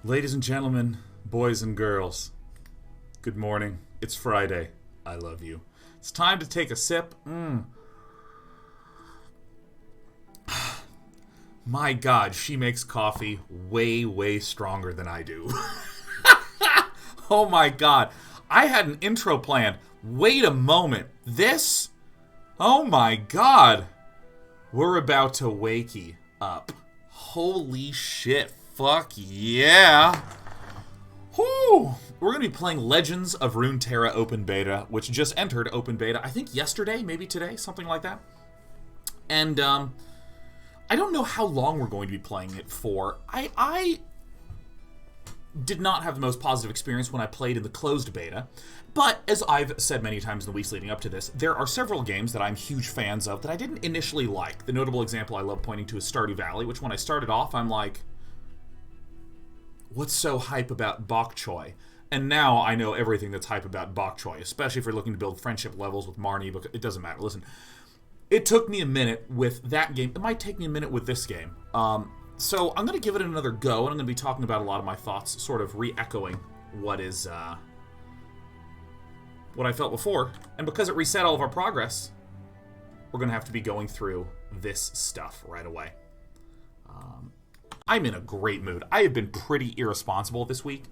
Ladies and gentlemen, boys and girls, good morning. It's Friday. I love you. It's time to take a sip. My God, she makes coffee way, way stronger than I do. Oh my God. I had an intro planned. Wait a moment. This? Oh my God. We're about to wakey up. Holy shit. Fuck yeah. Whew. We're going to be playing Legends of Runeterra Open Beta, which just entered Open Beta, I think yesterday, maybe today, something like that. And, I don't know how long we're going to be playing it for. I did not have the most positive experience when I played in the closed beta, but as I've said many times in the weeks leading up to this, there are several games that I'm huge fans of that I didn't initially like. The notable example I love pointing to is Stardew Valley, which when I started off, I'm like, what's so hype about bok choy? And now I know everything that's hype about bok choy, especially if you're looking to build friendship levels with Marnie, but it doesn't matter. Listen, it took me a minute with that game. It might take me a minute with this game. So I'm going to give it another go, and I'm going to be talking about a lot of my thoughts, sort of re-echoing what I felt before. And because it reset all of our progress, we're going to have to be going through this stuff right away. I'm in a great mood. I have been pretty irresponsible this week.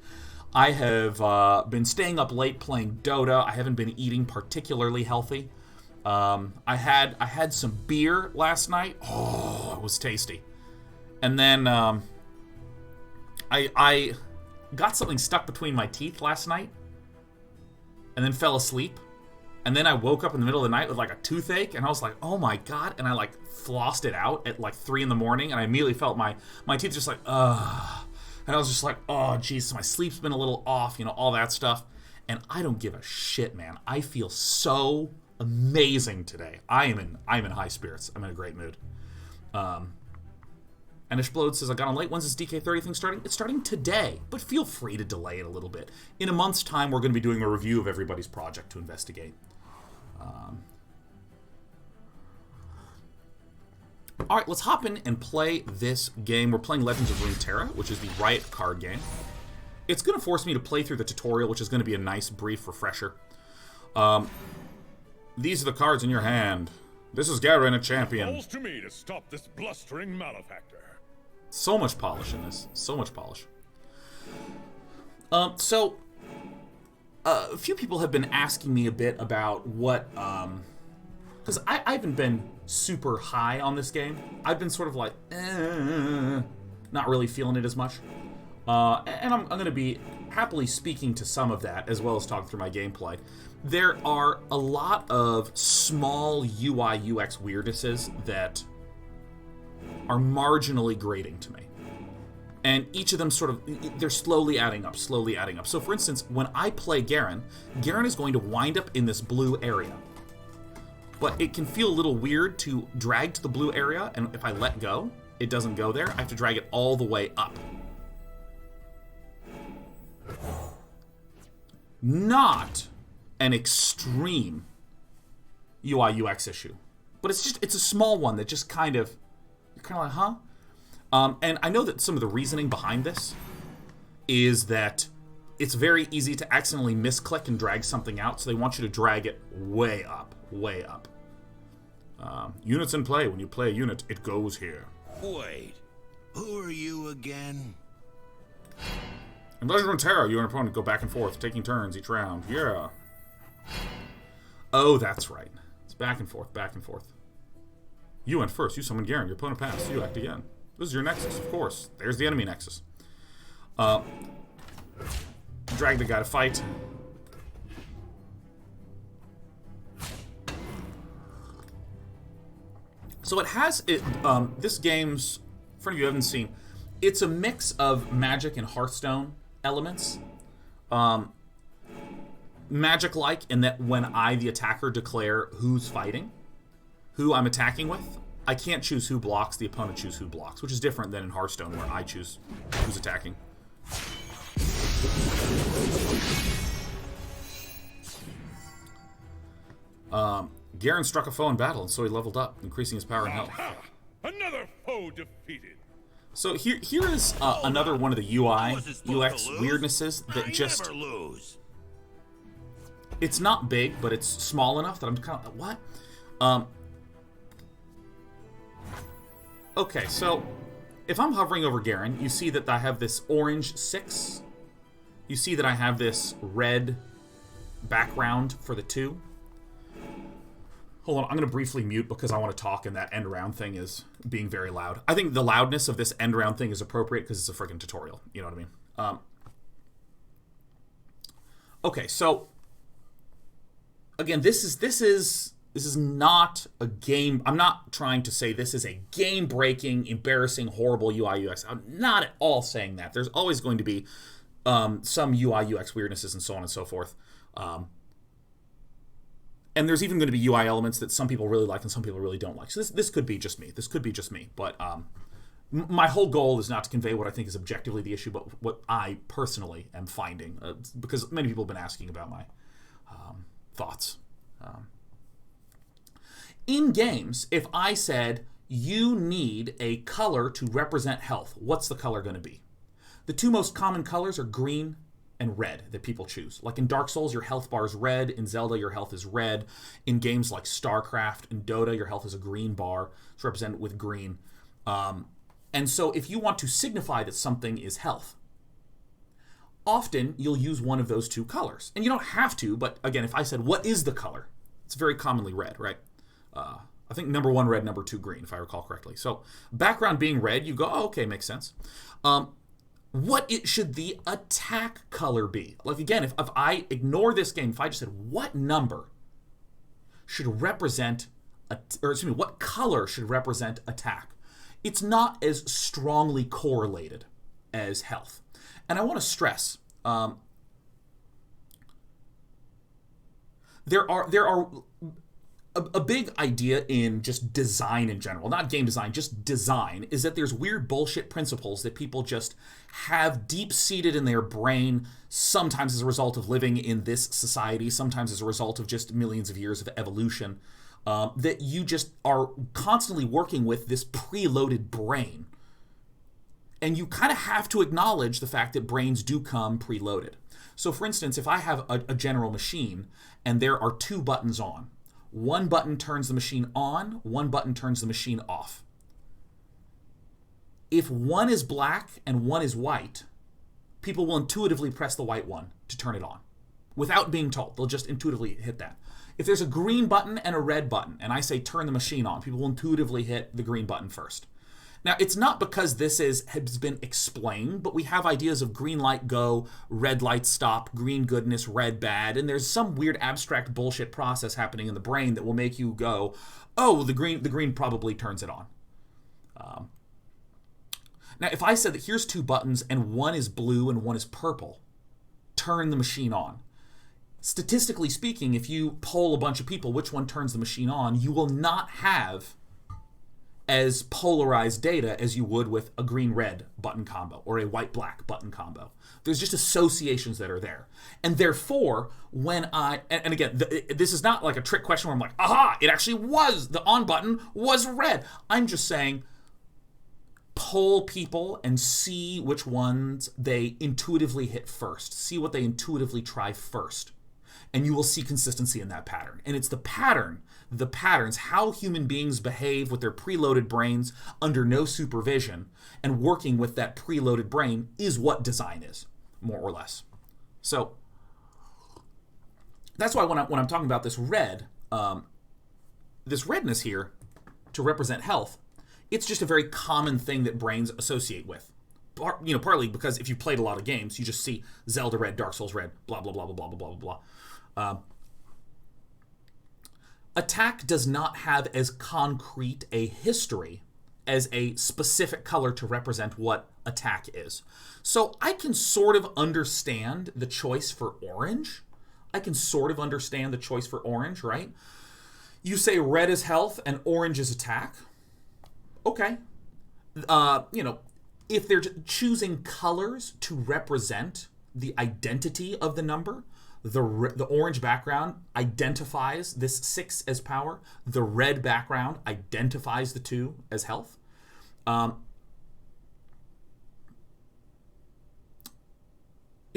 I have been staying up late playing Dota. I haven't been eating particularly healthy. I had some beer last night. Oh, it was tasty. And then I got something stuck between my teeth last night, and then fell asleep. And then I woke up in the middle of the night with like a toothache, and I was like, oh my God. And I like flossed it out at like 3 in the morning, and I immediately felt my teeth just like, ugh. And I was just like, oh geez, so my sleep's been a little off, all that stuff. And I don't give a shit, man. I feel so amazing today. I'm in high spirits. I'm in a great mood. And Ishblode says, I got on late. When's this DK30 thing starting? It's starting today, but feel free to delay it a little bit. In a month's time, we're going to be doing a review of everybody's project to investigate. Alright, let's hop in and play this game. We're playing Legends of Runeterra, which is the Riot card game. It's going to force me to play through the tutorial, which is going to be a nice, brief refresher. These are the cards in your hand. This is Garen, a champion. Falls to me to stop this blustering malefactor. So much polish in this. So much polish. A few people have been asking me a bit about what, because I haven't been super high on this game. I've been sort of like, not really feeling it as much. And I'm going to be happily speaking to some of that, as well as talking through my gameplay. There are a lot of small UI UX weirdnesses that are marginally grating to me. And each of them they're slowly adding up, slowly adding up. So for instance, when I play Garen is going to wind up in this blue area. But it can feel a little weird to drag to the blue area, and if I let go, it doesn't go there. I have to drag it all the way up. Not an extreme UI UX issue, but it's a small one that just you're kind of like, huh? And I know that some of the reasoning behind this is that it's very easy to accidentally misclick and drag something out, so they want you to drag it way up, way up. Units in play. When you play a unit, it goes here. Wait, who are you again? In Legends of Runeterra, you and your opponent go back and forth, taking turns each round. Yeah. Oh, that's right. It's back and forth, back and forth. You went first. You summon Garen. Your opponent passed. You act again. This is your Nexus, of course. There's the enemy Nexus. Drag the guy to fight. So it has this game's, for any of you who haven't seen, it's a mix of Magic and Hearthstone elements. Magic-like in that when I, the attacker, declare who's fighting, who I'm attacking with, I can't choose who blocks, the opponent chooses who blocks, which is different than in Hearthstone where I choose who's attacking. Garen struck a foe in battle, and so he leveled up, increasing his power and health. Aha! Another foe defeated. So here is another one of the UI UX weirdnesses that just never lose. it's not big, but it's small enough that I'm kind of what? Um, okay, so if I'm hovering over Garen, you see that I have this orange 6. You see that I have this red background for the 2. Hold on, I'm going to briefly mute because I want to talk and that end round thing is being very loud. I think the loudness of this end round thing is appropriate because it's a freaking tutorial. You know what I mean? Okay, so again, this is not a game. I'm not trying to say this is a game-breaking, embarrassing, horrible UI UX. I'm not at all saying that. There's always going to be some UI UX weirdnesses and so on and so forth. And there's even going to be UI elements that some people really like and some people really don't like. So this could be just me. This could be just me. But my whole goal is not to convey what I think is objectively the issue, but what I personally am finding. Because many people have been asking about my thoughts. In games, if I said, you need a color to represent health, what's the color going to be? The 2 most common colors are green and red that people choose. Like in Dark Souls, your health bar is red. In Zelda, your health is red. In games like StarCraft and Dota, your health is a green bar. It's represented with green. And so if you want to signify that something is health, often you'll use one of those 2 colors. And you don't have to, but again, if I said, what is the color? It's very commonly red, right? I think number 1 red, number 2 green, if I recall correctly. So background being red, you go, oh, okay, makes sense. What should the attack color be? Like again, if I ignore this game, if I just said what number should represent, what color should represent attack? It's not as strongly correlated as health. And I want to stress, there are a big idea in just design in general, not game design, just design, is that there's weird bullshit principles that people just have deep-seated in their brain, sometimes as a result of living in this society, sometimes as a result of just millions of years of evolution, that you just are constantly working with this preloaded brain. And you kind of have to acknowledge the fact that brains do come preloaded. So for instance, if I have a general machine and there are 2 buttons on, one button turns the machine on, one button turns the machine off. If one is black and one is white, people will intuitively press the white one to turn it on. Without being told, they'll just intuitively hit that. If there's a green button and a red button, and I say turn the machine on, people will intuitively hit the green button first. Now, it's not because this has been explained, but we have ideas of green light go, red light stop, green goodness, red bad, and there's some weird abstract bullshit process happening in the brain that will make you go, oh, the green probably turns it on. Now, if I said that here's 2 buttons and one is blue and one is purple, turn the machine on. Statistically speaking, if you poll a bunch of people which one turns the machine on, you will not have as polarized data as you would with a green-red button combo or a white-black button combo. There's just associations that are there. And therefore, when and again, this is not like a trick question where I'm like, aha, it actually was, the on button was red. I'm just saying, poll people and see which ones they intuitively hit first. See what they intuitively try first. And you will see consistency in that pattern. And it's the patterns, how human beings behave with their preloaded brains under no supervision and working with that preloaded brain is what design is, more or less. So that's why when I'm talking about this red, this redness here to represent health, it's just a very common thing that brains associate with. Partly because if you played a lot of games, you just see Zelda red, Dark Souls red, blah, blah, blah, blah, blah, blah, blah, blah. Attack does not have as concrete a history as a specific color to represent what attack is. So I can sort of understand the choice for orange. right? You say red is health and orange is attack. Okay. If they're choosing colors to represent the identity of the number, the orange background identifies this 6 as power. The red background identifies the 2 as health.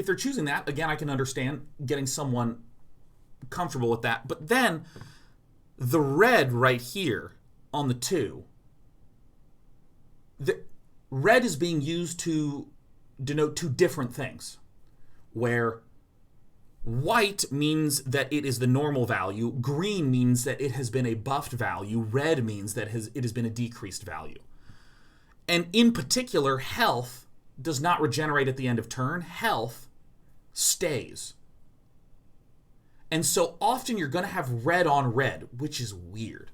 if they're choosing that, again, I can understand getting someone comfortable with that. But then the red right here on the 2, the red is being used to denote 2 different things, where white means that it is the normal value, green means that it has been a buffed value, red means that it has been a decreased value. And in particular, health does not regenerate at the end of turn. Health stays. And so often you're going to have red on red, which is weird.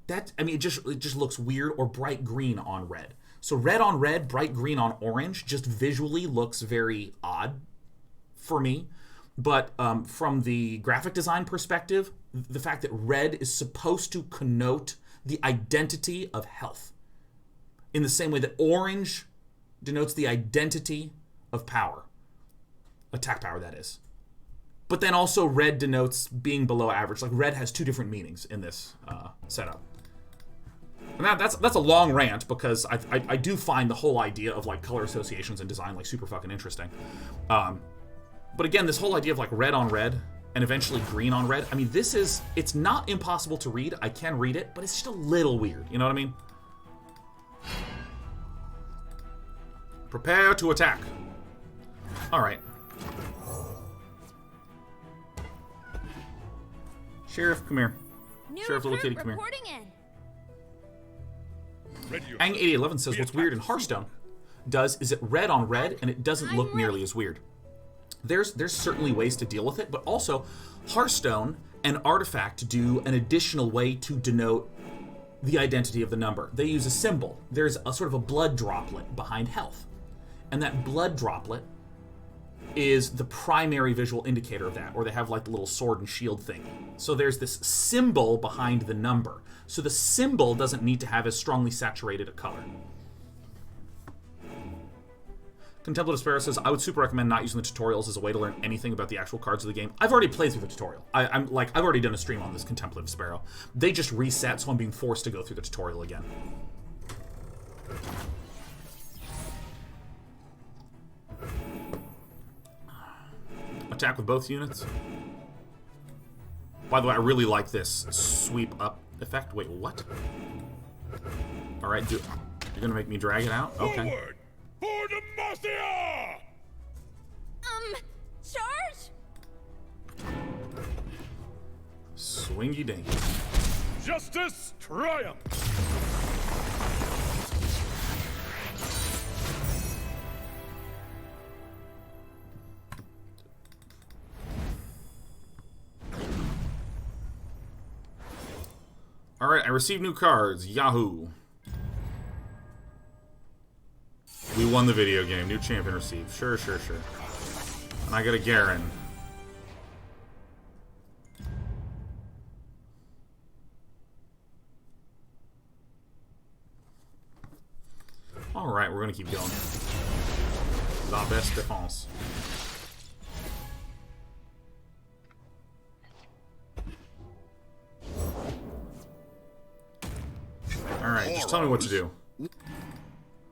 It just looks weird, or bright green on red. So red on red, bright green on orange just visually looks very odd for me. But from the graphic design perspective, the fact that red is supposed to connote the identity of health, in the same way that orange denotes the identity of power. Attack power, that is. But then also red denotes being below average. Like, red has 2 different meanings in this setup. And that's a long rant, because I do find the whole idea of, like, color associations and design, like, super fucking interesting. But again, this whole idea of, like, red on red and eventually green on red, I mean, it's not impossible to read. I can read it, but it's just a little weird. You know what I mean? Prepare to attack. Alright. Sheriff, come here. Sheriff, little kitty, come here. Ang8811 says, what's weird in Hearthstone is it red on red, and it doesn't look nearly as weird. There's certainly ways to deal with it, but also Hearthstone and Artifact do an additional way to denote the identity of the number. They use a symbol. There's a sort of a blood droplet behind health. And that blood droplet is the primary visual indicator of that, or they have like the little sword and shield thing. So there's this symbol behind the number. So the symbol doesn't need to have as strongly saturated a color. Contemplative Sparrow says, I would super recommend not using the tutorials as a way to learn anything about the actual cards of the game. I've already played through the tutorial. I've already done a stream on this Contemplative Sparrow. They just reset, so I'm being forced to go through the tutorial again. Attack with both units. By the way, I really like this sweep up effect. Wait, what? Alright, you're gonna make me drag it out? Okay. Forward for Demacia! Charge? Swingy ding. Justice triumph! Alright, I received new cards. Yahoo! We won the video game. New champion received. Sure. And I got a Garen. Alright, we're gonna keep going. La best défense. Alright, just tell me what to do.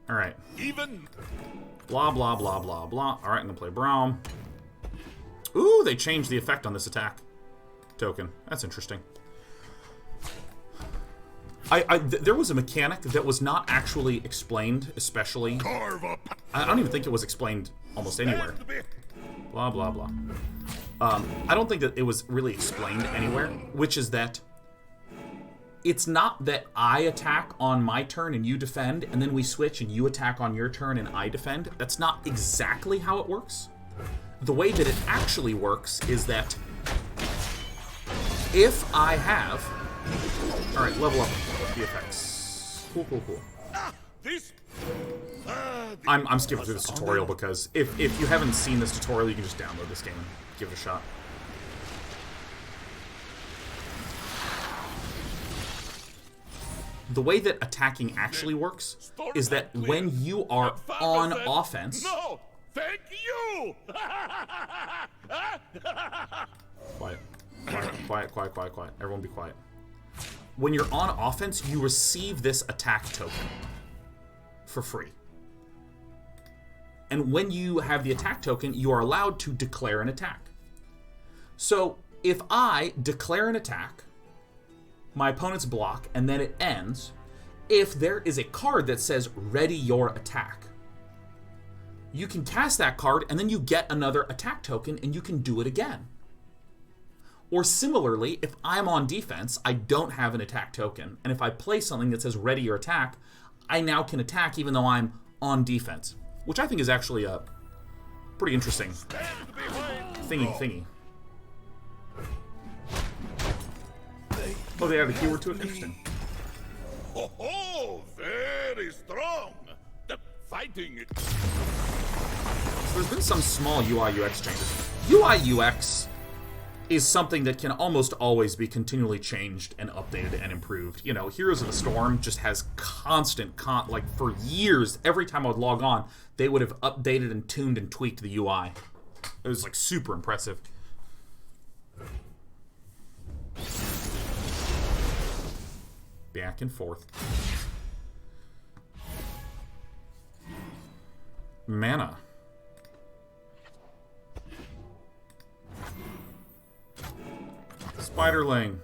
Alright. Even Blah, blah, blah, blah, blah. Alright, I'm gonna play Braum. Ooh, they changed the effect on this attack token. That's interesting. There was a mechanic that was not actually explained, especially. carve up. I don't even think it was explained almost anywhere. Blah, blah, blah. I don't think that it was really explained anywhere, which is that it's not that I attack on my turn and you defend, and then we switch and you attack on your turn and I defend. That's not exactly how it works. The way that it actually works is that if I have... Alright, level up the effects. Cool. I'm skipping through this tutorial because if you haven't seen this tutorial, you can just download this game and give it a shot. The way that attacking actually works is that when you are on offense... No! Thank you! Quiet. Everyone be quiet. When you're on offense, you receive this attack token for free. And when you have the attack token, you are allowed to declare an attack. So if I declare an attack, my opponent's block, and then it ends, if there is a card that says ready your attack, you can cast that card and then you get another attack token and you can do it again. Or similarly, if I'm on defense, I don't have an attack token, and if I play something that says ready your attack, I now can attack even though I'm on defense, which I think is actually a pretty interesting thingy. Oh, they added a keyword to it? Interesting. Oh, very strong. The fighting. So there's been some small UI UX changes. UI UX is something that can almost always be continually changed and updated and improved. You know, Heroes of the Storm just has constant, like for years, every time I would log on, they would have updated and tuned and tweaked the UI. It was like super impressive. Back and forth. Mana. Spiderling.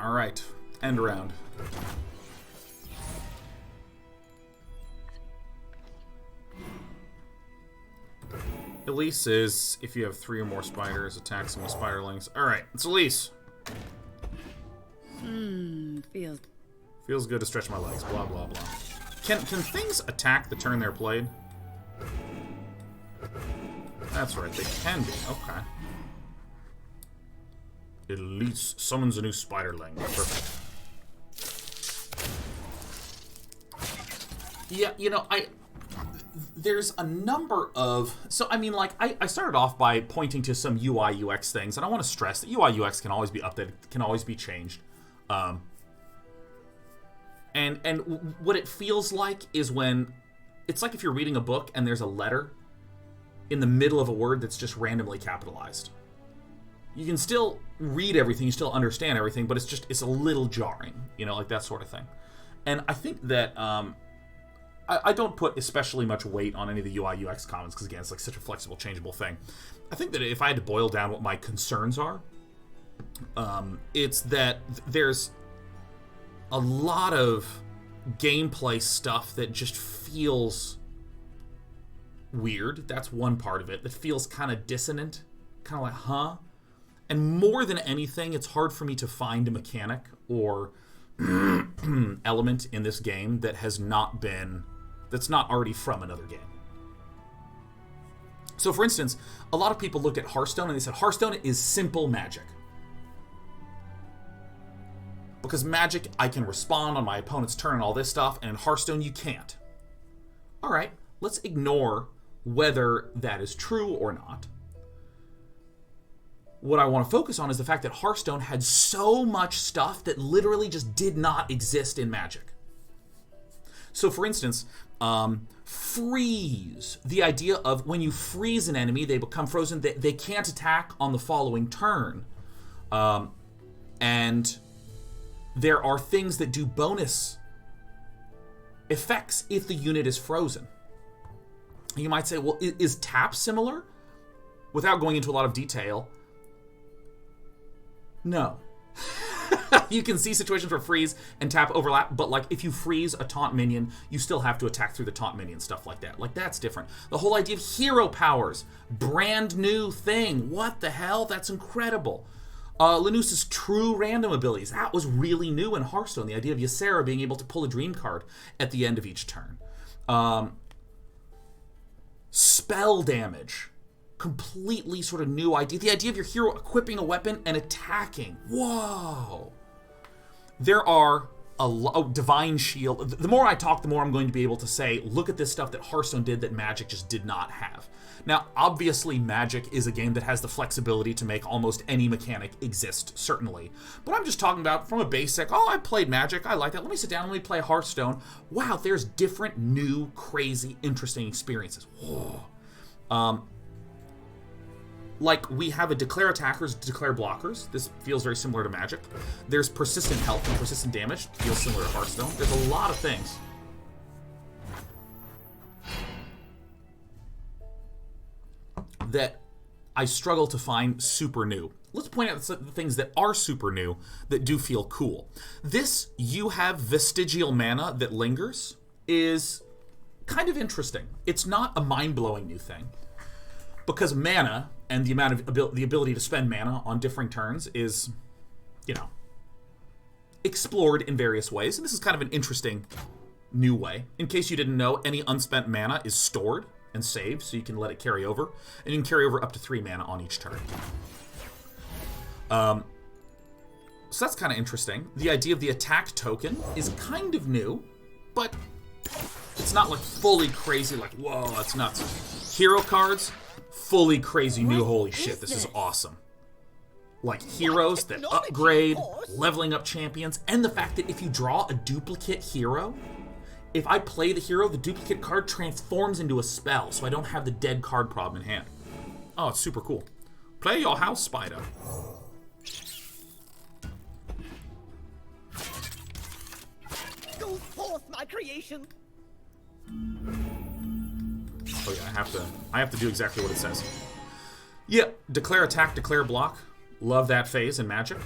All right, end round. Elise is, if you have 3 or more spiders, attack some with spiderlings. All right, it's Elise. Feels good to stretch my legs. Blah blah blah. Can things attack the turn they're played? That's right, they can be. Okay. Elise summons a new spiderling. Perfect. Yeah, you know, there's a number of... So, I mean, like, I started off by pointing to some UI, UX things, and I want to stress that UI, UX can always be updated, can always be changed. And what it feels like is when... It's like if you're reading a book and there's a letter in the middle of a word that's just randomly capitalized. You can still read everything, you still understand everything, but it's a little jarring, you know, like that sort of thing. And I think that... I don't put especially much weight on any of the UI UX comments because, again, it's like such a flexible, changeable thing. I think that if I had to boil down what my concerns are, it's that there's a lot of gameplay stuff that just feels weird. That's one part of it. That feels kind of dissonant, kind of like, huh? And more than anything, it's hard for me to find a mechanic or element in this game that has not been... that's not already from another game. So, for instance, a lot of people looked at Hearthstone and they said, Hearthstone is simple Magic. Because Magic, I can respond on my opponent's turn and all this stuff, and in Hearthstone, you can't. Alright, let's ignore whether that is true or not. What I want to focus on is the fact that Hearthstone had so much stuff that literally just did not exist in Magic. So, for instance, freeze. The idea of when you freeze an enemy, they become frozen. They can't attack on the following turn. And there are things that do bonus effects if the unit is frozen. You might say, well, is tap similar? Without going into a lot of detail, no. You can see situations where freeze and tap overlap, but like if you freeze a taunt minion, you still have to attack through the taunt minion, stuff like that. Like that's different. The whole idea of hero powers, brand new thing. What the hell? That's incredible. Linus's true random abilities, that was really new in Hearthstone. The idea of Ysera being able to pull a dream card at the end of each turn. Spell damage. Completely sort of new idea. The idea of your hero equipping a weapon and attacking. Whoa. There are Divine Shield. The more I talk, the more I'm going to be able to say, look at this stuff that Hearthstone did that Magic just did not have. Now, obviously, Magic is a game that has the flexibility to make almost any mechanic exist, certainly. But I'm just talking about from a basic, oh, I played Magic, I like that. Let me sit down, let me play Hearthstone. Wow, there's different, new, crazy, interesting experiences. Whoa. like, we have a declare attackers, declare blockers. This feels very similar to Magic. There's persistent health and persistent damage. Feels similar to Hearthstone. There's a lot of things. That I struggle to find super new. Let's point out the things that are super new that do feel cool. This, you have vestigial mana that lingers, is kind of interesting. It's not a mind-blowing new thing, because mana and the amount of the ability to spend mana on differing turns is, you know, explored in various ways. And this is kind of an interesting new way. In case you didn't know, any unspent mana is stored and saved, so you can let it carry over. And you can carry over up to 3 mana on each turn. So that's kind of interesting. The idea of the attack token is kind of new, but it's not like fully crazy, like, whoa, that's nuts. Hero cards, fully crazy new, holy shit, this is awesome. Like heroes that upgrade, leveling up champions, and the fact that if you draw a duplicate hero, if I play the hero, the duplicate card transforms into a spell, so I don't have the dead card problem in hand. Oh, it's super cool. Play your house spider. Go forth, my creation. Oh yeah, I have to do exactly what it says. Yeah, declare attack, declare block. Love that phase in Magic.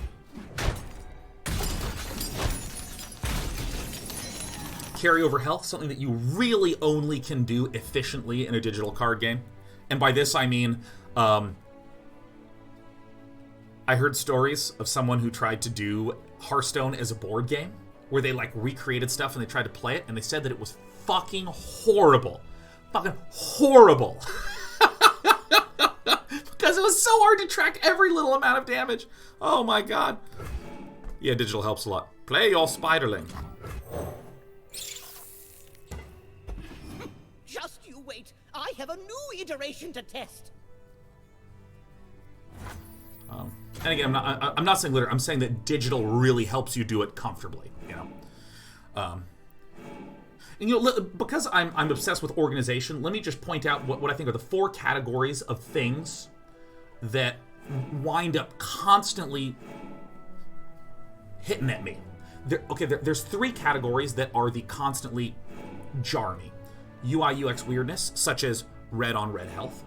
Carryover health, something that you really only can do efficiently in a digital card game. And by this I mean, I heard stories of someone who tried to do Hearthstone as a board game, where they like recreated stuff and they tried to play it, and they said that it was fucking horrible. Fucking horrible. Because it was so hard to track every little amount of damage. Oh my god. Yeah, digital helps a lot. Play your spiderling. Just you wait. I have a new iteration to test. And again, I'm not saying literally. I'm saying that digital really helps you do it comfortably. You know, and you know, because I'm obsessed with organization. Let me just point out what I think are the 4 categories of things that wind up constantly hitting at me. There's 3 categories that are the constantly jar me. UI UX weirdness, such as red on red health.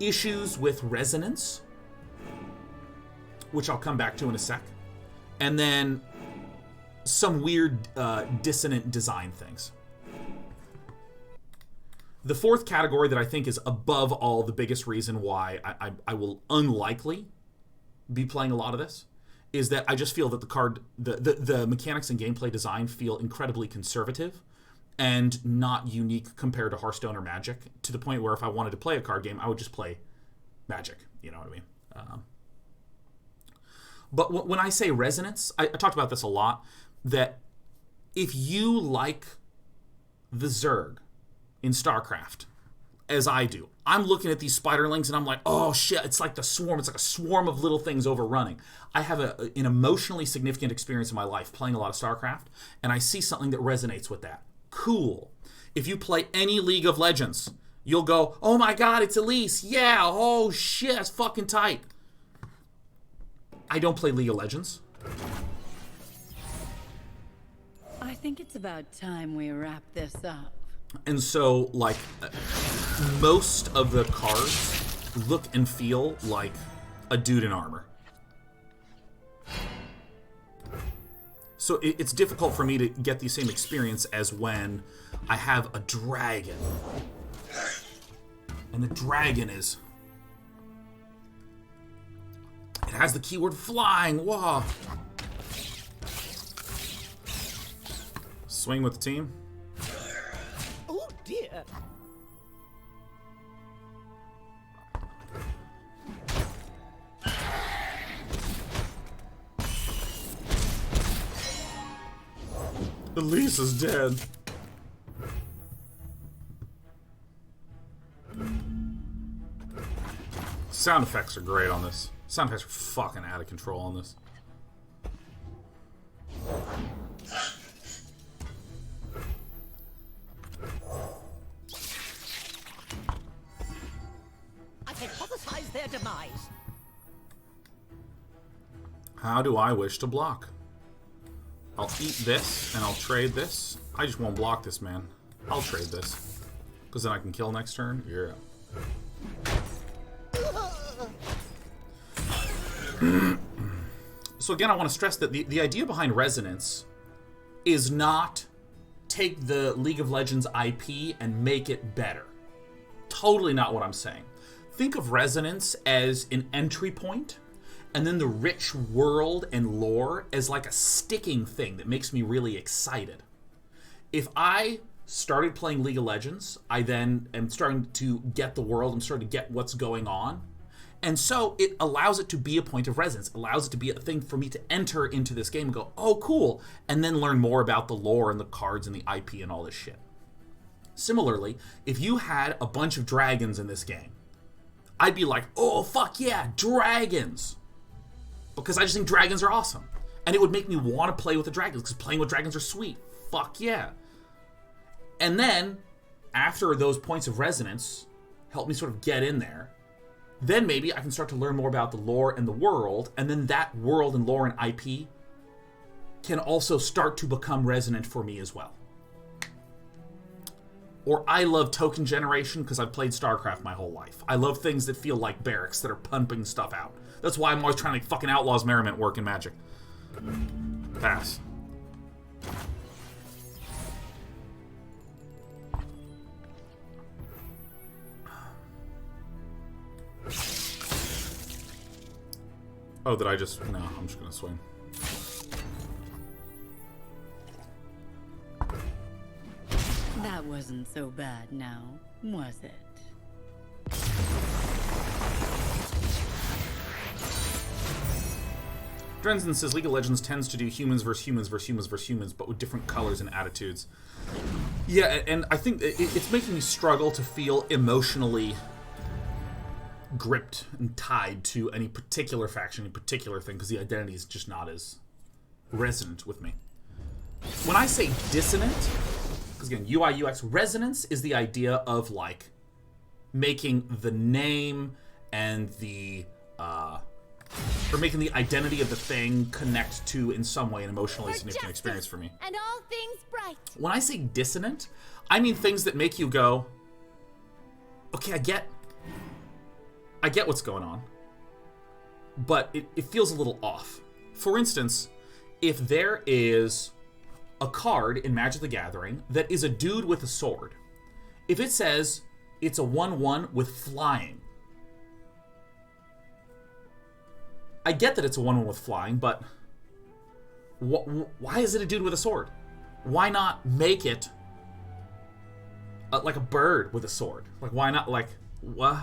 Issues with resonance, which I'll come back to in a sec. And then some weird dissonant design things. The 4th category that I think is above all the biggest reason why I will unlikely be playing a lot of this is that I just feel that the mechanics and gameplay design feel incredibly conservative and not unique compared to Hearthstone or Magic, to the point where if I wanted to play a card game, I would just play Magic. You know what I mean? But when I say resonance, I talked about this a lot, that if you like the Zerg in StarCraft, as I do, I'm looking at these spiderlings and I'm like, oh shit, it's like the swarm. It's like a swarm of little things overrunning. I have an emotionally significant experience in my life playing a lot of StarCraft, and I see something that resonates with that. Cool. If you play any League of Legends, you'll go, oh my god, it's Elise. Yeah, oh shit, that's fucking tight. I don't play League of Legends. I think it's about time we wrap this up. And so, like, most of the cards look and feel like a dude in armor. So it's difficult for me to get the same experience as when I have a dragon. And the dragon is... It has the keyword flying. Whoa. Swing with the team. Oh dear. Elise is dead. Sound effects are great on this. Sound effects are fucking out of control on this. I hypothesize How do I wish to block? I'll eat this, and I'll trade this. I just won't block this, man. I'll trade this. Because then I can kill next turn? Yeah. So again, I want to stress that the idea behind Resonance is not take the League of Legends IP and make it better. Totally not what I'm saying. Think of Resonance as an entry point, and then the rich world and lore as like a sticking thing that makes me really excited. If I started playing League of Legends, I then am starting to get the world, I'm starting to get what's going on. And so it allows it to be a point of resonance, allows it to be a thing for me to enter into this game and go, oh, cool, and then learn more about the lore and the cards and the IP and all this shit. Similarly, if you had a bunch of dragons in this game, I'd be like, oh, fuck yeah, dragons! Because I just think dragons are awesome. And it would make me want to play with the dragons, because playing with dragons are sweet. Fuck yeah. And then, after those points of resonance help me sort of get in there, then maybe I can start to learn more about the lore and the world, and then that world and lore and IP can also start to become resonant for me as well. Or I love token generation because I've played StarCraft my whole life. I love things that feel like barracks that are pumping stuff out. That's why I'm always trying to make fucking Outlaws Merriment work in Magic. Pass. Oh, did I just... No, I'm just gonna swing. That wasn't so bad now, was it? Drenzen says League of Legends tends to do humans versus humans versus humans versus humans, but with different colors and attitudes. Yeah, and I think it's making me struggle to feel emotionally gripped and tied to any particular faction, any particular thing, because the identity is just not as resonant with me. When I say dissonant, because again, UI, UX, resonance is the idea of like making the name and the or making the identity of the thing connect to in some way an emotionally significant experience for me. And all things bright. When I say dissonant, I mean things that make you go, okay, I get what's going on, but it feels a little off. For instance, if there is a card in Magic the Gathering that is a dude with a sword, if it says it's a 1/1 with flying, I get that it's a 1/1 with flying, but why is it a dude with a sword? Why not make it like a bird with a sword? Like, why not, like, what?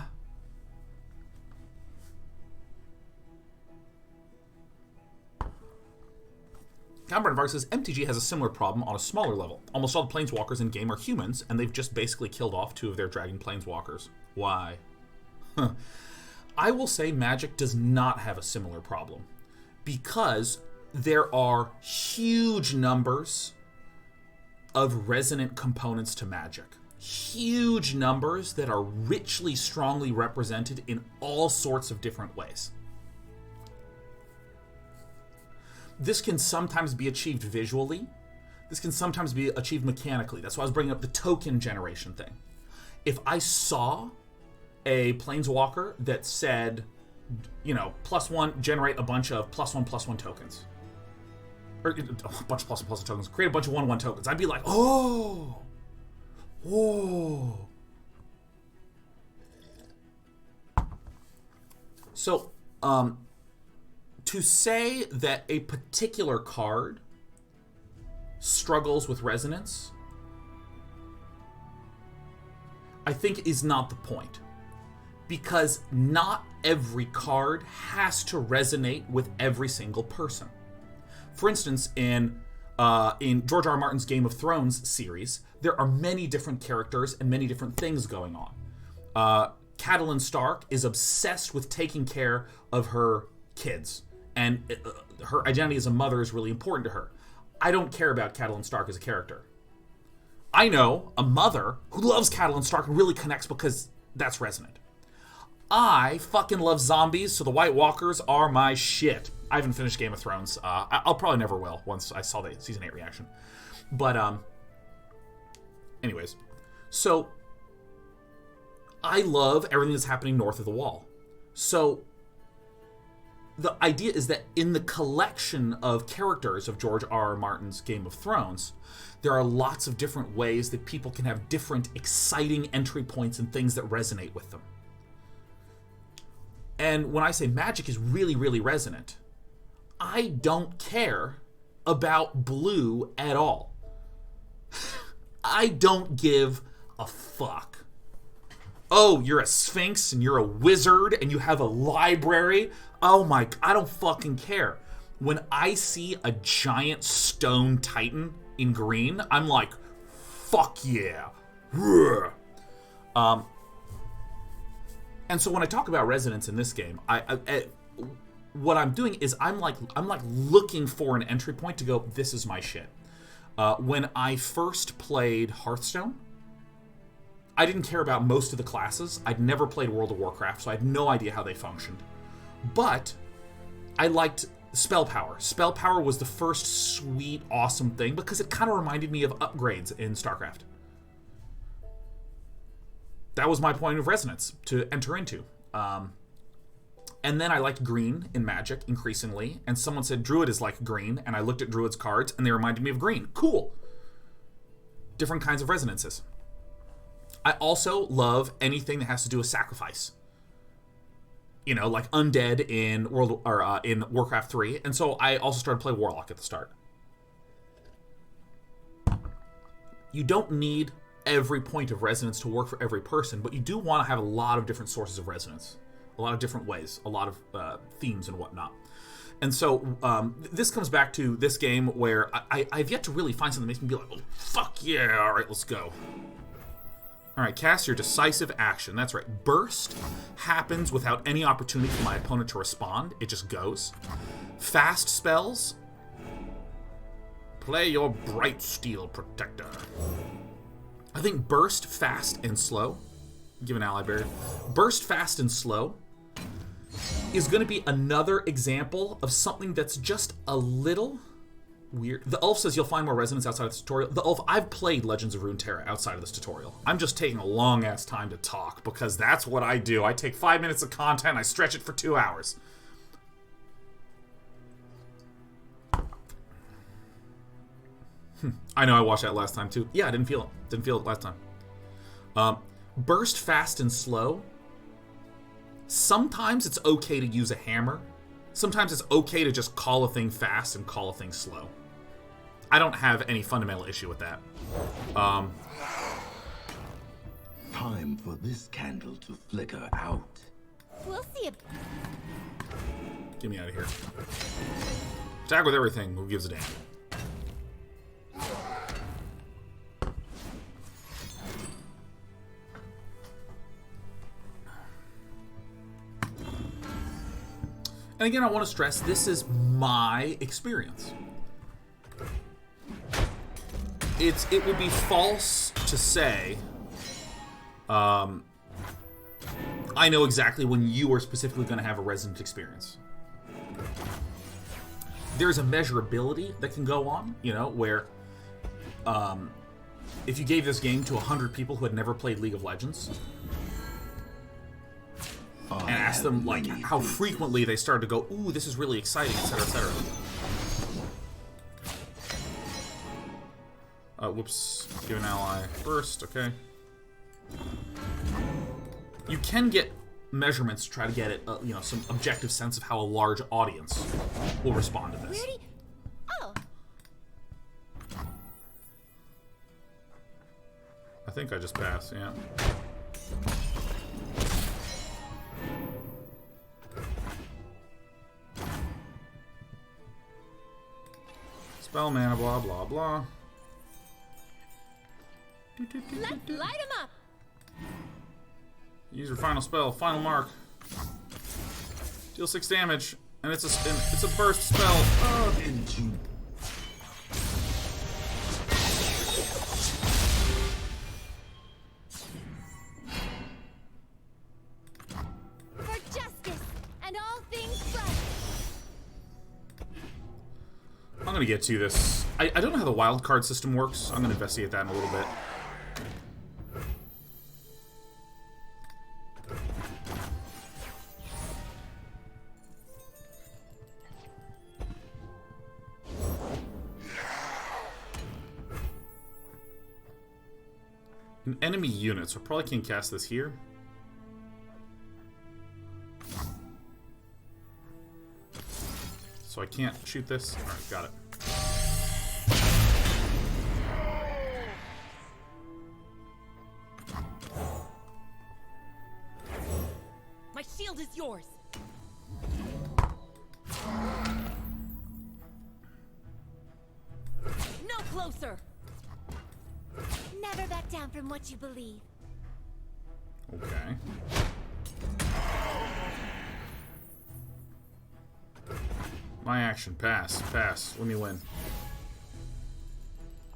Cameron Varg says, MTG has a similar problem on a smaller level. Almost all the planeswalkers in game are humans, and they've just basically killed off 2 of their dragon planeswalkers. Why? I will say Magic does not have a similar problem, because there are huge numbers of resonant components to Magic. Huge numbers that are richly, strongly represented in all sorts of different ways. This can sometimes be achieved visually. This can sometimes be achieved mechanically. That's why I was bringing up the token generation thing. If I saw a planeswalker that said, you know, +1, generate a bunch of +1/+1 tokens. Or a bunch of +1/+1 tokens. Create a bunch of 1/1 tokens. I'd be like, oh. So, to say that a particular card struggles with resonance, I think is not the point. Because not every card has to resonate with every single person. For instance, in George R. R. Martin's Game of Thrones series, there are many different characters and many different things going on. Catelyn Stark is obsessed with taking care of her kids, and her identity as a mother is really important to her. I don't care about Catelyn Stark as a character. I know a mother who loves Catelyn Stark and really connects because that's resonant. I fucking love zombies, so the White Walkers are my shit. I haven't finished Game of Thrones. I'll probably never will once I saw the Season 8 reaction. But, anyways. So, I love everything that's happening north of the Wall. So, the idea is that in the collection of characters of George R.R. Martin's Game of Thrones, there are lots of different ways that people can have different exciting entry points and things that resonate with them. And when I say magic is really, really resonant, I don't care about blue at all. I don't give a fuck. Oh, you're a sphinx and you're a wizard and you have a library. Oh my, I don't fucking care. When I see a giant stone titan in green, I'm like, fuck yeah. And so when I talk about resonance in this game, what I'm doing is I'm like looking for an entry point to go, this is my shit. When I first played Hearthstone, I didn't care about most of the classes. I'd never played World of Warcraft, so I had no idea how they functioned. But I liked spell power. Spell power was the first sweet, awesome thing because it kind of reminded me of upgrades in StarCraft. That was my point of resonance to enter into. And then I liked green in Magic increasingly, and someone said Druid is like green, and I looked at Druid's cards, and they reminded me of green. Cool. Different kinds of resonances. I also love anything that has to do with sacrifice. You know, like undead in in Warcraft 3, and so I also started to play Warlock at the start. You don't need every point of resonance to work for every person, but you do want to have a lot of different sources of resonance, a lot of different ways, a lot of themes and whatnot. And so this comes back to this game where I've yet to really find something that makes me be like, oh, fuck yeah, all right, let's go. All right, cast your decisive action. That's right. Burst happens without any opportunity for my opponent to respond. It just goes. Fast spells. Play your Bright Steel Protector. I think burst, fast, and slow. Give an ally barrier. Burst, fast, and slow is going to be another example of something that's just a little weird. The Ulf says you'll find more resonance outside of this tutorial. The Ulf, I've played Legends of Runeterra outside of this tutorial. I'm just taking a long-ass time to talk because that's what I do. I take 5 minutes of content and I stretch it for 2 hours. I know I watched that last time too. Yeah, I didn't feel it. Didn't feel it last time. Burst, fast, and slow. Sometimes it's okay to use a hammer. Sometimes it's okay to just call a thing fast and call a thing slow. I don't have any fundamental issue with that. Time for this candle to flicker out. We'll see. Get me out of here. Attack with everything. Who gives a damn? And again, I want to stress, this is my experience. It would be false to say, I know exactly when you are specifically going to have a resonant experience. There's a measurability that can go on, you know, where if you gave this game to 100 people who had never played League of Legends, and ask them like how frequently they started to go, ooh, this is really exciting, etc., etc. Whoops. Give an ally burst, okay. You can get measurements to try to get it, you know, some objective sense of how a large audience will respond to this. Oh. I think I just passed, yeah. Spell mana, blah, blah, blah. Let's light him up. Use your final spell, final mark. Deal 6 damage, and it's a burst spell. For justice and all things right. going to get to this. I don't know how the wild card system works. I'm going to investigate that in a little bit. An enemy unit, so I probably can't cast this here. So I can't shoot this. Alright, got it. My shield is yours. No closer. Never back down from what you believe. Okay. My action. Pass. Pass. Let me win.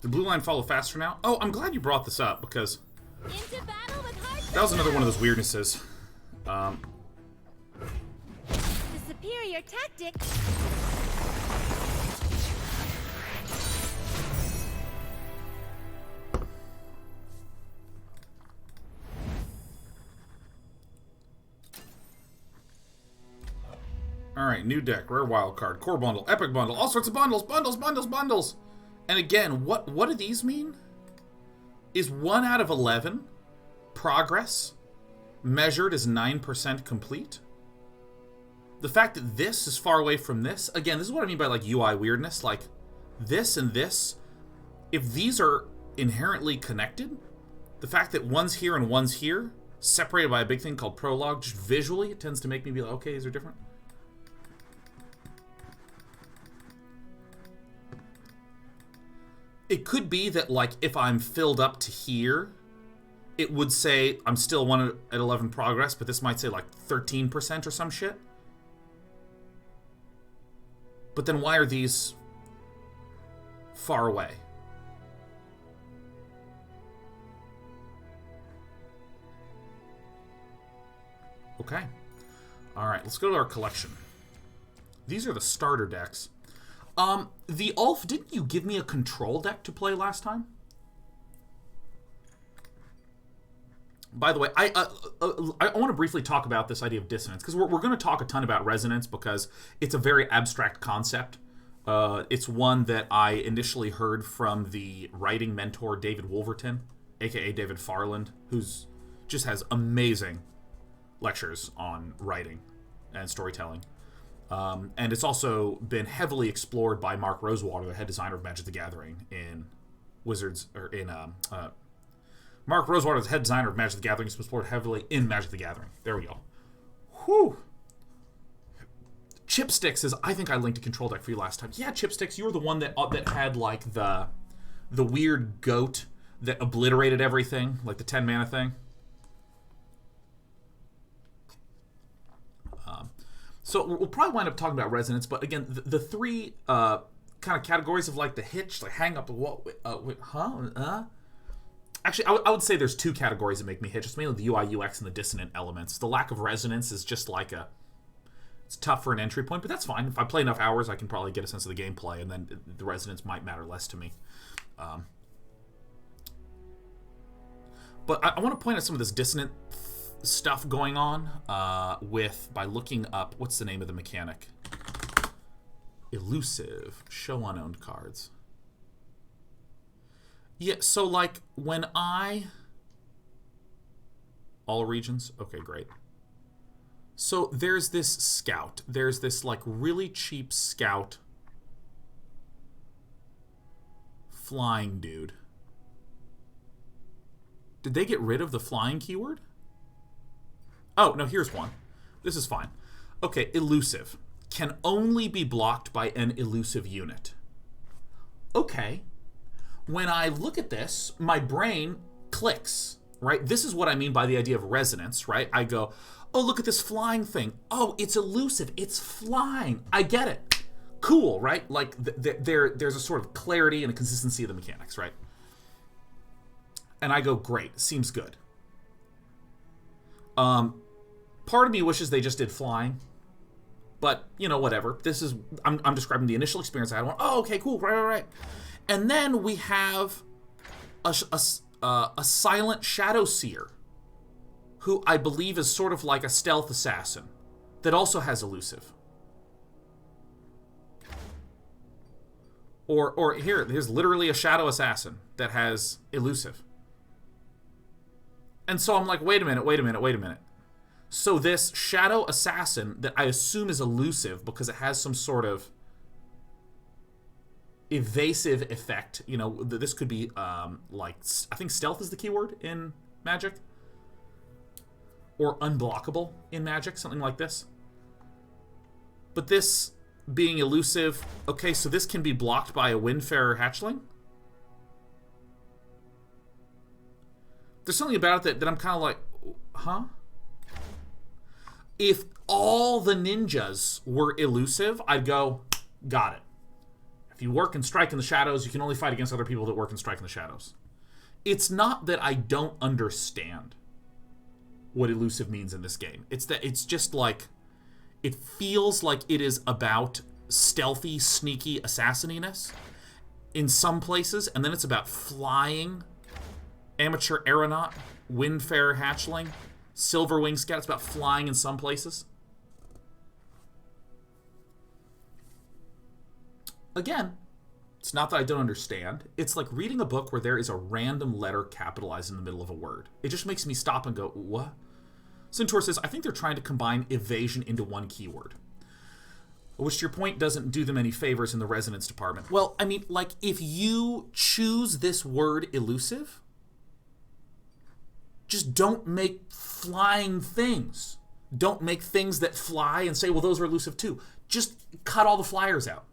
The blue line follow faster now? Oh, I'm glad you brought this up, because Into battle with heart. that was another one of those weirdnesses. The superior tactic. Alright, new deck, rare wild card, core bundle, epic bundle, all sorts of bundles, bundles, bundles, bundles. And again, what do these mean? Is 1 out of 11 progress measured as 9% complete? The fact that this is far away from this, again, this is what I mean by like UI weirdness, like this and this, if these are inherently connected, the fact that one's here and one's here, separated by a big thing called prologue, just visually, it tends to make me be like, okay, these are different. It could be that, like, if I'm filled up to here, it would say I'm still 1 at 11 progress, but this might say, like, 13% or some shit. But then why are these far away? Okay. Alright, let's go to our collection. These are the starter decks. The Ulf, didn't you give me a control deck to play last time? By the way, I want to briefly talk about this idea of dissonance, because we're going to talk a ton about resonance, because it's a very abstract concept. It's one that I initially heard from the writing mentor David Wolverton, aka David Farland, who's just has amazing lectures on writing and storytelling. And it's also been heavily explored by Mark Rosewater, the head designer of Magic the Gathering in Wizards, or in Mark Rosewater, the head designer of Magic the Gathering, is explored heavily in Magic the Gathering. There we go. Whew. Chipsticks is, I think I linked a control deck for you last time. Yeah, Chipsticks, you were the one that had like the weird goat that obliterated everything, like the 10 mana thing. So we'll probably wind up talking about resonance, but again, the three kind of categories of like the hitch, like hang up the wall, Actually, I would say there's two categories that make me hitch. It's mainly the UI, UX, and the dissonant elements. The lack of resonance is just like it's tough for an entry point, but that's fine. If I play enough hours, I can probably get a sense of the gameplay, and then the resonance might matter less to me. But I want to point out some of this dissonant stuff going on by looking up, what's the name of the mechanic? Elusive. Show unowned cards. Yeah, so like when all regions? Okay, great. So there's this scout. There's this like really cheap scout flying dude. Did they get rid of the flying keyword? Oh, no, here's one. This is fine. Okay, elusive. Can only be blocked by an elusive unit. Okay. When I look at this, my brain clicks, right? This is what I mean by the idea of resonance, right? I go, oh, look at this flying thing. Oh, it's elusive. It's flying. I get it. Cool, right? Like, there's a sort of clarity and a consistency of the mechanics, right? And I go, great. Seems good. Part of me wishes they just did flying. But, you know, whatever. This is... I'm describing the initial experience I had. I went, oh, okay, cool, right. And then we have a silent Shadow Seer, who I believe is sort of like a stealth assassin that also has elusive. Or here's literally a shadow assassin that has elusive. And so I'm like, wait a minute. So this shadow assassin that I assume is elusive because it has some sort of evasive effect. You know, this could be like, I think stealth is the keyword in Magic. Or unblockable in Magic, something like this. But this being elusive, okay, so this can be blocked by a Windfarer Hatchling? There's something about it that I'm kind of like, huh? If all the ninjas were elusive, I'd go, got it. If you work and strike in the shadows, you can only fight against other people that work and strike in the shadows. It's not that I don't understand what elusive means in this game. It's that it's just like, it feels like it is about stealthy, sneaky assassininess in some places, and then it's about flying, amateur aeronaut, Windfarer Hatchling, Silverwing Scout. It's about flying in some places. Again, it's not that I don't understand. It's like reading a book where there is a random letter capitalized in the middle of a word. It just makes me stop and go, what? Centaur says, I think they're trying to combine evasion into one keyword. Which, to your point, doesn't do them any favors in the resonance department. Well, I mean, like, if you choose this word elusive, just don't make flying things. Don't make things that fly and say, well, those are elusive too. Just cut all the flyers out.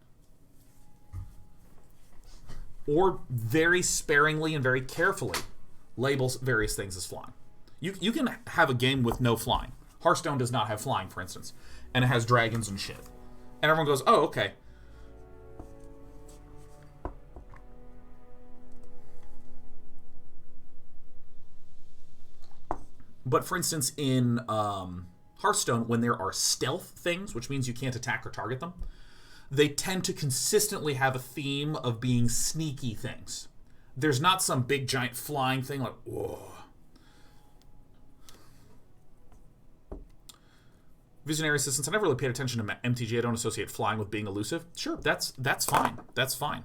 Or very sparingly and very carefully labels various things as flying. You can have a game with no flying. Hearthstone does not have flying, for instance. And it has dragons and shit. And everyone goes, oh, okay. But for instance, in Hearthstone, when there are stealth things, which means you can't attack or target them, they tend to consistently have a theme of being sneaky things. There's not some big giant flying thing like, whoa. Visionary says, since I never really paid attention to MTG, I don't associate flying with being elusive. Sure, that's fine. That's fine.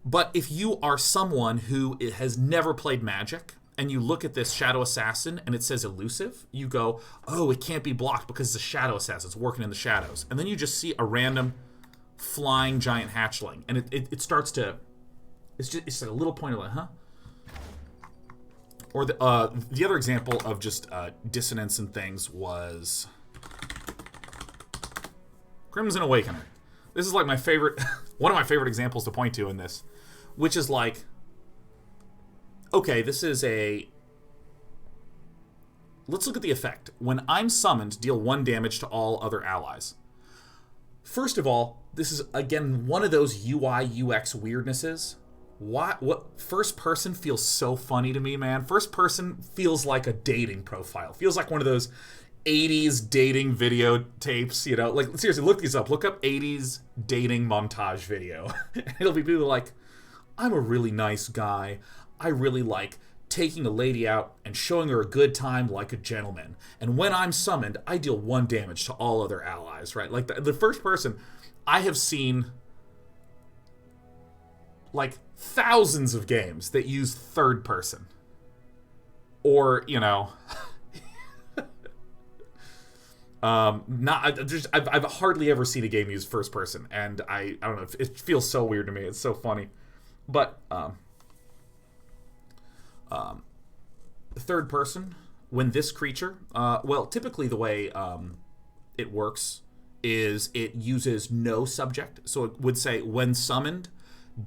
But if you are someone who has never played Magic, and you look at this Shadow Assassin, and it says elusive, you go, oh, it can't be blocked because it's a Shadow Assassin. It's working in the shadows. And then you just see a random flying giant hatchling. And it starts to... It's like a little point of like, huh? Or the other example of just dissonance and things was... Crimson Awakener. This is like my favorite, one of my favorite examples to point to in this, which is like, okay, this is a, let's look at the effect. When I'm summoned, deal 1 damage to all other allies. First of all, this is, again, one of those UI, UX weirdnesses. What first person feels so funny to me, man. First person feels like a dating profile. Feels like one of those 80s dating video tapes, you know, like seriously, look these up. Look up 80s dating montage video. It'll be people like, I'm a really nice guy. I really like taking a lady out and showing her a good time like a gentleman. And when I'm summoned, I deal 1 damage to all other allies, right? Like the first person, I have seen like thousands of games that use third person. Or, you know... I've hardly ever seen a game use first person, and I don't know, it feels so weird to me. It's so funny. But third person, when this creature, well, typically the way it works is it uses no subject. So it would say, when summoned,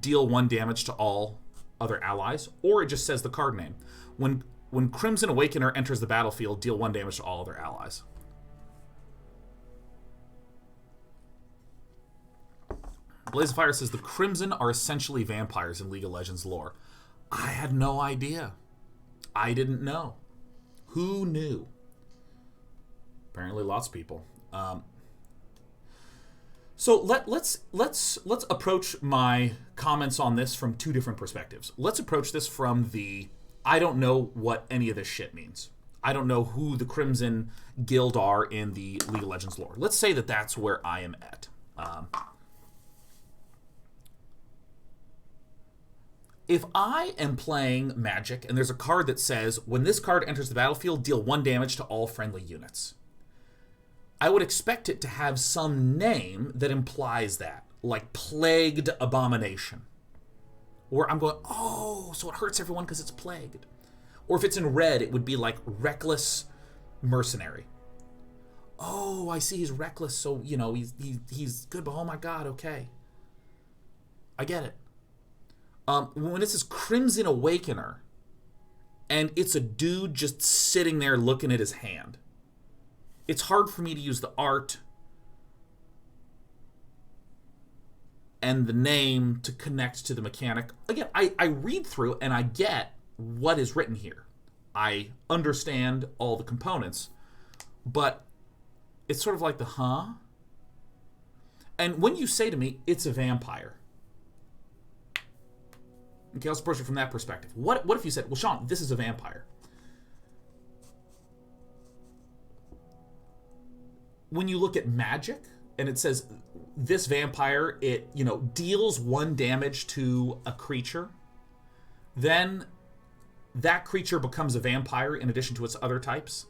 deal 1 damage to all other allies, or it just says the card name. When Crimson Awakener enters the battlefield, deal 1 damage to all other allies. Blaze of Fire says the Crimson are essentially vampires in League of Legends lore. I had no idea. I didn't know. Who knew? Apparently lots of people. So let's approach my comments on this from two different perspectives. Let's approach this from the I don't know what any of this shit means. I don't know who the Crimson Guild are in the League of Legends lore. Let's say that that's where I am at. If I am playing Magic and there's a card that says, when this card enters the battlefield, deal 1 damage to all friendly units, I would expect it to have some name that implies that, like Plagued Abomination. Or I'm going, oh, so it hurts everyone because it's plagued. Or if it's in red, it would be like Reckless Mercenary. Oh, I see he's reckless, so, you know, he's good, but oh my god, okay. I get it. When it says Crimson Awakener, and it's a dude just sitting there looking at his hand, it's hard for me to use the art and the name to connect to the mechanic. Again, I read through and I get what is written here. I understand all the components, but it's sort of like the huh? And when you say to me, it's a vampire. Okay, let's approach it from that perspective. What if you said, well, Sean, this is a vampire? When you look at Magic, and it says this vampire, it, you know, deals 1 damage to a creature, then that creature becomes a vampire in addition to its other types,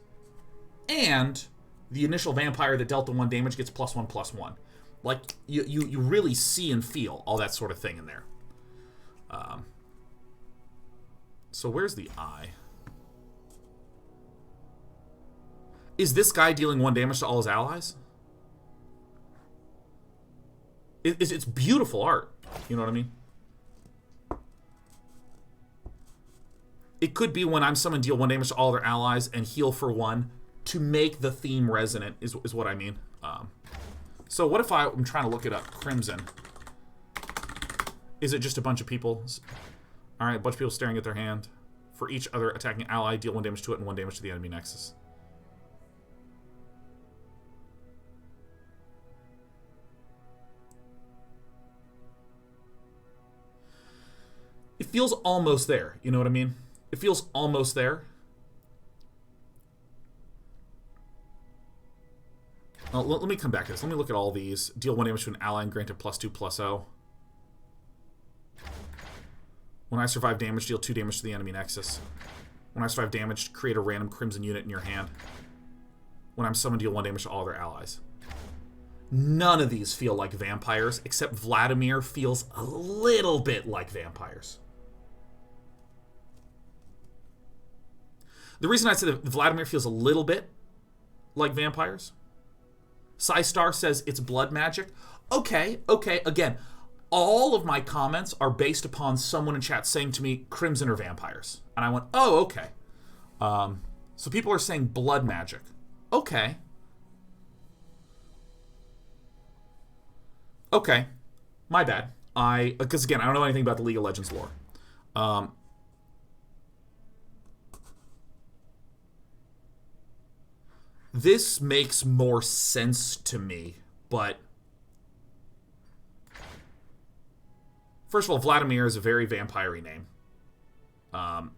and the initial vampire that dealt the 1 damage gets +1/+1. Like, you really see and feel all that sort of thing in there. So where's the eye? Is this guy dealing 1 damage to all his allies? It's beautiful art. You know what I mean? It could be when I'm summoned, deal 1 damage to all their allies and heal for 1 to make the theme resonant, is what I mean. So what if I'm trying to look it up? Crimson. Is it just a bunch of people? Alright, a bunch of people staring at their hand. For each other attacking ally, deal 1 damage to it and 1 damage to the enemy nexus. It feels almost there, you know what I mean? It feels almost there. Let me come back to this. Let me look at all these. Deal 1 damage to an ally and granted +2/+0. When I survive damage, deal 2 damage to the enemy nexus. When I survive damage, create a random crimson unit in your hand. When I'm summoned, deal 1 damage to all their allies. None of these feel like vampires, except Vladimir feels a little bit like vampires. The reason I say that Vladimir feels a little bit like vampires, Psystar says it's blood magic. Okay, again, all of my comments are based upon someone in chat saying to me, Crimson are vampires. And I went, oh, okay. So people are saying blood magic. Okay. Okay. My bad. Because again, I don't know anything about the League of Legends lore. This makes more sense to me, but first of all, Vladimir is a very vampire-y name. And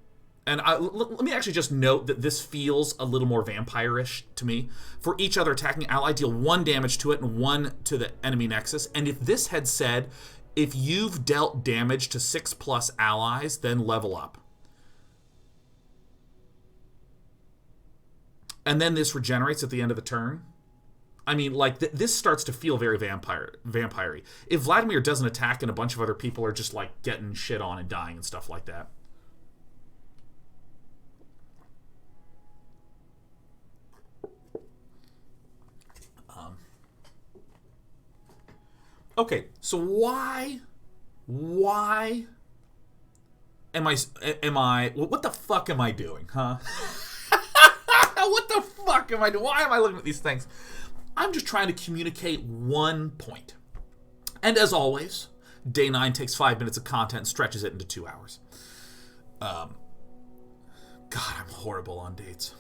let me actually just note that this feels a little more vampire-ish to me. For each other attacking ally, deal 1 damage to it and 1 to the enemy nexus. And if this had said, if you've dealt damage to 6+ allies, then level up. And then this regenerates at the end of the turn. I mean, like, this starts to feel very vampire-y. If Vladimir doesn't attack and a bunch of other people are just, like, getting shit on and dying and stuff like that. Okay, so why am I, what the fuck am I doing, huh? What the fuck am I doing? Why am I looking at these things? I'm just trying to communicate one point. And as always, Day 9 takes 5 minutes of content and stretches it into 2 hours. God, I'm horrible on dates.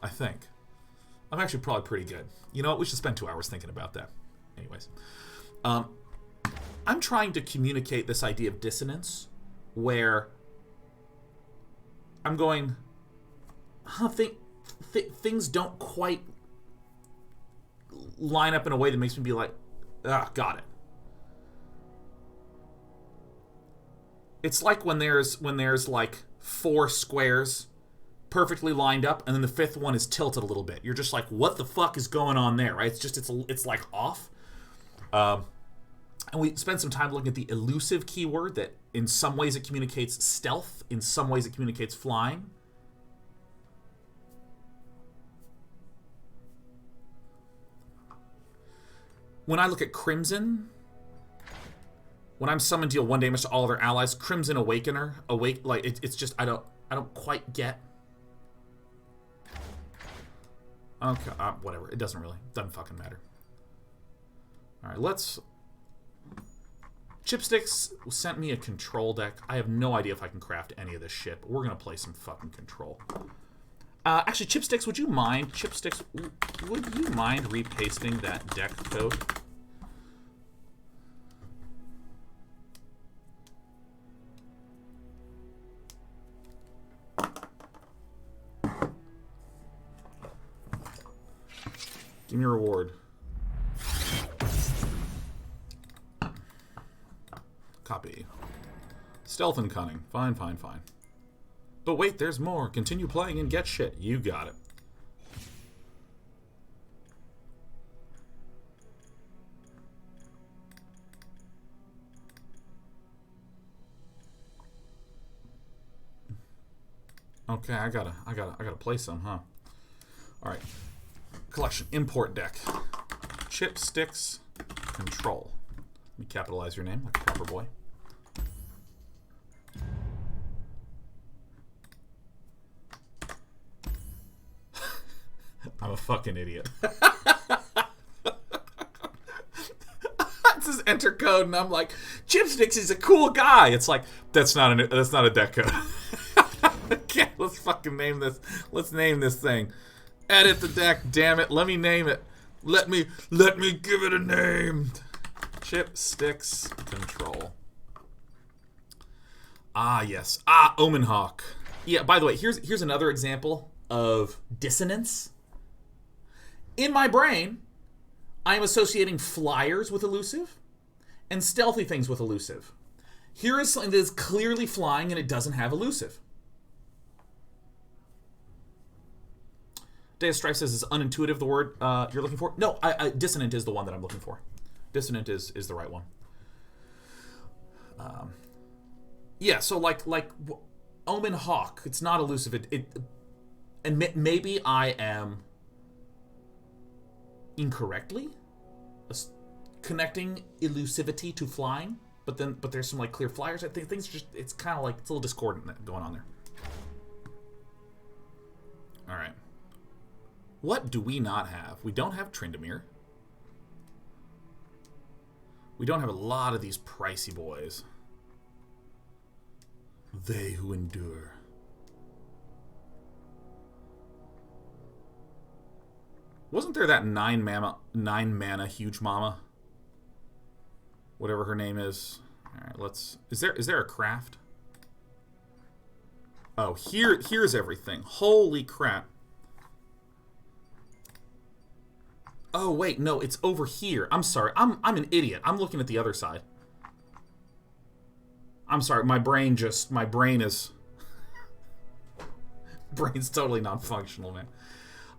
I think. I'm actually probably pretty good. You know what? We should spend 2 hours thinking about that. Anyways. I'm trying to communicate this idea of dissonance where I'm going, things don't quite line up in a way that makes me be like, ah, got it. It's like when there's like 4 squares perfectly lined up, and then the 5th one is tilted a little bit. You're just like, what the fuck is going on there, right? It's like off. And we spent some time looking at the elusive keyword that in some ways it communicates stealth, in some ways it communicates flying. When I look at Crimson, when I'm summoned, deal 1 damage to all of their allies. Crimson Awakener, like it's just I don't quite get. Okay, whatever. It doesn't fucking matter. All right, let's. Chipsticks sent me a control deck. I have no idea if I can craft any of this shit, but we're gonna play some fucking control. Actually, Chipsticks, would you mind? Chipsticks, would you mind repasting that deck code? Give me a reward. Copy. Stealth and cunning. Fine, fine, fine. But wait, there's more. Continue playing and get shit. You got it. Okay, I gotta play some, huh? All right. Collection. Import deck. Chipsticks. Control. Let me capitalize your name like a proper boy. I'm a fucking idiot. It says enter code, and I'm like, Chipsticks is a cool guy. It's like that's not a deck code. Okay, let's fucking name this. Let's name this thing. Edit the deck, damn it. Let me name it. Let me give it a name. Chipsticks Control. Ah, yes. Ah, Omen Hawk. Yeah, by the way, here's another example of dissonance. In my brain, I am associating flyers with elusive and stealthy things with elusive. Here is something that is clearly flying and it doesn't have elusive. Day of Strife says, is unintuitive the word you're looking for? No, dissonant is the one that I'm looking for. Dissonant is the right one. Yeah, so like Omen Hawk, it's not elusive. And maybe I am incorrectly connecting elusivity to flying, but there's some like clear flyers. I think things it's kind of like it's a little discordant going on there. All right. What do we not have? We don't have Tryndamere. We don't have a lot of these pricey boys. They who endure. Wasn't there that 9 mana huge mama? Whatever her name is. Alright, let's... Is there a craft? Oh, here's everything. Holy crap. Oh, wait, no, it's over here. I'm sorry. I'm an idiot. I'm looking at the other side. I'm sorry. My brain is... Brain's totally non-functional, man.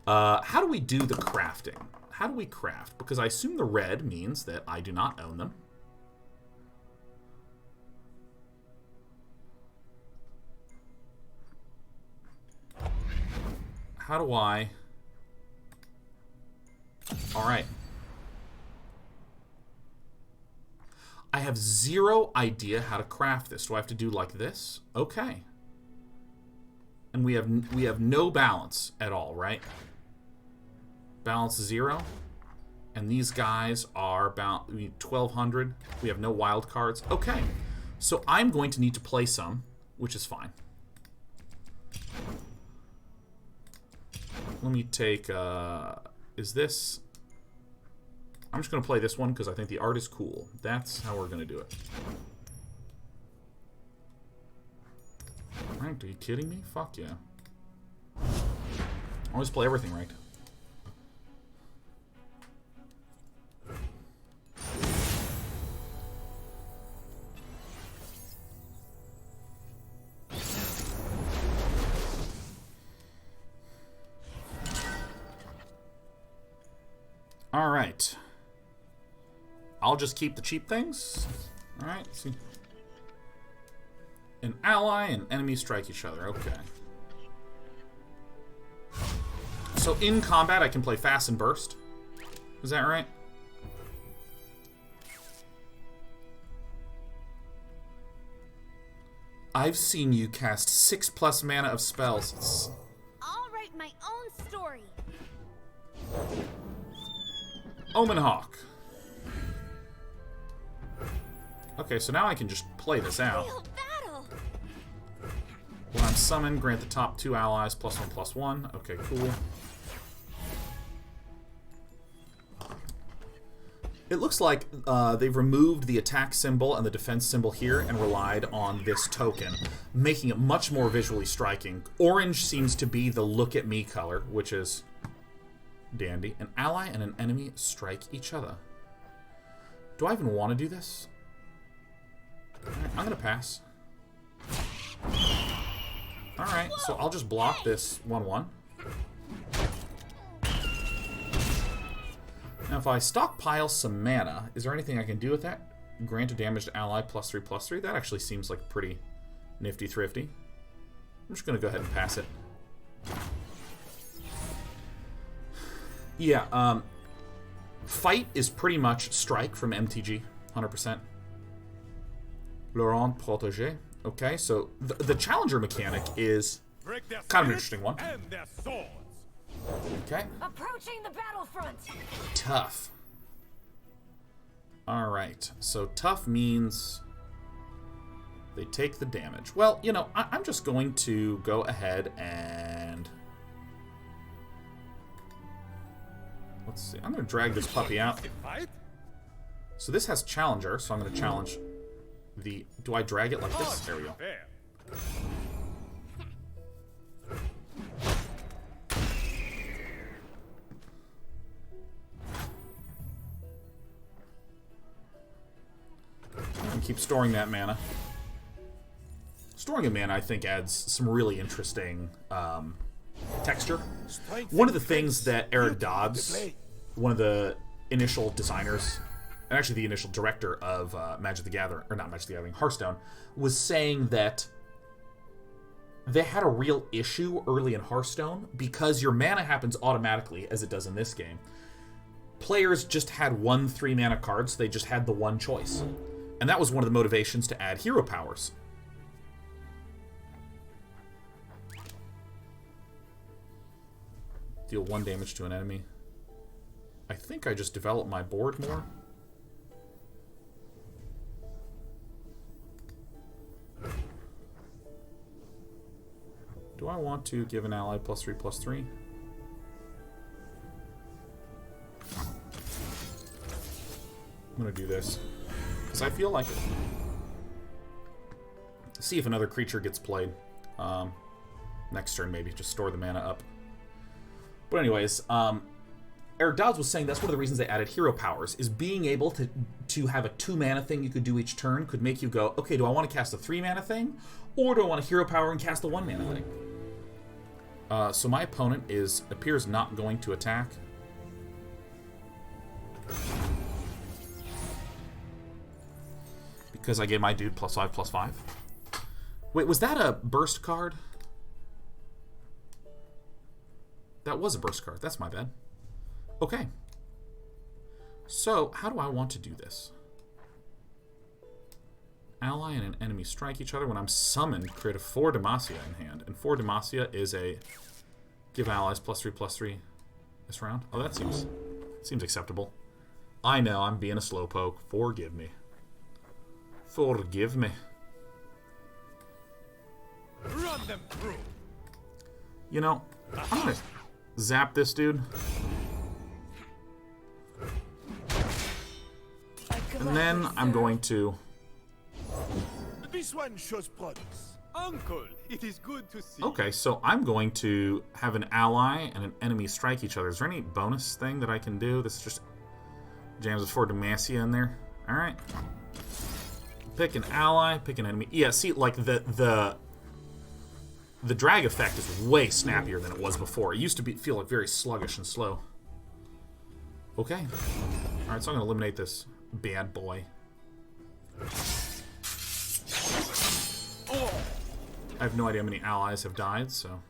How do we do the crafting? How do we craft? Because I assume the red means that I do not own them. How do I... Alright. I have zero idea how to craft this. Do I have to do like this? Okay. And we have no balance at all, right? Balance 0. And these guys are about 1,200. We have no wild cards. Okay. So I'm going to need to play some, which is fine. Let me take... is this... I'm just going to play this one because I think the art is cool. That's how we're going to do it. Ranked? Are you kidding me? Fuck yeah. Always play everything ranked. Alright. I'll just keep the cheap things. Alright, see. An ally and enemy strike each other. Okay. So in combat, I can play fast and burst. Is that right? I've seen you cast 6+ mana of spells. I'll write my own story. Omen Hawk. Okay, so now I can just play this out. Real battle. When I'm summoned, grant the top 2 allies +1/+1. Okay, cool. It looks like they've removed the attack symbol and the defense symbol here and relied on this token, making it much more visually striking. Orange seems to be the look at me color, which is dandy. An ally and an enemy strike each other. Do I even want to do this? Alright, I'm going to pass. Alright, so I'll just block this 1/1. Now, if I stockpile some mana, is there anything I can do with that? Grant a damaged ally +3/+3. That actually seems like pretty nifty thrifty. I'm just going to go ahead and pass it. Yeah, fight is pretty much strike from MTG, 100%. Laurent Protégé. Okay, so the challenger mechanic is kind of an interesting one. Okay. Approaching the battlefront. Tough. Alright, so tough means they take the damage. Well, you know, I'm just going to go ahead and... Let's see, I'm going to drag this puppy out. So this has challenger, so I'm going to challenge the... Do I drag it like this? There we go. And keep storing that mana. Storing a mana, I think, adds some really interesting texture. One of the things that Eric Dodds, one of the initial designers, and actually the initial director of Magic the Gathering, or not Magic the Gathering, Hearthstone, was saying that they had a real issue early in Hearthstone because your mana happens automatically, as it does in this game. Players just had 1 3-mana card, so they just had the one choice. And that was one of the motivations to add hero powers. Deal 1 damage to an enemy. I think I just developed my board more. Do I want to give an ally +3/+3? I'm going to do this. Because I feel like it. See if another creature gets played. Next turn, maybe. Just store the mana up. But anyways, Eric Dodds was saying that's one of the reasons they added hero powers, is being able to have a 2-mana thing you could do each turn could make you go, okay, do I want to cast a 3-mana thing? Or do I want a hero power and cast a 1-mana thing? So my opponent appears not going to attack. Because I gave my dude +5/+5. Wait, was that a burst card? That was a burst card. That's my bad. Okay. So, how do I want to do this? Ally and an enemy strike each other. When I'm summoned, create a 4 Demacia in hand. And 4 Demacia is a give allies +3/+3 this round. Oh, that seems acceptable. I know, I'm being a slowpoke. Forgive me. Forgive me. Run them through. You know, I'm gonna zap this dude. And then I'm going to... This one shows products. Uncle, it is good to see. Okay, so I'm going to have an ally and an enemy strike each other. Is there any bonus thing that I can do? This is just jams it for Demacia in there. Alright. Pick an ally, pick an enemy. Yeah, see, like, the drag effect is way snappier than it was before. It used to feel like very sluggish and slow. Okay. Alright, so I'm going to eliminate this bad boy. I have no idea how many allies have died, so...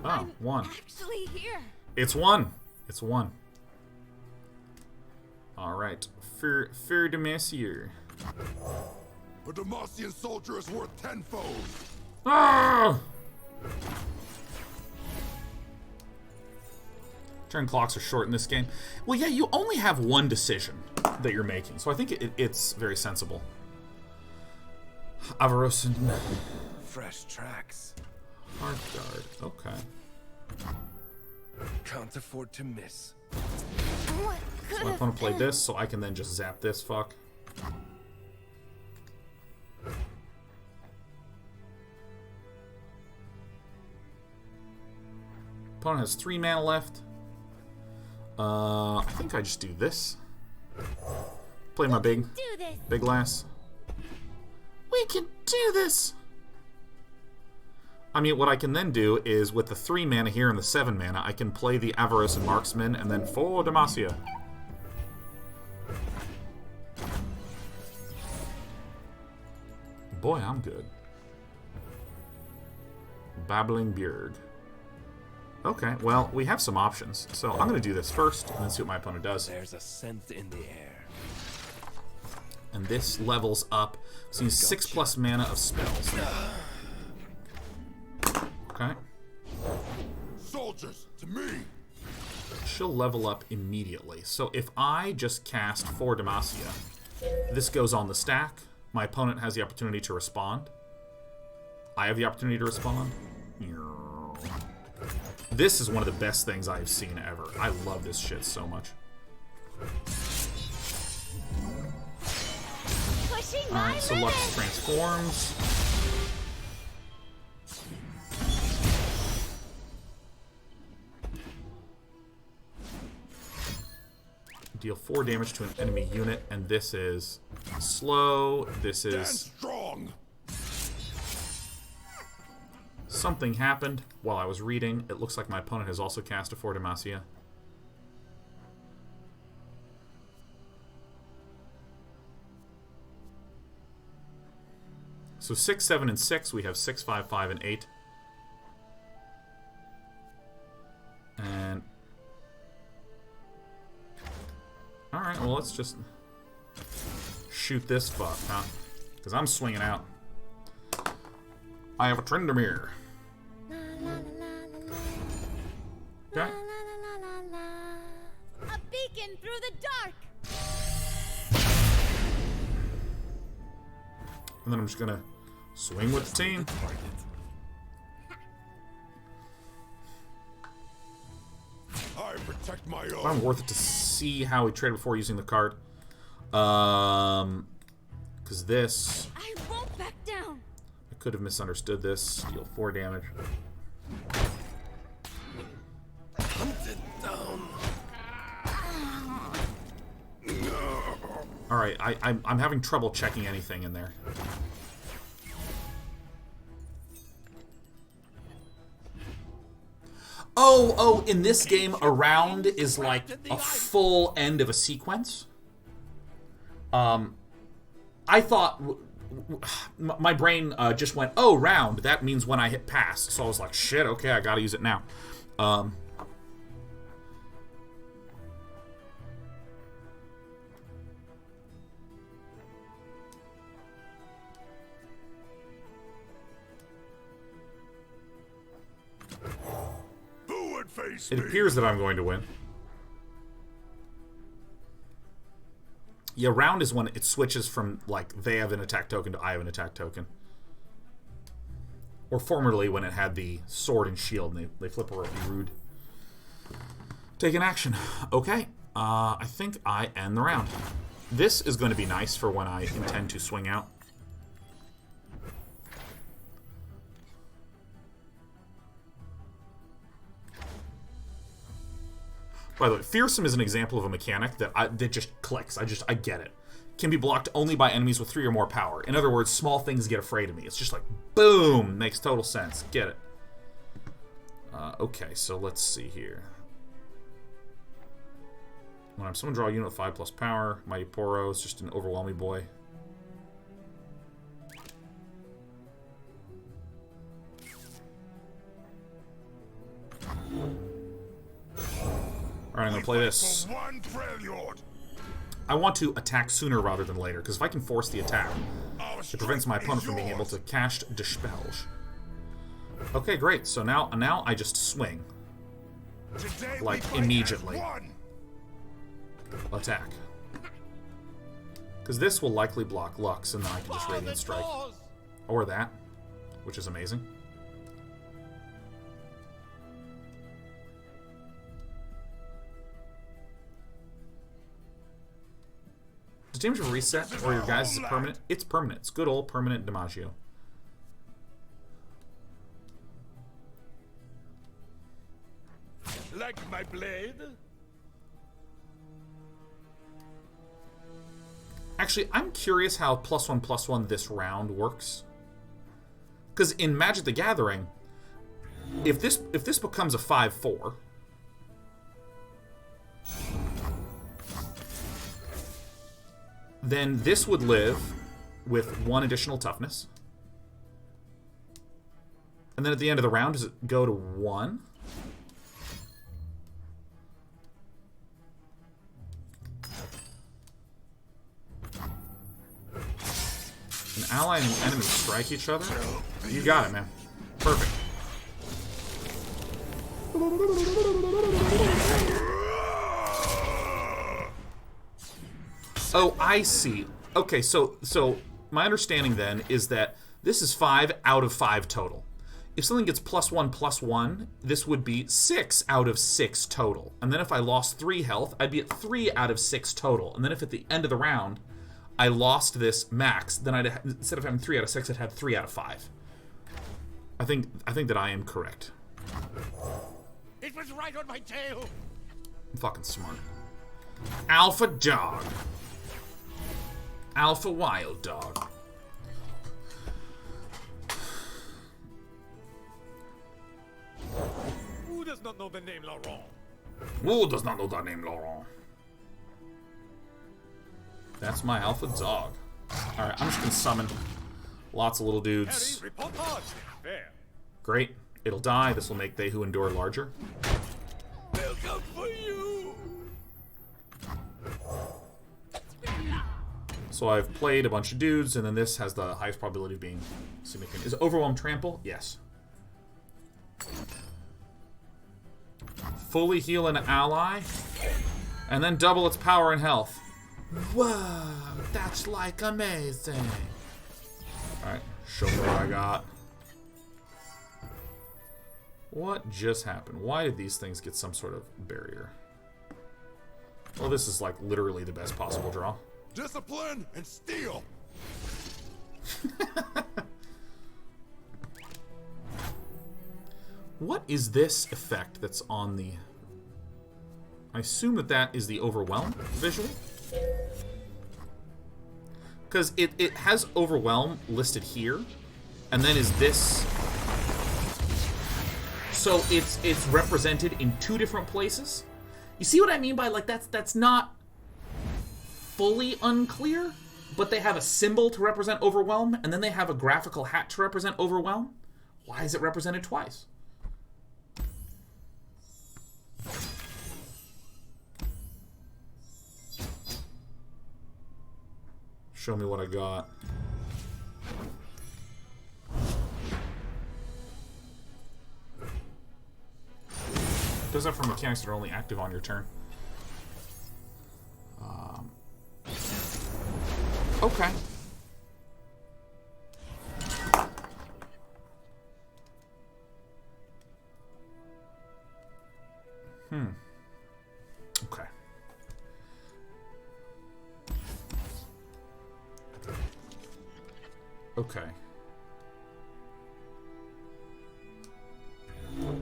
Oh, one. Actually here. It's one. It's one. Alright. For Demacia. A Demacian soldier is worth tenfold. Ah! Turn clocks are short in this game. Well, yeah, you only have one decision that you're making, so I think it's very sensible. Avarosan. Fresh tracks. Hearthguard. Okay. Can't afford to miss. What So could my have opponent played been? this, so I can then just zap this fuck. Opponent has 3 mana left. I think I just do this. Play my Do this. big lass. We can do this! I mean, what I can then do is, with the 3 mana here and the 7 mana, I can play the Avarice and Marksman, and then for Demacia. Boy, I'm good. Babbling Bjerg. Okay, well, we have some options. So I'm going to do this first, and then see what my opponent does. There's a scent in the air. And this levels up. So you use 6+ mana of spells. Okay. Soldiers, to me. She'll level up immediately. So if I just cast for Demacia, this goes on the stack. My opponent has the opportunity to respond. I have the opportunity to respond. This is one of the best things I've seen ever. I love this shit so much. Pushing my Alright, so limits. Lux transforms. Deal 4 damage to an enemy unit, and this is slow. This Stand is... strong. Something happened while I was reading. It looks like my opponent has also cast a For Demacia. So 6, 7, and 6. We have 6, 5, 5, and 8. And... Alright, well, let's just shoot this fuck, huh? Because I'm swinging out. I have a Tryndamere. Okay. A beacon through the dark. And then I'm just gonna swing with the team. I protect my It's own. worth it to see how we trade before using the card. Because this... I won't back down. I could have misunderstood this. Deal 4 damage. Hunted down. Alright, I'm having trouble checking anything in there. Oh, in this game, a round is like a full end of a sequence. I thought... my brain just went, oh, round. That means when I hit pass. So I was like, shit, okay, I gotta use it now. Who would face It me? appears that I'm going to win. Yeah, round is when it switches from, like, they have an attack token to I have an attack token. Or formerly when it had the sword and shield and they flip over rude. Take an action. Okay. I think I end the round. This is going to be nice for when I intend to swing out. By the way, Fearsome is an example of a mechanic that just clicks. I get it. Can be blocked only by enemies with 3 or more power. In other words, small things get afraid of me. It's just like, boom! Makes total sense. Get it. Okay, so let's see here. When I'm someone draw a unit with 5+ power, Mighty Poro is just an overwhelming boy. Alright, I'm gonna play this. I want to attack sooner rather than later, because if I can force the attack, it prevents my opponent from being able to cast Dispelge. Okay, great. So now I just swing. Like, immediately. Attack. Because this will likely block Lux, and then I can just Radiant Strike. Or that, which is amazing. Does damage reset, or your guys is it permanent? It's permanent. It's good old permanent Dimaggio. Like my blade? Actually, I'm curious how +1/+1 this round works. Because in Magic the Gathering, if this becomes a 5/4, then this would live with 1 additional toughness. And then at the end of the round, does it go to 1? An ally and an enemy strike each other? You got it, man. Perfect. Oh, I see. Okay, so my understanding then is that this is 5 out of 5 total. If something gets +1/+1, this would be 6 out of 6 total. And then if I lost 3 health, I'd be at 3 out of 6 total. And then if at the end of the round I lost this max, then I'd, instead of having 3 out of 6, I'd have 3 out of 5. I think that I am correct. It was right on my tail. I'm fucking smart. Alpha dog. Alpha wild dog. Who does not know the name Laurent? Who does not know the name Laurent? That's my alpha dog. Alright, I'm just gonna summon lots of little dudes. Harry, reportage. Fair. Great. It'll die. This will make They Who Endure larger. They'll come for you. So I've played a bunch of dudes, and then this has the highest probability of being significant. Is Overwhelm Trample? Yes. Fully heal an ally, and then double its power and health. Whoa, that's like amazing. Alright, show me what I got. What just happened? Why did these things get some sort of barrier? Well, this is like literally the best possible draw. Discipline and steel. What is this effect that's on the... I assume that is the Overwhelm visual? Because it has Overwhelm listed here, and then is this... So it's represented in 2 different places? You see what I mean by, like, that's not fully unclear, but they have a symbol to represent Overwhelm, and then they have a graphical hat to represent Overwhelm? Why is it represented twice? Show me what I got. Does that for mechanics that are only active on your turn. Okay. Okay. Okay.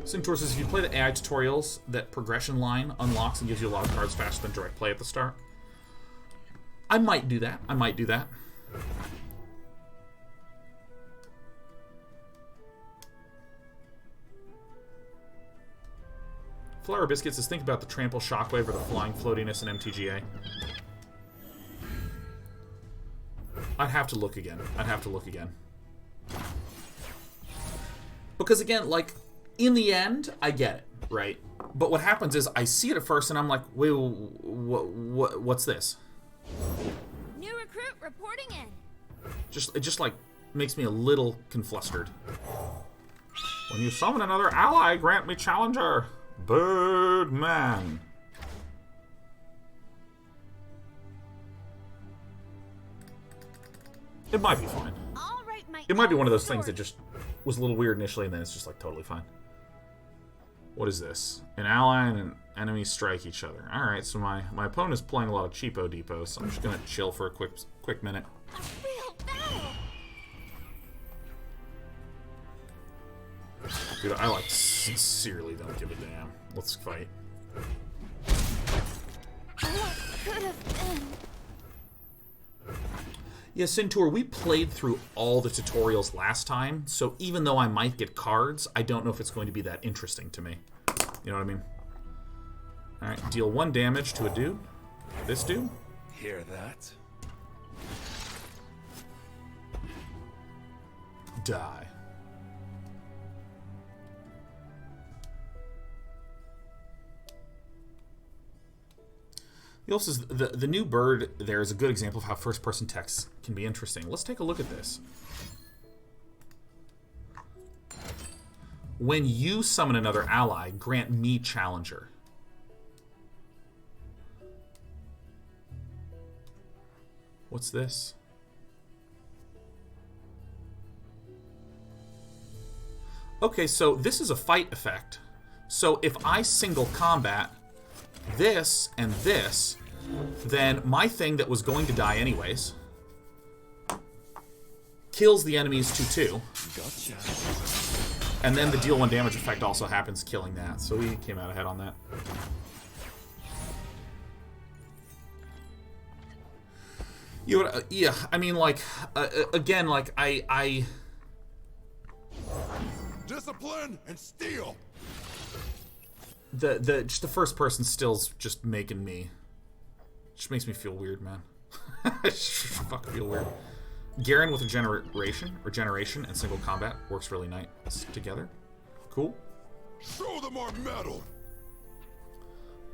Centaur says if you play the AI tutorials, that progression line unlocks and gives you a lot of cards faster than direct play at the start. I might do that. I might do that. Flower Biscuit says think about the trample shockwave or the flying floatiness in MTGA. I'd have to look again. I'd have to look again. Because again, like, in the end, I get it, right? But what happens is I see it at first and I'm like, wait, what's this? New recruit reporting in. It just like makes me a little conflustered. When you summon another ally, grant me challenger. Birdman. It might be fine. All right, It might be one of those things that just was a little weird initially and then it's just like totally fine. What is this? An ally and an enemy strike each other. Alright, so my opponent is playing a lot of cheapo depots, so I'm just gonna chill for a quick minute. A real battle. Dude, I like sincerely don't give a damn. Let's fight. What could have been? Yeah, Centaur, we played through all the tutorials last time, so even though I might get cards, I don't know if it's going to be that interesting to me. You know what I mean? Alright, deal 1 damage to a dude. This dude. Hear that? Die. He also says the new bird there is a good example of how first-person text can be interesting. Let's take a look at this. When you summon another ally, grant me challenger. What's this? Okay, so this is a fight effect. So if I single combat this and this, then my thing that was going to die anyways kills the enemies 2/2. Gotcha. And then the deal 1 damage effect also happens, killing that. So we came out ahead on that. You know, yeah, I mean, like, again, like, I Discipline and steel. just the first person still's just making me, just makes me feel weird, man. Just fucking feel weird. Garen with regeneration and single combat works really nice together. Cool. Show them our metal.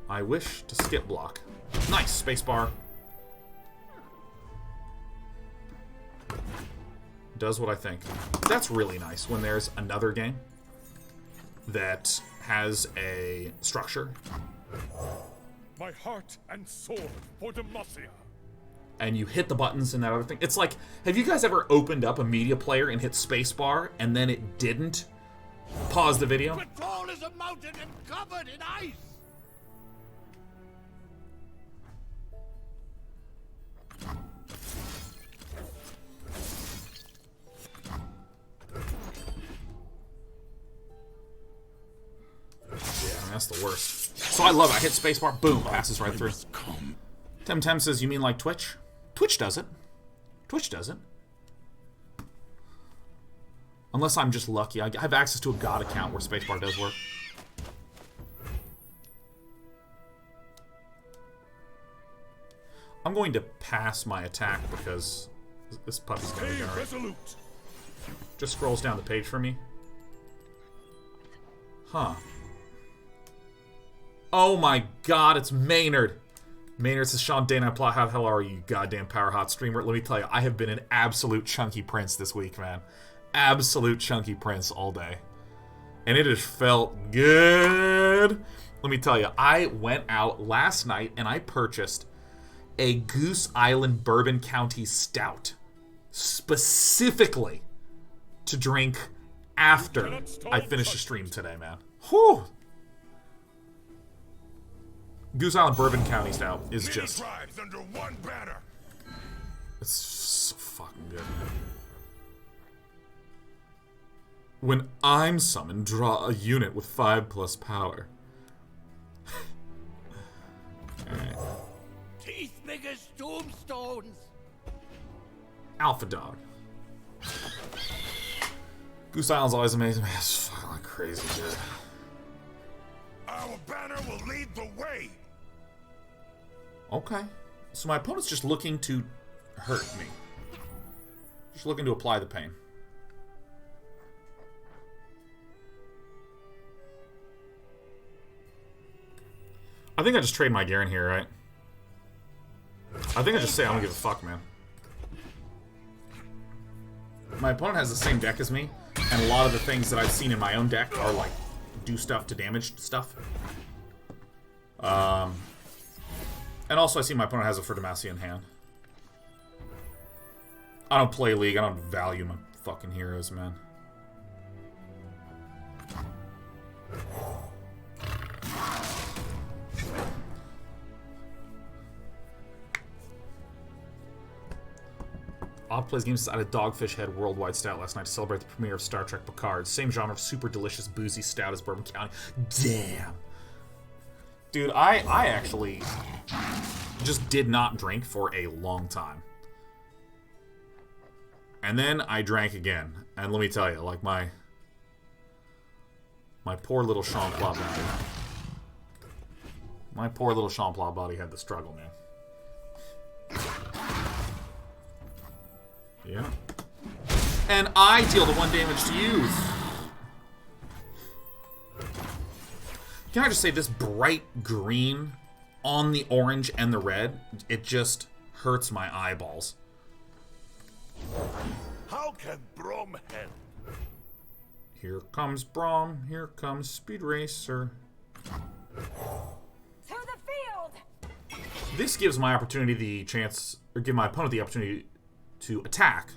I wish to skip block. Nice, spacebar. Does what I think. That's really nice when there's another game that has a structure. My heart and sword for Demacia. And you hit the buttons and that other thing. It's like, have you guys ever opened up a media player and hit spacebar and then it didn't pause the video? Tall as a mountain and covered in ice. Yeah, I mean, that's the worst. So I love it. I hit spacebar, boom, passes right through. Tem says, you mean like Twitch? Twitch doesn't. Twitch doesn't. Unless I'm just lucky. I have access to a god account where spacebar does work. I'm going to pass my attack because this puppy's going to be alright. Just scrolls down the page for me. Huh. Oh my god, it's Maynard. Maynard says, Sean Dana, how the hell are you, you goddamn power hot streamer? Let me tell you, I have been an absolute chunky prince this week, man. Absolute chunky prince all day. And it has felt good. Let me tell you, I went out last night and I purchased a Goose Island Bourbon County Stout. Specifically to drink after I finish the stream today, man. Whew. Goose Island Bourbon County Stout is just... tribes under one banner. It's so fucking good, man. When I'm summoned, draw a unit with 5+ power. Alright. Teeth big as tombstones. Alpha Dog. Goose Island's always amazing. Man, it's fucking like crazy good. Our banner will lead the way. Okay. So my opponent's just looking to hurt me. Just looking to apply the pain. I think I just trade my Garen here, right? I think I just say I don't give a fuck, man. My opponent has the same deck as me, and a lot of the things that I've seen in my own deck are like do stuff to damage stuff. And also I see my opponent has a Demacia in hand. I don't play League, I don't value my fucking heroes, man. Odd Plays Games decided Dogfish had worldwide stout last night to celebrate the premiere of Star Trek Picard. Same genre of super delicious boozy stout as Bourbon County. Damn. Dude, I actually just did not drink for a long time. And then I drank again. And let me tell you, like my poor little Champlain body. My poor little Champlain body had the struggle, man. Yeah. And I deal the 1 damage to you. Can I just say this bright green on the orange and the red, it just hurts my eyeballs. How can Brom help? Here comes Brom, here comes Speed Racer. To the field! This gives my opportunity the chance, or give my opponent the opportunity to attack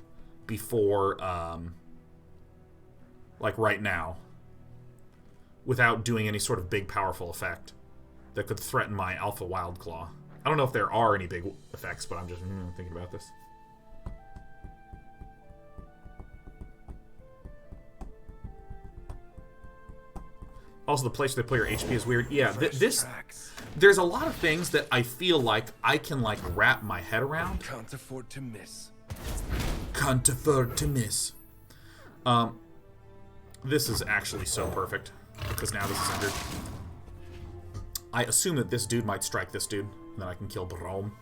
before, like right now, without doing any sort of big powerful effect that could threaten my Alpha Wildclaw. I don't know if there are any big effects, but I'm just thinking about this. Also, the place they play your HP is weird. Yeah, there's a lot of things that I feel like I can, like, wrap my head around. Can't afford to miss. Can't afford to miss. This is actually so perfect, because now this is injured. I assume that this dude might strike this dude, and then I can kill Brom.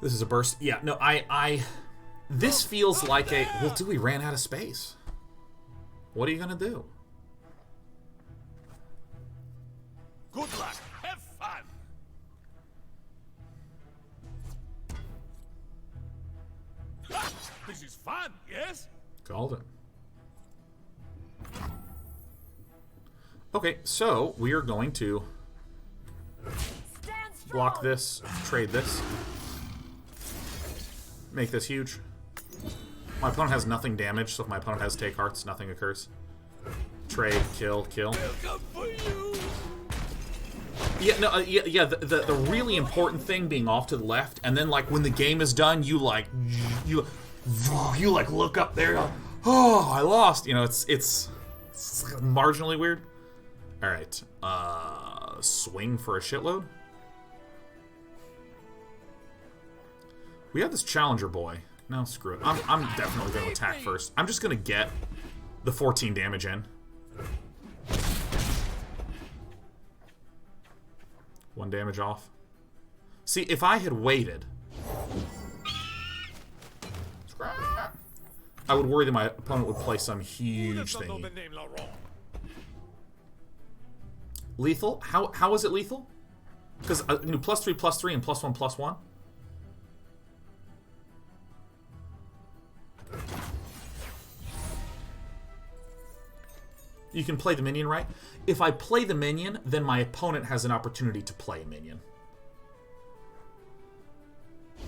This is a burst. Yeah, no, this feels like a... Well, dude, we ran out of space. What are you gonna do? Good luck. Have fun. This is fun, yes? Called it. Okay, so we are going to block this, trade this, make this huge. My opponent has nothing damage, so if my opponent has take hearts, nothing occurs. Trade, kill, kill. Welcome for you. Yeah, no, yeah. The really important thing being off to the left, and then like when the game is done, you like look up there, like, oh, I lost. You know, it's marginally weird. All right, swing for a shitload. We have this challenger boy. No, screw it. I'm definitely going to attack first. I'm just going to get the 14 damage in. 1 damage off. See, if I had waited, I would worry that my opponent would play some huge thing. Lethal? How is it lethal? Because you do +3/+3 and +1/+1. You can play the minion, right? If I play the minion, then my opponent has an opportunity to play a minion.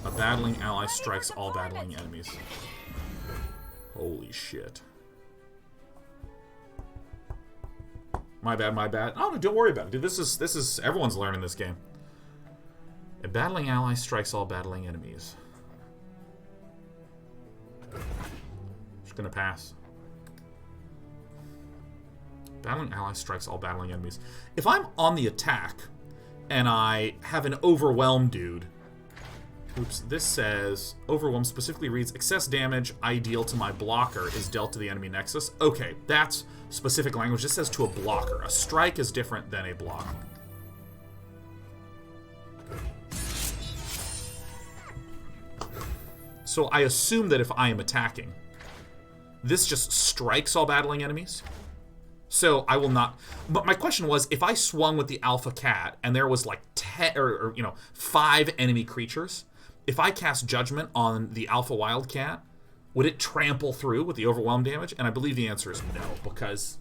A battling ally strikes all battling enemies. Holy shit. My bad, my bad. Oh, no, don't worry about it, dude. This is everyone's learning this game. A battling ally strikes all battling enemies. Just gonna pass. Battling ally strikes all battling enemies. If I'm on the attack and I have an overwhelm dude... Oops, this says, overwhelm specifically reads, excess damage I deal to my blocker is dealt to the enemy nexus. Okay, that's specific language. This says to a blocker. A strike is different than a block. So I assume that if I am attacking, this just strikes all battling enemies. So I will not... But my question was, if I swung with the alpha cat and there was like 10 or 5 enemy creatures, if I cast Judgment on the alpha wildcat, would it trample through with the overwhelm damage? And I believe the answer is no, because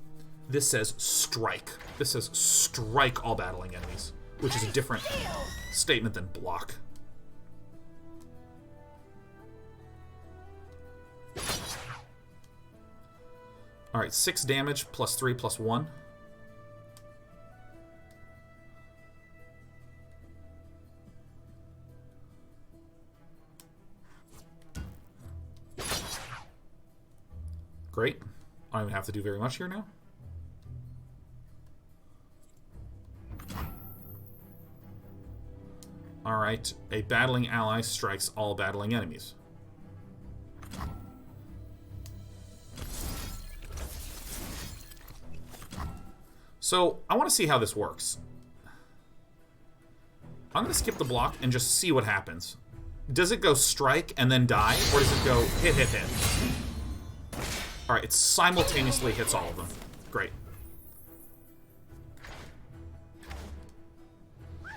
this says strike. This says strike all battling enemies, which is a different statement than block. Alright, 6 damage, plus 3, plus 1. Great. I don't even have to do very much here now. Alright, a battling ally strikes all battling enemies. So, I want to see how this works. I'm going to skip the block and just see what happens. Does it go strike and then die, or does it go hit, hit, hit? Alright, it simultaneously hits all of them. Great.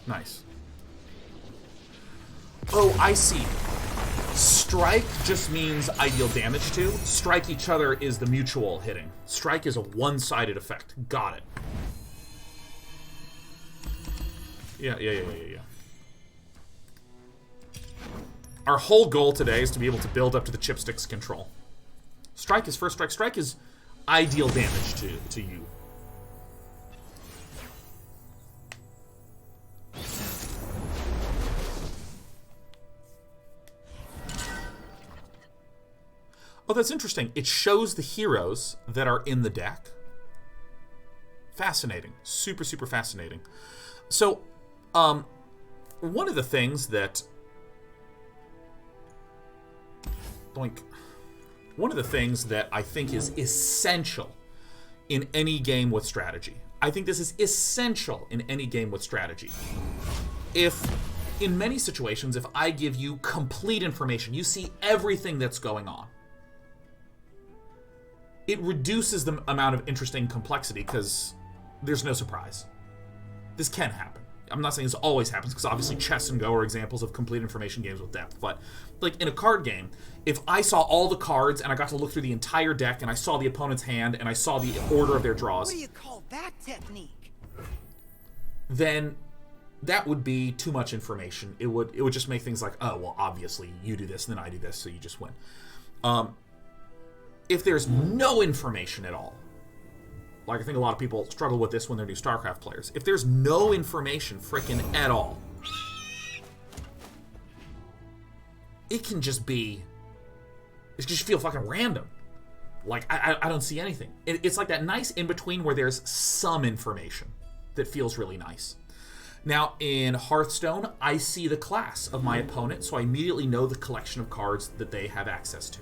Nice. Oh, I see. Strike just means I deal damage to. Strike each other is the mutual hitting. Strike is a one-sided effect. Got it. Yeah. Our whole goal today is to be able to build up to the chipsticks control. Strike is first strike. Strike is I deal damage to you. Oh, that's interesting. It shows the heroes that are in the deck. Fascinating. Super, super fascinating. So, one of the things that... Boink. One of the things that I think is essential in any game with strategy. I think this is essential in any game with strategy. In many situations, if I give you complete information, you see everything that's going on, it reduces the amount of interesting complexity because there's no surprise. This can happen. I'm not saying this always happens, because obviously chess and Go are examples of complete information games with depth. But, like, in a card game, if I saw all the cards and I got to look through the entire deck and I saw the opponent's hand and I saw the order of their draws... What do you call that technique? Then that would be too much information. It would just make things like, oh, well, obviously you do this and then I do this, so you just win. If there's no information at all, like I think a lot of people struggle with this when they're new StarCraft players. If there's no information frickin' at all, it can just be... It can just feel fucking random. Like, I don't see anything. It's like that nice in-between where there's some information that feels really nice. Now, in Hearthstone, I see the class of my opponent, so I immediately know the collection of cards that they have access to.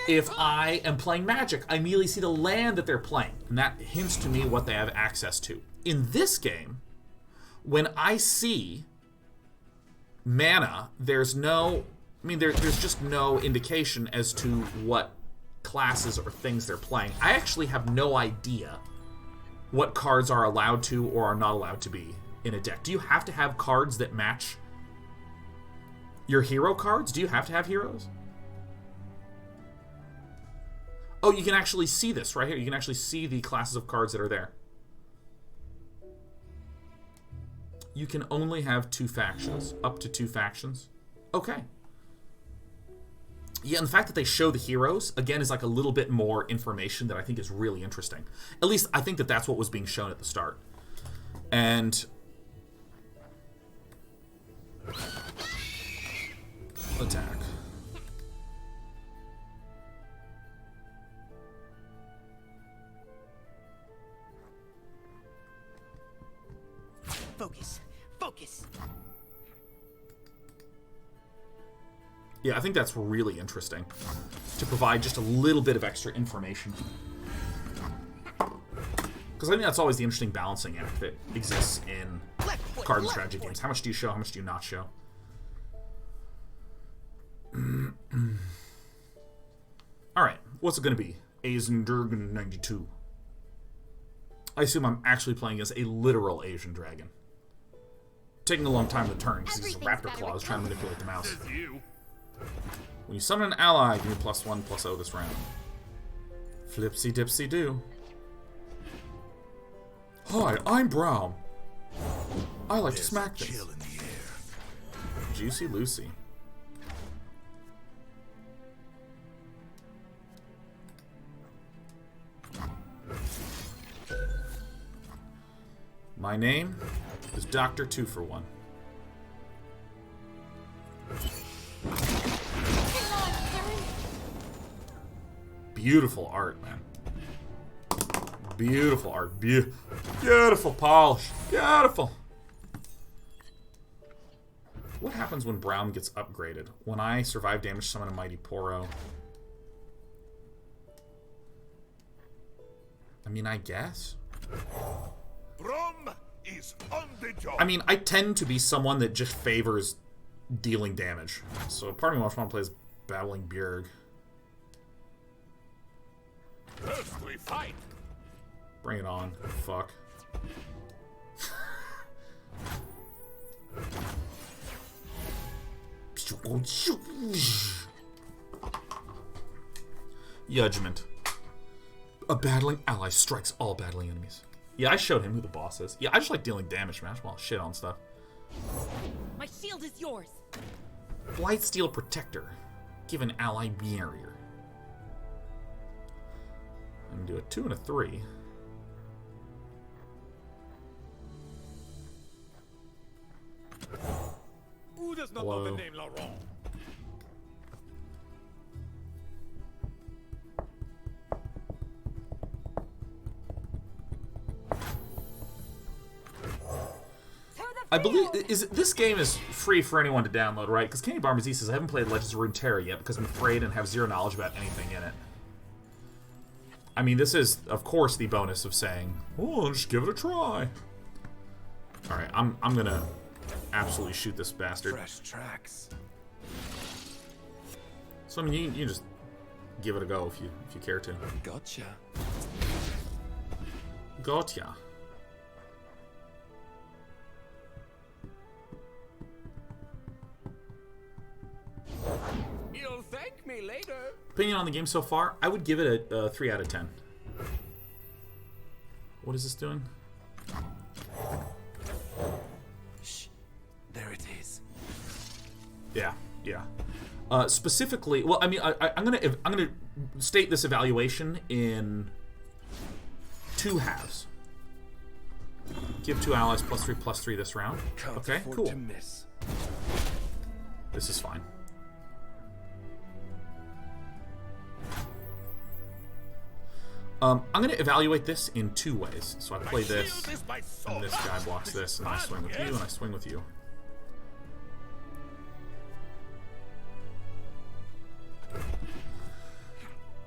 If I am playing Magic, I immediately see the land that they're playing, and that hints to me what they have access to. In this game, when I see mana, there's no... I mean, there's just no indication as to what classes or things they're playing. I actually have no idea what cards are allowed to or are not allowed to be in a deck. Do you have to have cards that match your hero cards? Do you have to have heroes? Oh, you can actually see this right here. You can actually see the classes of cards that are there. You can only have 2 factions. Up to 2 factions. Okay. Yeah, and the fact that they show the heroes, again, is like a little bit more information that I think is really interesting. At least, I think that that's what was being shown at the start. And... attack. Focus. Focus. Yeah, I think that's really interesting. To provide just a little bit of extra information. Because I think that's always the interesting balancing act that exists in card and strategy games. How much do you show? How much do you not show? Alright, what's it going to be? Azendragon 92. I assume I'm actually playing as a literal Asian dragon. Taking a long time to turn because he's a raptor claws trying to manipulate the mouse. When you summon an ally, give me +1/+0 this round. Flipsy dipsy do. Hi, I'm Brown. I like to smack things. Juicy Lucy. My name is Dr. 2-for-1. Beautiful art, man. Beautiful art. Beautiful polish. Beautiful. What happens when Brown gets upgraded? When I survive damage, summon a Mighty Poro. I mean, I guess. Rome is on the job. I mean, I tend to be someone that just favors dealing damage. So part of me wants to play as Battling Bjerg. First we fight. Bring it on. Fuck. Judgment. A battling ally strikes all battling enemies. Yeah, I showed him who the boss is. Yeah, I just like dealing damage, man. I just want to shit on stuff. My shield is yours. Blightsteel Protector. Give an ally barrier. I'm gonna do a 2 and a 3. Who does not know the name Laurent? I believe this game is free for anyone to download, right? Because Kenny Barmazee says I haven't played Legends of Runeterra yet because I'm afraid and have zero knowledge about anything in it. I mean, this is, of course, the bonus of saying, "Oh, just give it a try." All right, I'm gonna absolutely shoot this bastard. Fresh tracks. So I mean, you just give it a go if you care to. Gotcha. Gotcha. You'll thank me later. Opinion on the game so far? I would give it a 3 out of 10. What is this doing? Shh. There it is. Yeah, yeah. Specifically, well, I mean, I'm gonna state this evaluation in 2 halves. Give 2 allies +3/+3 this round. Can't Okay, afford cool. to miss. This is fine. I'm going to evaluate this in 2 ways. So I play this, and this guy blocks this, and I swing with you, and I swing with you.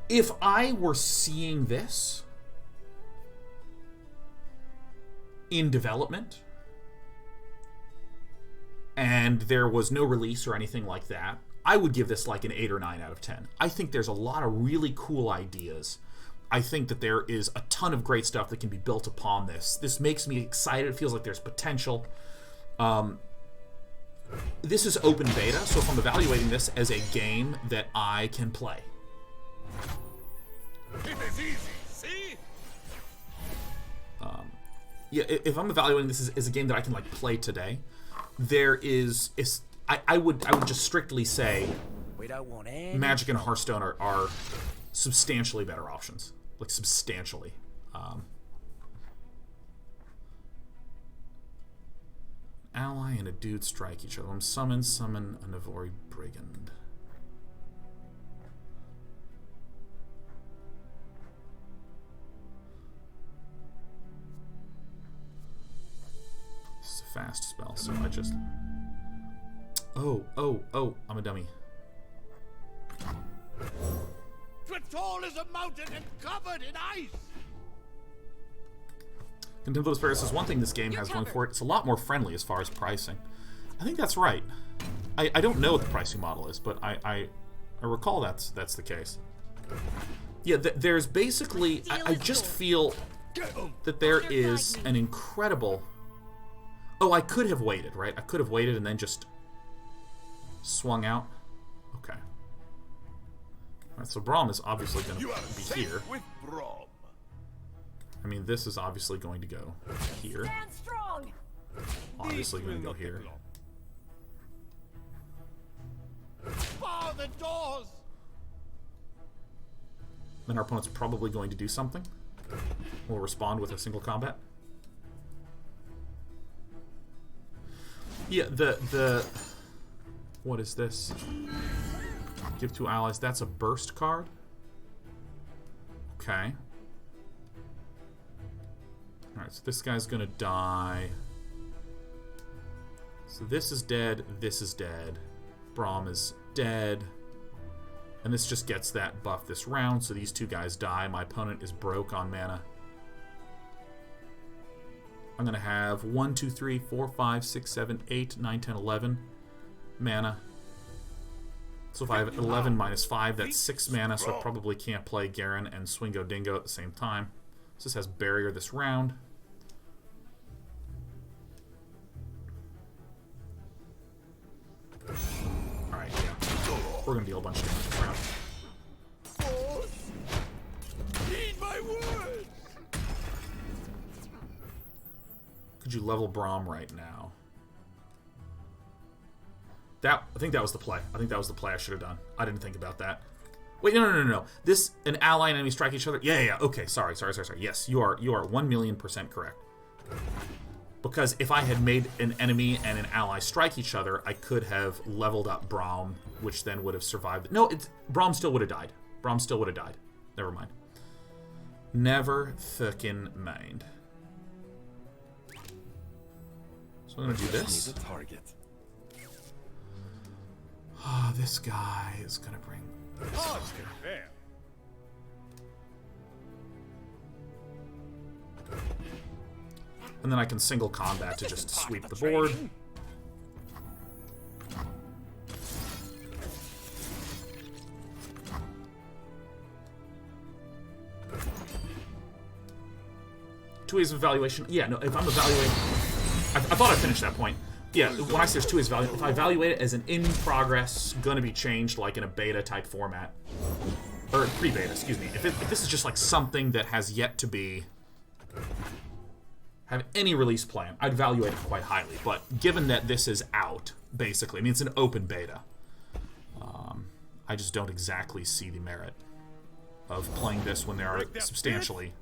If I were seeing this in development, and there was no release or anything like that, I would give this like an 8 or 9 out of 10. I think there's a lot of really cool ideas. I think that there is a ton of great stuff that can be built upon this. This makes me excited. It feels like there's potential. This is open beta, so if I'm evaluating this as a game that I can play. It is easy, see? Yeah, if I'm evaluating this as a game that I can like play today, there is I would just strictly say We don't want any Magic and Hearthstone are substantially better options. Like, substantially. Ally and a dude strike each other. Summon a Navori Brigand. This is fast spell, so I just... Oh, I'm a dummy. Tall as a mountain and covered in ice! Contemplative Spirit says one thing this game has going for it, it's a lot more friendly as far as pricing. I think that's right. I don't know what the pricing model is, but I recall that's the case. Yeah, there's basically... I just feel that there is an incredible... Oh, I could have waited, right? I could have waited and then just swung out. Okay. Alright, so Braum is obviously going to be here. With Braum. I mean, this is obviously going to go here. Stand strong. Obviously going to go here. Bar the doors! Then our opponent's probably going to do something. We'll respond with a single combat. Yeah, the what is this? Give 2 allies. That's a burst card. Okay. Alright, so this guy's gonna die. So this is dead, this is dead. Braum is dead. And this just gets that buff this round, so these 2 guys die. My opponent is broke on mana. I'm going to have 1, 2, 3, 4, 5, 6, 7, 8, 9, 10, 11 mana. So if I have 11 minus 5, that's 6 mana, so I probably can't play Garen and Swingo Dingo at the same time. So this has barrier this round. Alright, yeah. We're going to deal a bunch of damage this round. Heed my words! Could you level Braum right now? I think that was the play. I think that was the play I should have done. I didn't think about that. Wait, no. This, an ally and enemy strike each other? Yeah. Okay, sorry. Yes, you are 1,000,000% correct. Because if I had made an enemy and an ally strike each other, I could have leveled up Braum, which then would have survived. No, Braum still would have died. Never mind. Never fucking mind. So I'm gonna do this. Ah, this guy is gonna bring this. Fair. And then I can single combat to just sweep the board. Two ways of evaluation. Yeah, no, if I'm evaluating... I thought I finished that point. Yeah, when I say there's 2 ways of evaluation, if I evaluate it as an in-progress, gonna be changed, like in a beta-type format. Or pre-beta, excuse me. If this is just like something that has yet to be... have any release plan, I'd evaluate it quite highly. But given that this is out, basically, I mean, it's an open beta, I just don't exactly see the merit of playing this when there are substantially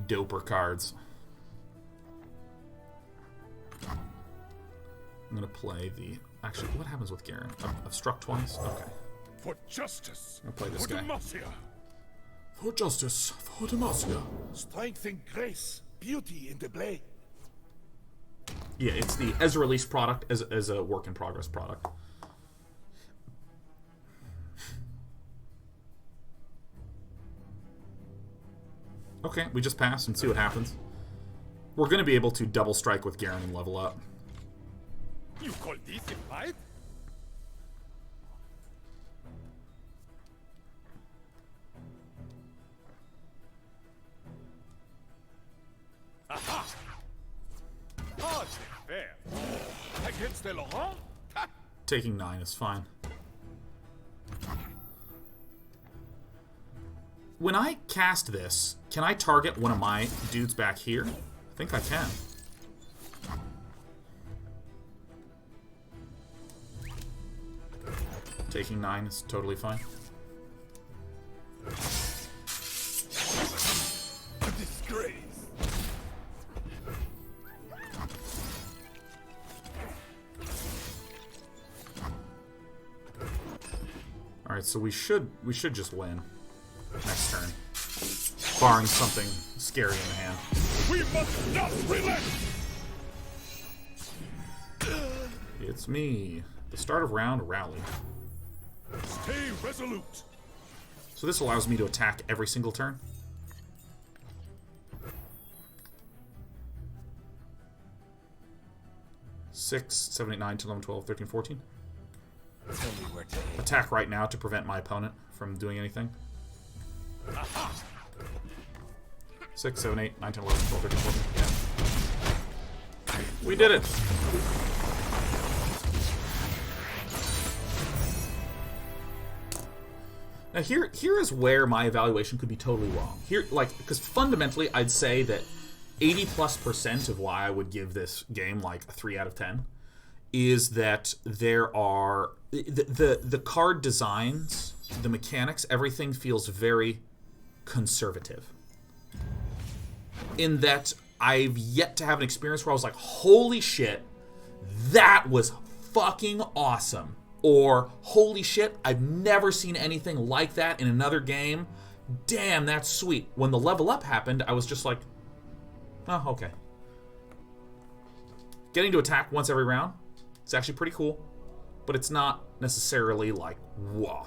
doper cards. I'm gonna play the... Actually, what happens with Garen? I've struck twice? Okay. For justice. I'm gonna play this guy. Demacia. For justice, for Demacia. Strength and grace, beauty in the blade. Yeah, it's the as a release product, as a work in progress product. Okay, we just pass and see what happens. We're gonna be able to double strike with Garen and level up. You call this a fight? Aha! Oh, c'est fair. Against the Laurent? Taking 9 is fine. When I cast this, can I target one of my dudes back here? I think I can. Taking 9 is totally fine. A disgrace. Alright, so we should just win next turn. Barring something scary in the hand. We must not relent! it's me. The start of round rally. Stay resolute. So this allows me to attack every single turn. Six, 7, 8, 9, 10, 11, 12, 13, 14. Tell me where to aim. Attack right now to prevent my opponent from doing anything. 6, 7, 8, 9, 10, 11, 12, 13, 14. Yeah. We did it! Now here is where my evaluation could be totally wrong. Here, like, because fundamentally I'd say that 80+% of why I would give this game like a 3 out of 10 is that there are the card designs, the mechanics, everything feels very conservative. In that I've yet to have an experience where I was like, holy shit, that was fucking awesome. Or, holy shit, I've never seen anything like that in another game. Damn, that's sweet. When the level up happened, I was just like, oh, okay. Getting to attack once every round, it's actually pretty cool. But it's not necessarily like, whoa.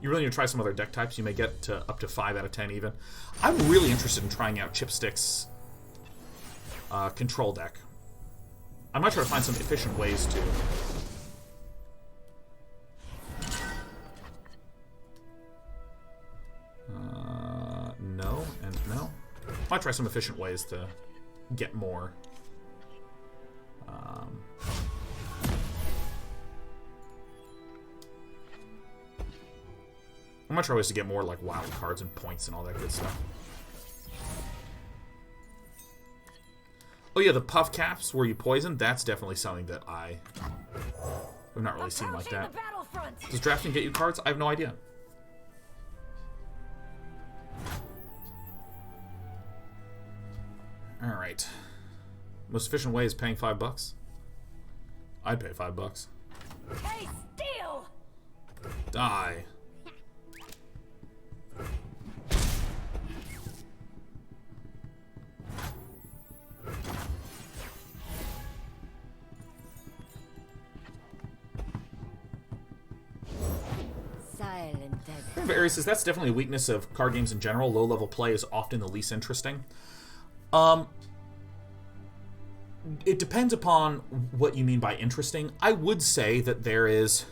You really need to try some other deck types. You may get to up to 5 out of 10 even. I'm really interested in trying out Chipstick's control deck. I might try to find some efficient ways to. No and no. Might try some efficient ways to get more. I might try ways to get more like wild cards and points and all that good stuff. Oh yeah, the puff caps where you poison, that's definitely something that I have not really seen like that. Does drafting get you cards? I have no idea. Alright. Most efficient way is paying $5. I'd pay $5. Hey, steal! Die. Barry says that's definitely a weakness of card games in general. Low-level play is often the least interesting. It depends upon what you mean by interesting. I would say that there is...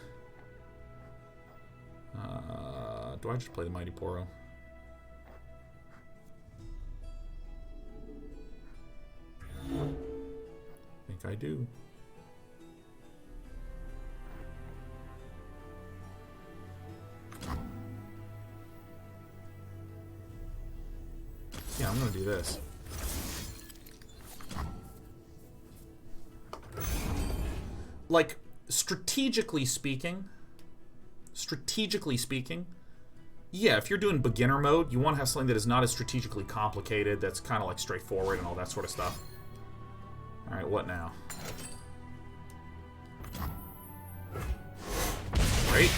do I just play the Mighty Poro? I think I do. Yeah, I'm gonna do this. Like, strategically speaking, yeah, if you're doing beginner mode, you want to have something that is not as strategically complicated, that's kind of like straightforward and all that sort of stuff. Alright, what now? Great.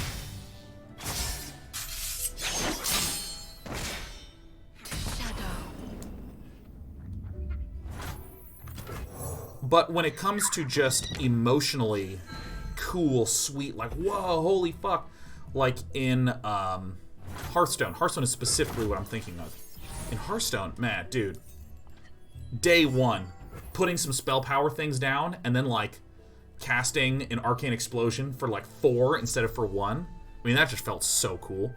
But when it comes to just emotionally cool, sweet, like, whoa, holy fuck, like in Hearthstone. Hearthstone is specifically what I'm thinking of. In Hearthstone, man, dude, day one, putting some spell power things down and then, like, casting an Arcane Explosion for, like, 4 instead of for 1. I mean, that just felt so cool.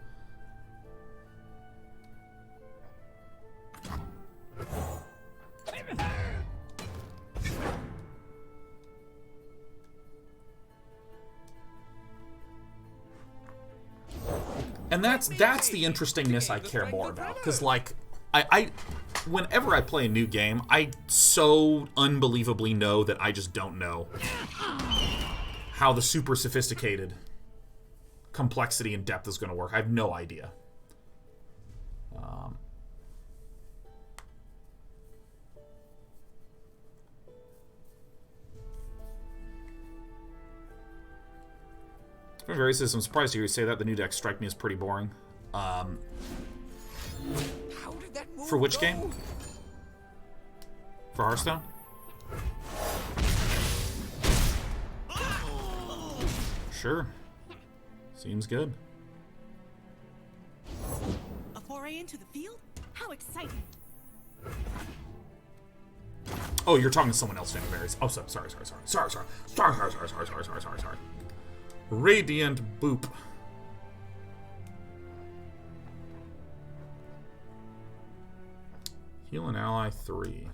And that's the interestingness I care more about, because like I whenever I play a new game, I so unbelievably know that I just don't know how the super sophisticated complexity and depth is going to work. I have no idea. Very says, I'm surprised to hear you say that. The new decks strike me as pretty boring. How did that move For which go? game? For Hearthstone? Sure. Seems good. A foray into the field? How exciting! Oh, you're talking to someone else, Fanaberries. Oh, sorry. Radiant Boop. Heal an ally 3.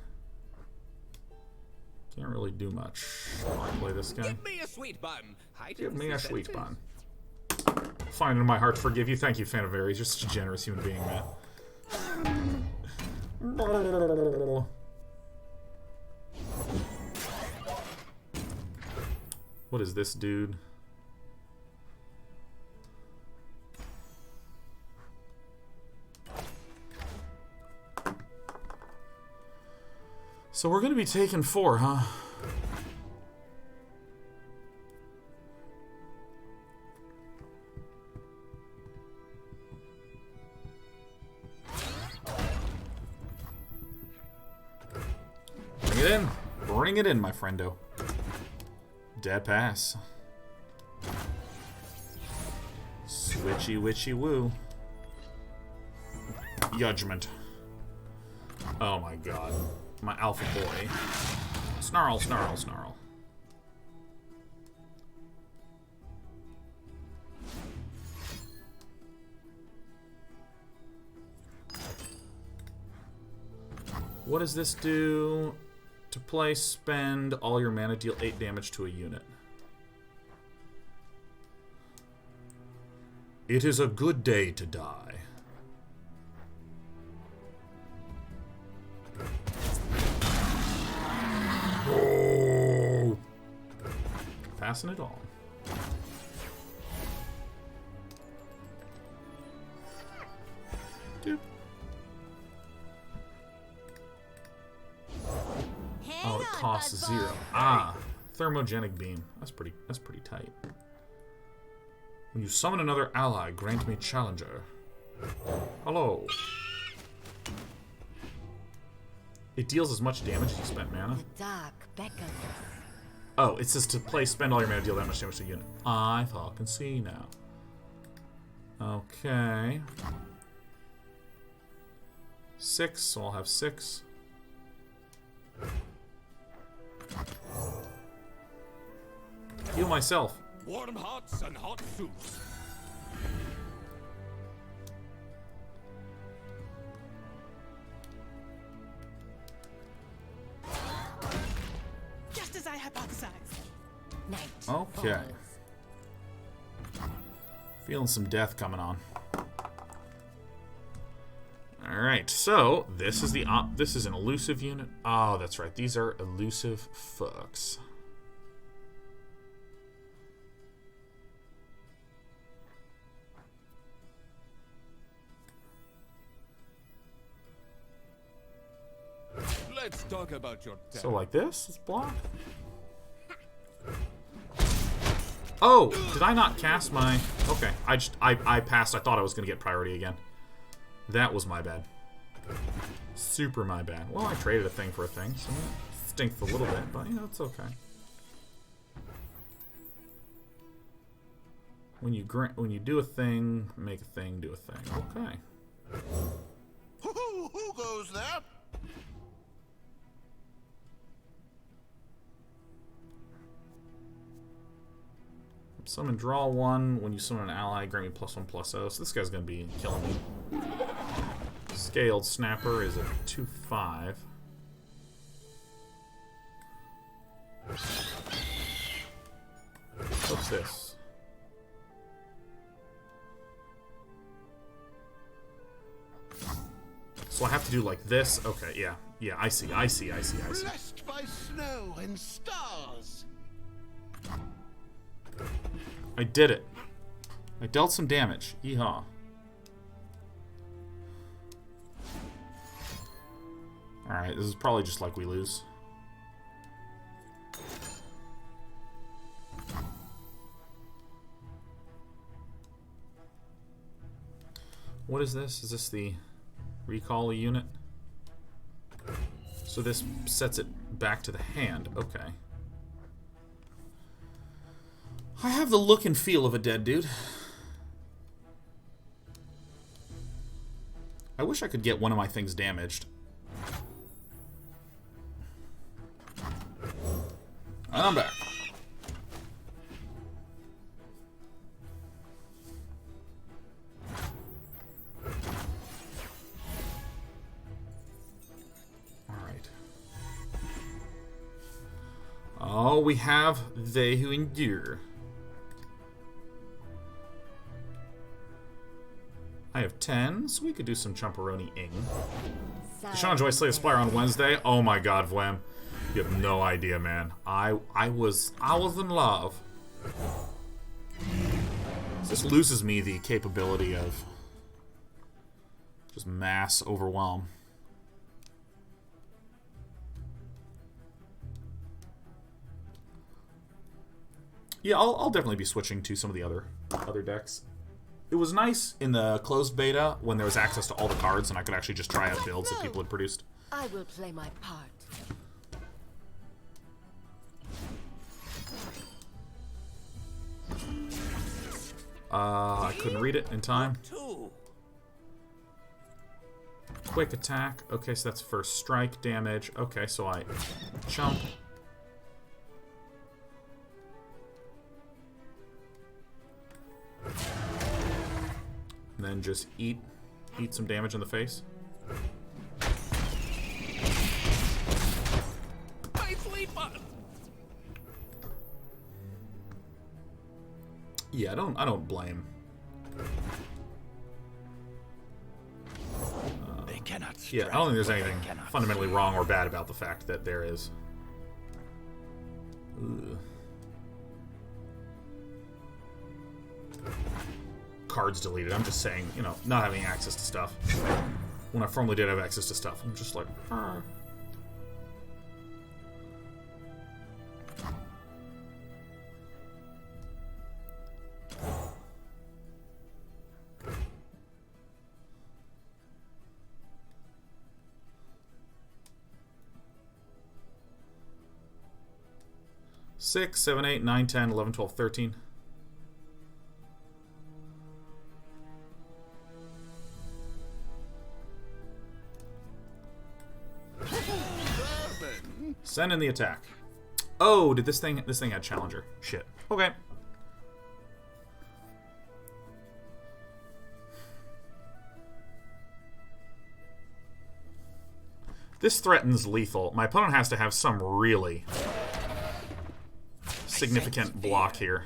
Can't really do much. I play this guy. Give me a sweet bun. Give me a sweet bun. Find it in my heart to forgive you. Thank you, Fanaberries. You're such a generous human being, man. What is this, dude? So we're gonna be taking 4, huh? Bring it in. Bring it in, my friendo. Dead pass. Switchy witchy woo. Judgment. Oh my god. My alpha boy. Snarl, snarl, snarl. What does this do? To play, spend all your mana, deal 8 damage to a unit. It is a good day to die. Oh. Passing it on. Doop. Oh, it costs 0. Ah, thermogenic beam. That's pretty tight. When you summon another ally, grant me challenger. Hello. It deals as much damage as you spent mana. The dark beckons. Oh, it says to play, spend all your mana, deal that much damage to a unit. I fucking see now. Okay. 6, so I'll have 6. Heal myself. Warm hearts and hot soups. Just as I hypothesized. Night. Okay. Feeling some death coming on. All right, so this is this is an elusive unit. Oh, that's right. These are elusive fucks. Let's talk about your death. So like this? Let's block. Oh, did I not cast my... Okay, I passed. I thought I was going to get priority again. That was my bad. Super my bad. Well, I traded a thing for a thing, so it stinks a little bit, but, you know, it's okay. When you do a thing, make a thing, do a thing. Okay. Who goes there? Summon, draw 1. When you summon an ally, grant me +1/+0. So this guy's going to be killing me. Scaled Snapper is a 2/5. What's this? So I have to do like this? Okay, yeah. Yeah, I see. Blessed by snow and stars. I did it. I dealt some damage. Yeehaw. Alright, this is probably just like we lose. What is this? Is this the recall a unit? So this sets it back to the hand. Okay. I have the look and feel of a dead dude. I wish I could get one of my things damaged. And I'm back. Alright. Oh, we have They Who Endure. I have 10, so we could do some chumperoni-ing. Deshaun Joy Slay Spire on Wednesday. Oh my god, Vlam. You have no idea, man. I was in love. This loses me the capability of just mass overwhelm. Yeah, I'll definitely be switching to some of the other decks. It was nice in the closed beta when there was access to all the cards and I could actually just try out builds that people had produced. I will play my part. I couldn't read it in time. Quick attack. Okay, so that's first strike damage. Okay, so I jump. And then just eat some damage in the face. Yeah, I don't blame. They cannot Yeah, I don't think there's anything fundamentally wrong or bad about the fact that there is. Ugh. Cards deleted. I'm just saying, you know, not having access to stuff. When I formerly did have access to stuff, I'm just like, ah. Six, 7, 8, 9, 10, 11, 12, 13. Send in the attack. Oh, did this thing had Challenger. Shit. Okay. This threatens lethal. My opponent has to have some really significant block here.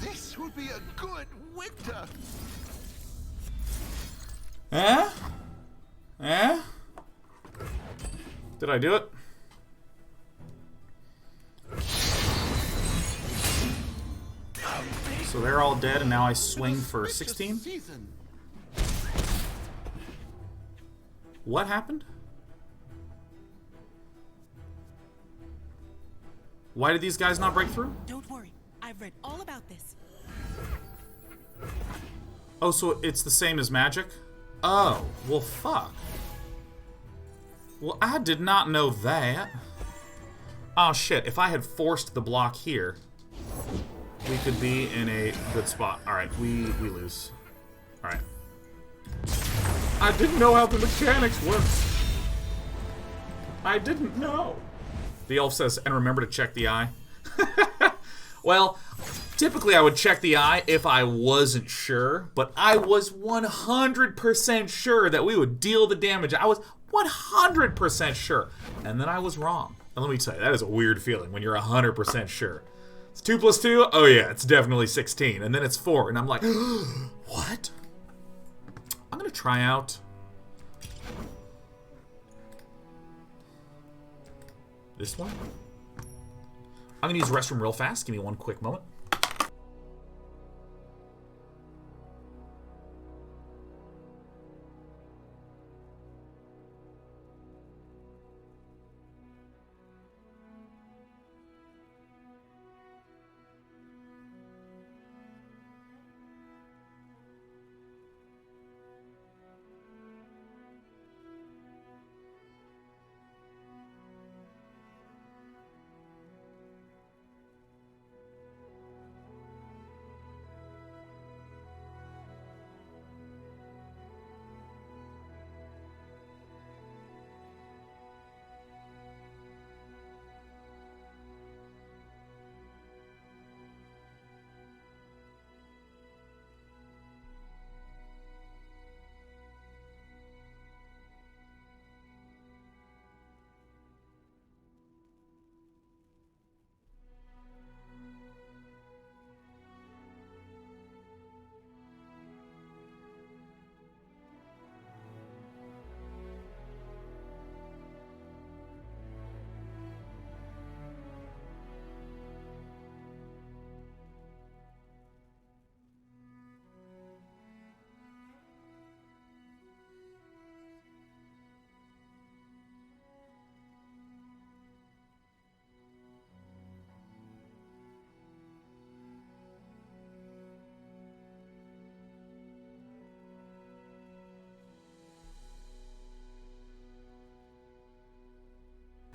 This would be a good winter. Eh? Eh? Did I do it? So they're all dead, and now I swing for 16? What happened? Why did these guys not break through? Don't worry. I've read all about this. Oh, so it's the same as Magic? Oh, well, fuck. Well, I did not know that. Oh, shit. If I had forced the block here, we could be in a good spot. Alright, we lose. Alright. I didn't know how the mechanics work. I didn't know. The elf says, and remember to check the eye. Well, typically I would check the eye if I wasn't sure, but I was 100% sure that we would deal the damage. I was 100% sure. And then I was wrong. And let me tell you, that is a weird feeling when you're 100% sure. It's 2 plus 2? Oh yeah, it's definitely 16. And then it's 4, and I'm like, what? I'm gonna try out this one. I'm gonna use restroom real fast. Give me one quick moment.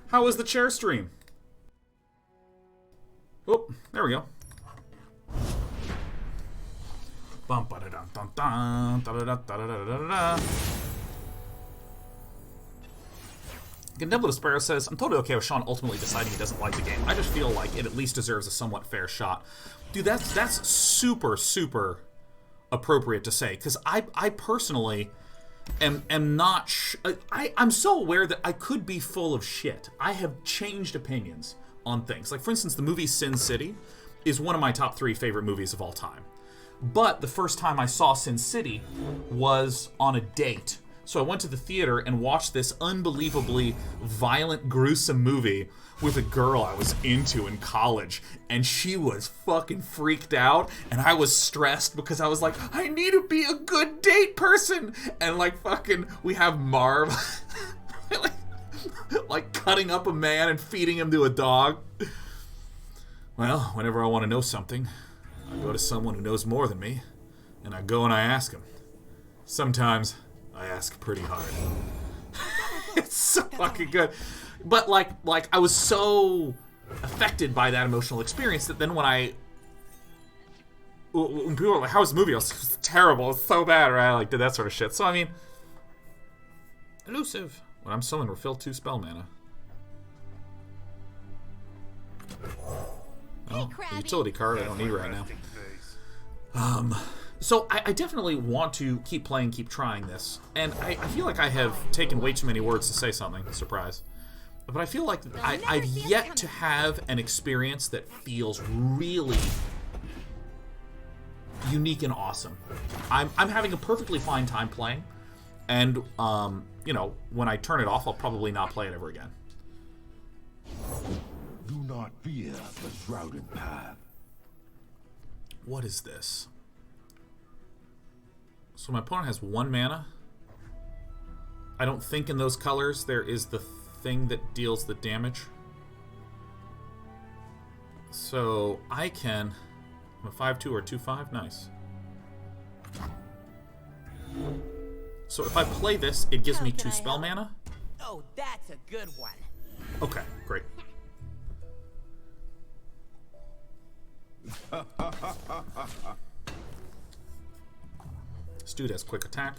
How was the chair stream? Oh, there we go. Bum ba da dum dum dum da da da da da da da. Condemnable Sparrow says, I'm totally okay with Sean ultimately deciding he doesn't like the game. I just feel like it at least deserves a somewhat fair shot. Dude, that's super, super appropriate to say, because I personally am not... I'm so aware that I could be full of shit. I have changed opinions on things. Like, for instance, the movie Sin City is one of my top 3 favorite movies of all time. But the first time I saw Sin City was on a date. So I went to the theater and watched this unbelievably violent, gruesome movie with a girl I was into in college. And she was fucking freaked out. And I was stressed because I was like, I need to be a good date person. And like fucking, we have Marv like cutting up a man and feeding him to a dog. Well, whenever I want to know something, I go to someone who knows more than me. And I go and I ask him. Sometimes... I ask pretty hard. It's so fucking good. But like I was so affected by that emotional experience that then when people were like, how was the movie? I was like, it's terrible. It's so bad, right? I like did that sort of shit. So I mean, elusive. When I'm summoned, refill 2 spell mana. Well, the utility card I don't need right now. So I definitely want to keep playing, keep trying this. And I feel like I have taken way too many words to say something. Surprise. But I feel like I've yet to have an experience that feels really unique and awesome. I'm having a perfectly fine time playing. And, you know, when I turn it off, I'll probably not play it ever again. Do not fear the shrouded path. What is this? So my opponent has 1 mana. I don't think in those colors there is the thing that deals the damage. So I can... I'm a 5-2 or 2-5? Nice. So if I play this, it gives me 2 spell mana? Oh, that's a good one. Okay, great. This dude has quick attack.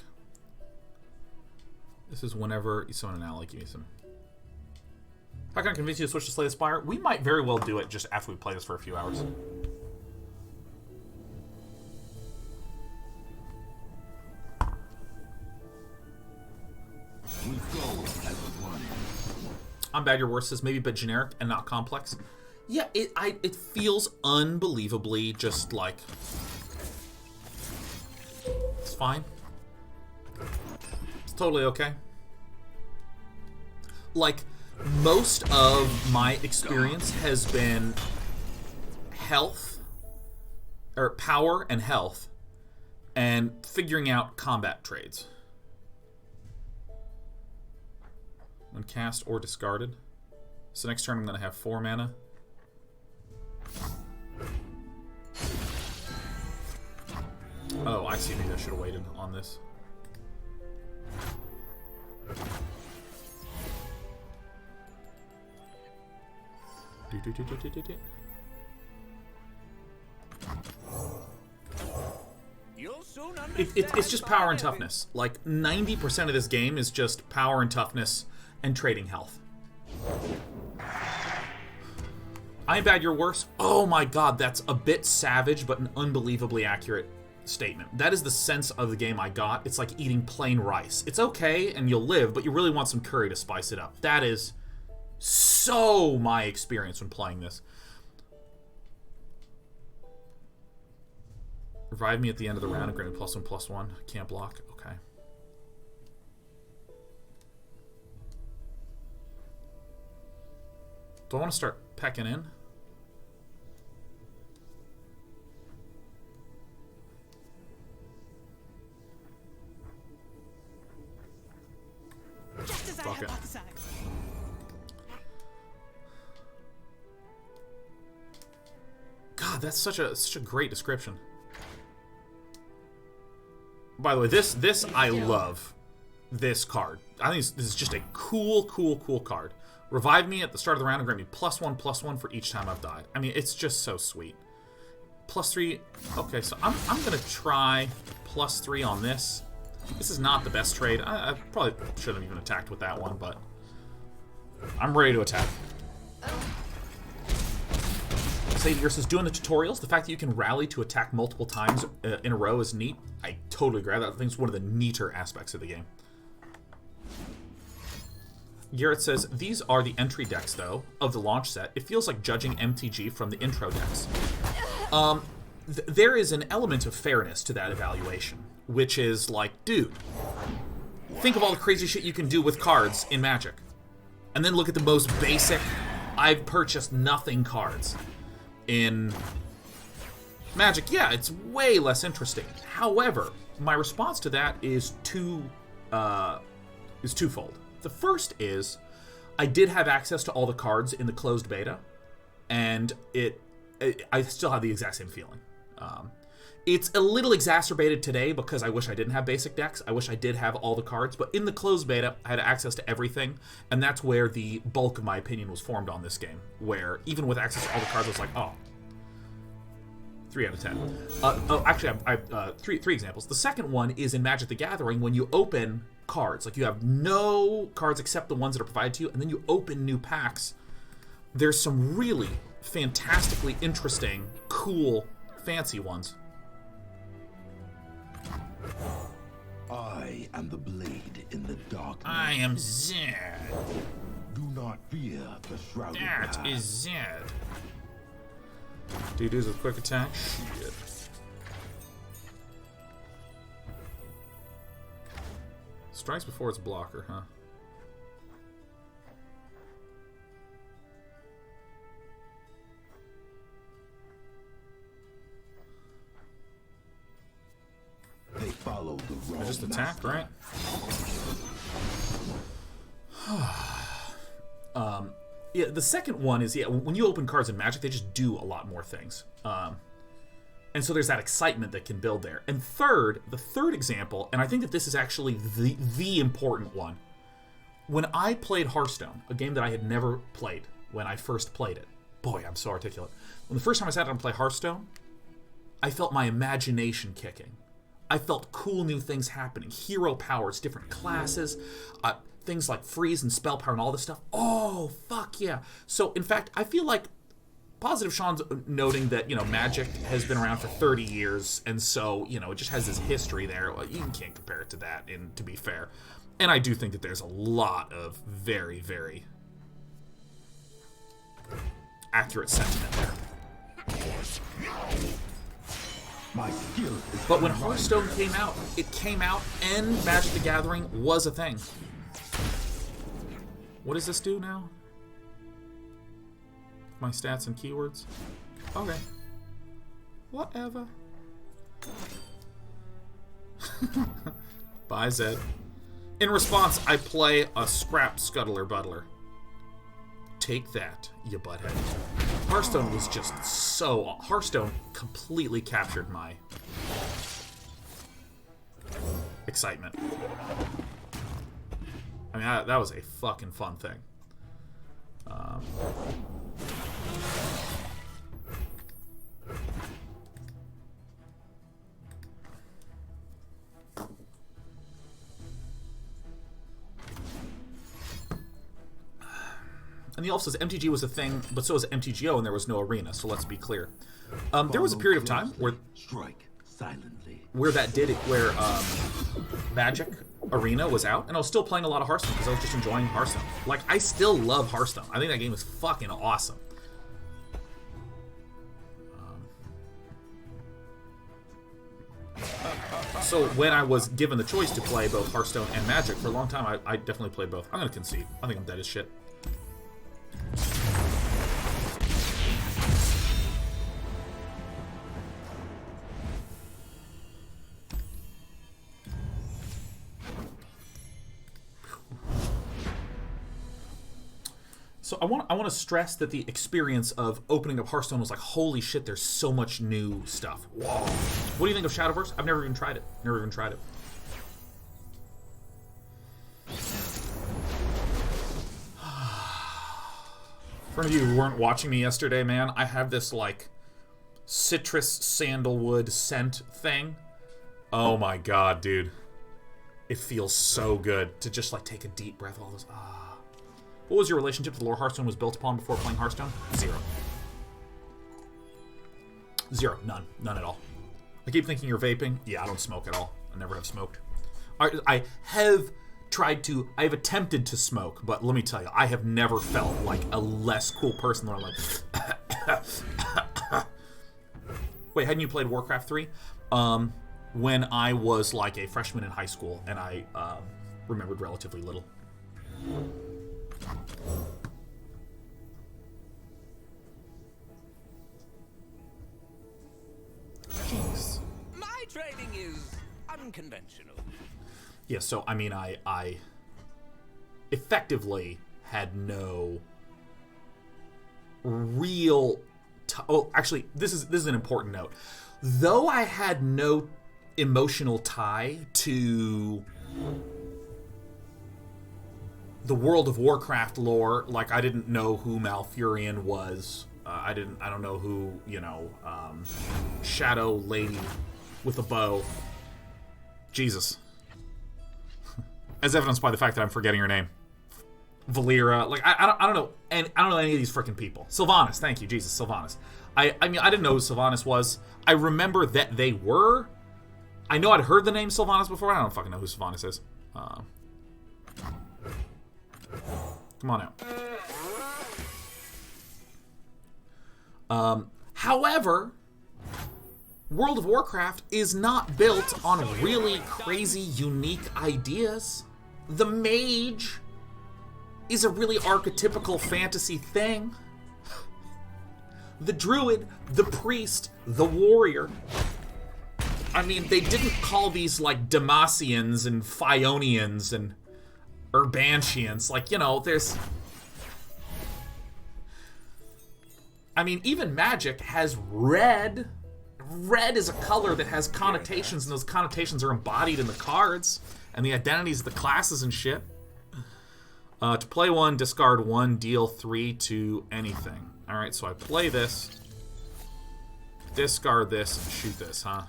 This is whenever you summon an ally, give me some. How can I convince you to switch to Slay the Spire? We might very well do it just after we play this for a few hours. I'm bad, your worst says maybe a bit generic and not complex. Yeah, it feels unbelievably just like... It's fine. It's totally okay. Like, most of my experience has been health, or power and health, and figuring out combat trades. When cast or discarded. So next turn I'm going to have 4 mana. Oh, I see. Maybe I should have waited on this. It's just power and toughness. Like, 90% of this game is just power and toughness and trading health. I'm bad, you're worse. Oh my god, that's a bit savage, but an unbelievably accurate statement. That is the sense of the game I got. It's like eating plain rice. It's okay, and you'll live, but you really want some curry to spice it up. That is so my experience when playing this. Revive me at the end of the round and grant me +1/+1. Can't block. Okay. Do I want to start pecking in? Just as I Fuck it. hypothesized. God, that's such a great description. By the way, this I love. This card. I think this is just a cool card. Revive me at the start of the round and grant me +1/+1 for each time I've died. I mean, it's just so sweet. +3. Okay, so I'm going to try +3 on this. This is not the best trade. I probably shouldn't have even attacked with that one, but I'm ready to attack. Savior says, doing the tutorials, the fact that you can rally to attack multiple times in a row is neat. I totally agree. I think it's one of the neater aspects of the game. Garrett says, these are the entry decks, though, of the launch set. It feels like judging MTG from the intro decks. There is an element of fairness to that evaluation, which is like, dude, think of all the crazy shit you can do with cards in Magic. And then look at the most basic, I've purchased nothing cards in Magic. Yeah, it's way less interesting. However, my response to that is twofold. The first is, I did have access to all the cards in the closed beta, and I still have the exact same feeling. It's a little exacerbated today because I wish I didn't have basic decks. I wish I did have all the cards, but in the closed beta, I had access to everything, and that's where the bulk of my opinion was formed on this game, where even with access to all the cards, I was like, oh, 3 out of 10. Actually, I have three examples. The second one is in Magic the Gathering, when you open cards, like you have no cards except the ones that are provided to you, and then you open new packs. There's some really fantastically interesting, cool, fancy ones. I am the blade in the darkness. I am Zed. Do not fear the shrouded That path. is Zed. Do you do this with quick attack? Shit. Strikes before it's blocker, huh? They follow the wrong I just attacked, right? Yeah, the second one is, when you open cards in Magic, they just do a lot more things. And so there's that excitement that can build there. And third, the third example, and I think that this is actually the important one. When I played Hearthstone, a game that I had never played when I first played it. Boy, I'm so articulate. When the first time I sat down to play Hearthstone, I felt my imagination kicking. I felt cool new things happening. Hero powers, different classes, things like freeze and spell power and all this stuff. Oh, fuck yeah. So, in fact, I feel like Positive Sean's noting that, Magic has been around for 30 years, and so, it just has this history there. Well, you can't compare it to that, and to be fair. And I do think that there's a lot of very, very accurate sentiment there. My skill is But when Hearthstone came out, it came out and Magic the Gathering was a thing. What does this do now? My stats and keywords? Okay. Whatever. Bye, Zed. In response, I play a scrap Scuttler Buttler. Take that, you butthead. Hearthstone was just so... Hearthstone completely captured my excitement. I mean, that was a fucking fun thing. And the elf says MTG was a thing, but so was MTGO, and there was no arena. So let's be clear. There was a period of time where strike silently. Where Magic Arena was out, and I was still playing a lot of Hearthstone because I was just enjoying Hearthstone. Like, I still love Hearthstone. I think that game is fucking awesome. So when I was given the choice to play both Hearthstone and Magic for a long time, I definitely played both. I'm gonna concede. I think I'm dead as shit. So I want to stress that the experience of opening up Hearthstone was like, holy shit, there's so much new stuff. Whoa. What do you think of Shadowverse? I've never even tried it. For any of you who weren't watching me yesterday, man, I have this, like, citrus sandalwood scent thing. Oh my god, dude. It feels so good to just, like, take a deep breath of all this. Ah. What was your relationship to the lore Hearthstone was built upon before playing Hearthstone? Zero. Zero. None. None at all. I keep thinking you're vaping. Yeah, I don't smoke at all. I never have smoked. I have tried to... I have attempted to smoke, but let me tell you, I have never felt like a less cool person than I'm like... Wait, hadn't you played Warcraft 3? When I was like a freshman in high school, and I remembered relatively little. Jeez. My training is unconventional. Yeah, so I mean, I effectively had no real. Oh, actually, this is an important note. Though I had no emotional tie to the World of Warcraft lore, like I didn't know who Malfurion was. I don't know who, you know, Shadow Lady with a bow. Jesus. As evidenced by the fact that I'm forgetting her name. Valera. Like, I don't know. And I don't know any of these freaking people. Sylvanas. Thank you, Jesus. Sylvanas. I mean, I didn't know who Sylvanas was. I remember that they were. I know I'd heard the name Sylvanas before. I don't fucking know who Sylvanas is. Come on out. However, World of Warcraft is not built on really crazy, unique ideas. The mage is a really archetypical fantasy thing. The druid, the priest, the warrior. I mean, they didn't call these like Demacians and Phionians and Urbantians. Like, you know, there's... I mean, even magic has red. Red is a color that has connotations, and those connotations are embodied in the cards and the identities of the classes and shit. To play one, discard one, deal 3 to anything. Alright, so I play this, discard this, and shoot this, huh?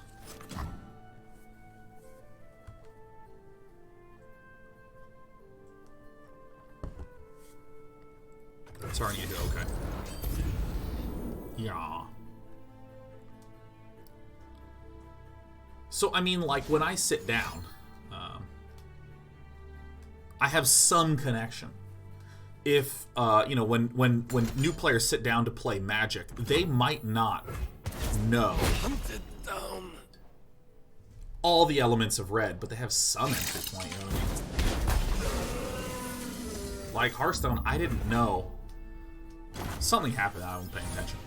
Sorry, you do, okay. Yeah. So, I mean, like, when I sit down, I have some connection. If, you know, when new players sit down to play Magic, they might not know all the elements of red, but they have some entry point, you know what I mean? Like Hearthstone, I didn't know. Something happened, I wasn't paying attention.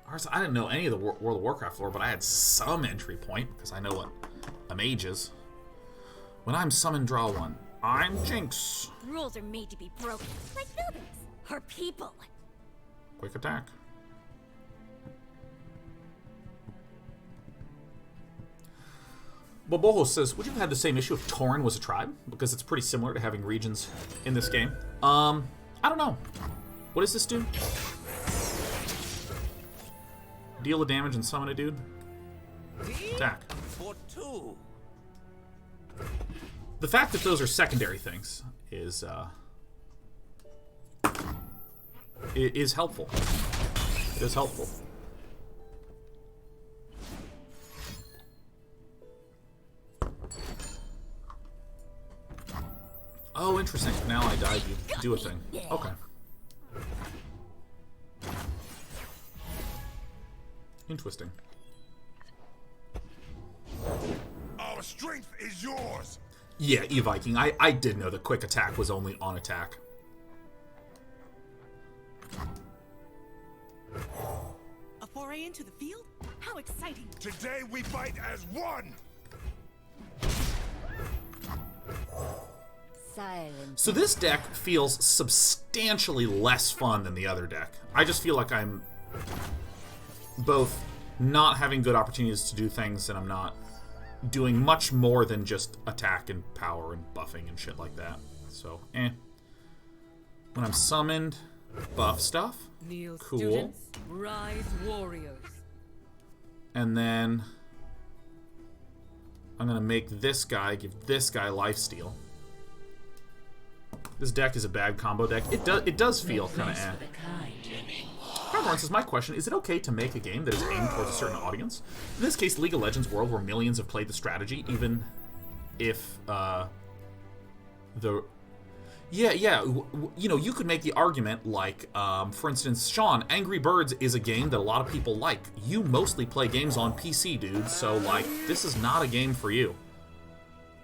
Hearthstone, I didn't know any of the World of Warcraft lore, but I had some entry point, because I know what a mage is. When I'm summon, draw one. I'm Jinx. Rules are made to be broken, like buildings or people. Quick attack. Boboho says, would you have had the same issue if Tauren was a tribe? Because it's pretty similar to having regions in this game. I don't know. What does this do? Deal the damage and summon a dude? Attack. For 2. The fact that those are secondary things is helpful. It is helpful. Oh, interesting. Now I died. You do a thing. Okay. Interesting. Our strength is yours. Yeah, E-Viking. I did know that quick attack was only on attack. A foray into the field? How exciting! Today we fight as one. Silence. So this deck feels substantially less fun than the other deck. I just feel like I'm both not having good opportunities to do things, and I'm not doing much more than just attack and power and buffing and shit like that. So, When I'm summoned, buff stuff. Kneel Cool. students, rise warriors. And then I'm going to make this guy, give this guy lifesteal. This deck is a bad combo deck. It does feel kind of eh. However, says, my question, is it okay to make a game that is aimed towards a certain audience? In this case, League of Legends world where millions have played the strategy, even if you know, you could make the argument like, for instance, Sean, Angry Birds is a game that a lot of people like. You mostly play games on PC, dude, so, like, this is not a game for you.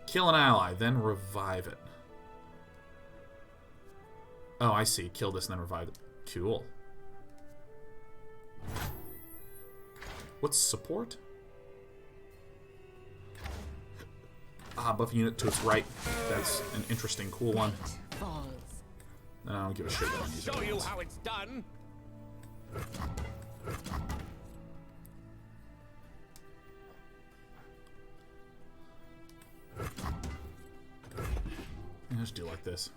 Kill an ally, then revive it. Oh, I see. Kill this and then revive it. Cool. What's support? Buff unit to its right. That's an interesting, cool one. No, I don't give a shit about these. Show you how it's done. Let's do like this.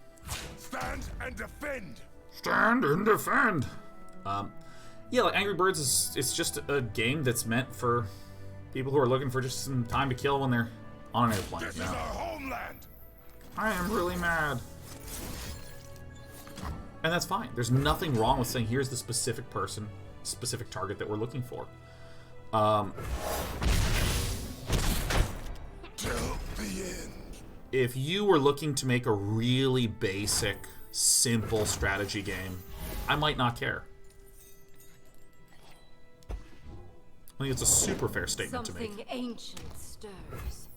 Stand and defend. Stand and defend. Yeah, like Angry Birds is it's just a game that's meant for people who are looking for just some time to kill when they're on an airplane. This is our homeland. I am really mad. And that's fine. There's nothing wrong with saying here's the specific person, specific target that we're looking for. Till the end. If you were looking to make a really basic, simple strategy game, I might not care. I think it's a super fair statement to make. Something ancient stirs.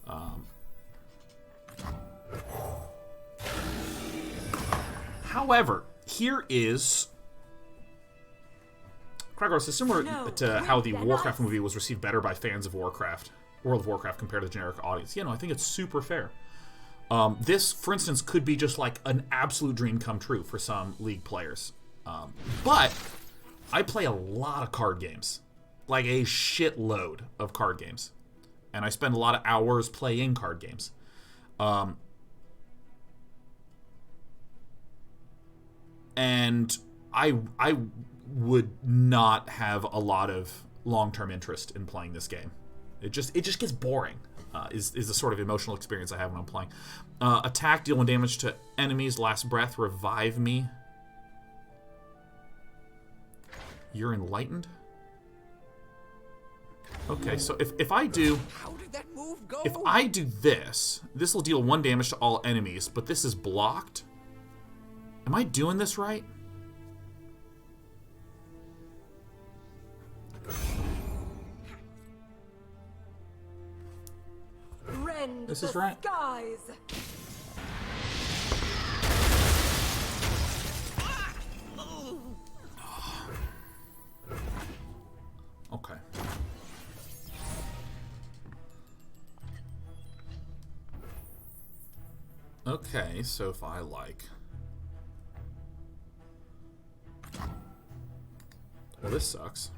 However, here is... Kragos is similar to how the Warcraft movie was received better by fans of Warcraft, World of Warcraft, compared to the generic audience. You know, I think it's super fair. This, for instance, could be just like an absolute dream come true for some League players. But I play a lot of card games. Like a shitload of card games. And I spend a lot of hours playing card games. And I would not have a lot of long-term interest in playing this game. It just gets boring. Is the sort of emotional experience I have when I'm playing. Attack, deal 1 damage to enemies, last breath, revive me. You're enlightened? Okay, so if I do... How did that move go? If I do this, this will deal 1 damage to all enemies, but this is blocked. Am I doing this right? Rend This the is right. skies. Okay. Okay, so if I like... Well, this sucks.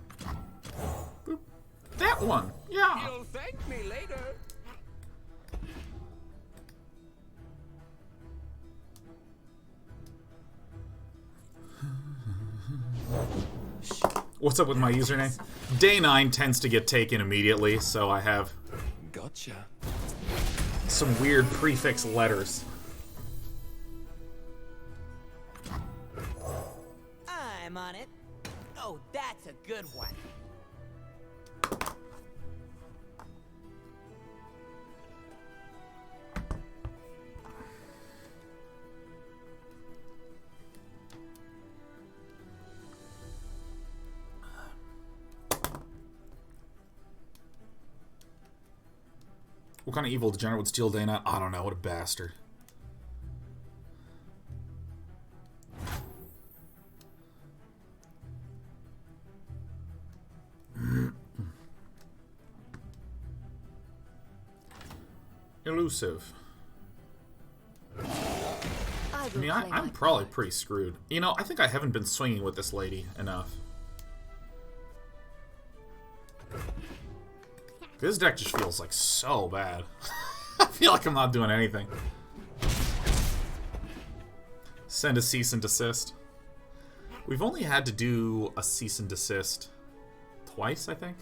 Boop. That one! Yeah! You'll thank me later. What's up with my username? Day 9 tends to get taken immediately, so I have Gotcha. some weird prefix letters. I'm on it. Oh, that's a good one. What kind of evil degenerate would steal Day 9? I don't know, what a bastard. Elusive. I mean, I'm probably pretty screwed. You know, I think I haven't been swinging with this lady enough. This deck just feels like so bad. I feel like I'm not doing anything. Send a cease and desist. We've only had to do a cease and desist twice, I think.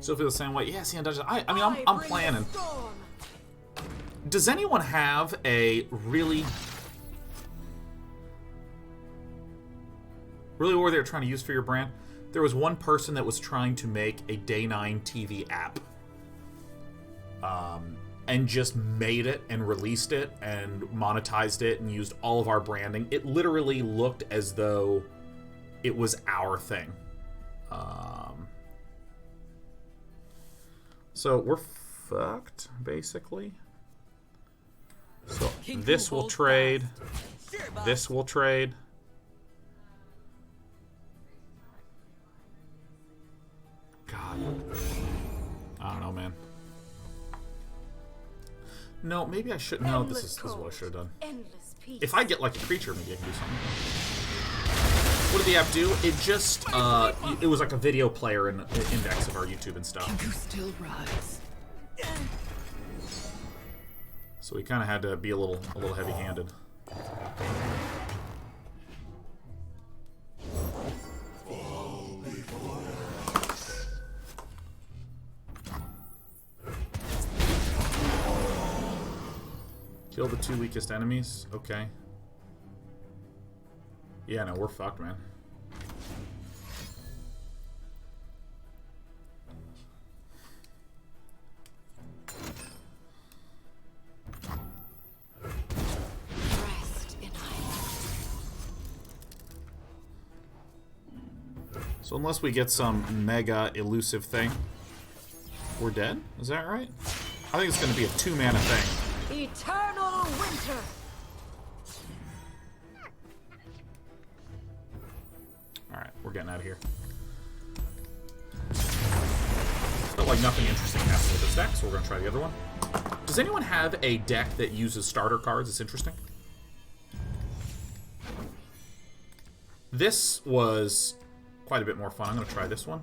Still feel the same way. Yeah, see, I mean, I'm planning. Does anyone have a really what they're trying to use for your brand? There was one person that was trying to make a Day 9 TV app. And just made it and released it and monetized it and used all of our branding. It literally looked as though it was our thing. So we're fucked, basically. So this will trade. This will trade. God. I don't know, man. No, maybe I should. No, this is what I should have done. If I get like a creature, maybe I can do something. What did the app do? It just, it was like a video player and index of our YouTube and stuff. Can you still rise? So we kind of had to be a little heavy-handed. Kill the 2 weakest enemies? Okay. Yeah, no, we're fucked, man. So unless we get some mega elusive thing, we're dead? Is that right? I think it's going to be a 2-mana thing. Eternal winter. Alright, we're getting out of here. Felt like nothing interesting happened with this deck, so we're going to try the other one. Does anyone have a deck that uses starter cards? It's interesting. This was quite a bit more fun. I'm going to try this one.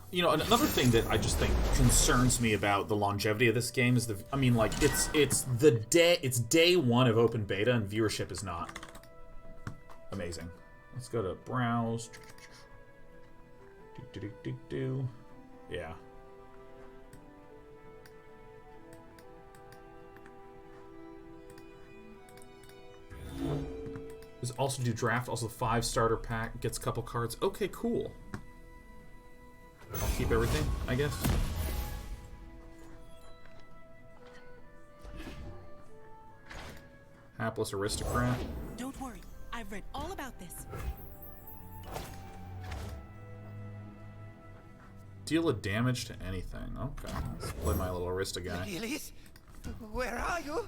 You know, another thing that I just think concerns me about the longevity of this game is I mean, like, it's day one of open beta and viewership is not amazing. Let's go to browse. Yeah. Does also do draft, also the 5 starter pack, gets a couple cards. Okay, cool. I'll keep everything, I guess. Hapless aristocrat. Don't worry, I've read all about this. Deal a damage to anything. Okay, let's play my little arista guy. Lilies, where are you?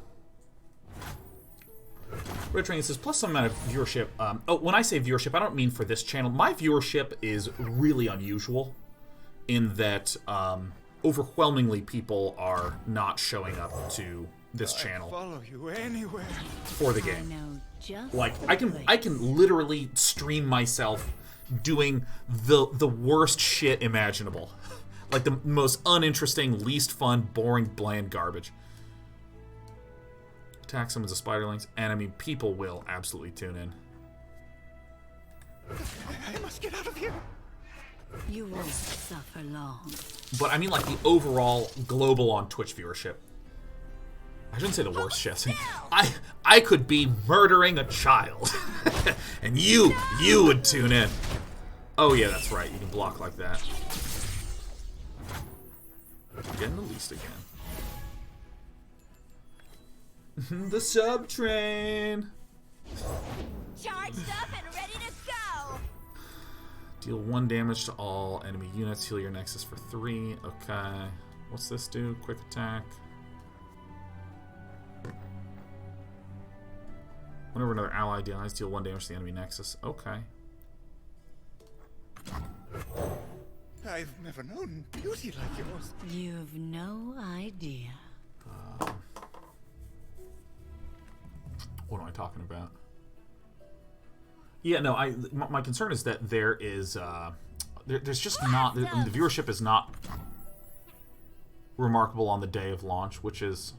Red Train says, plus some amount of viewership. Oh, when I say viewership, I don't mean for this channel. My viewership is really unusual in that overwhelmingly people are not showing up to this channel Follow you anywhere. for the I game. know just Like, the I place. can literally stream myself doing the worst shit imaginable. Like the most uninteresting, least fun, boring, bland garbage. Attack summons the spiderlings, and I mean, people will absolutely tune in. I must get out of here. You won't suffer long. But I mean, like, the overall global on Twitch viewership. I shouldn't say the worst shit. I could be murdering a child. And you would tune in. Oh yeah, that's right. You can block like that. Getting the least again. The sub train. Charged up and ready to go. Deal 1 damage to all enemy units. Heal your nexus for 3. Okay. What's this do? Quick attack. Whenever another ally dies, deal 1 damage to the enemy nexus. Okay. I've never known beauty like yours. You've no idea. What am I talking about? Yeah, no. My concern is that there is there's just not the viewership is not remarkable on the day of launch, which is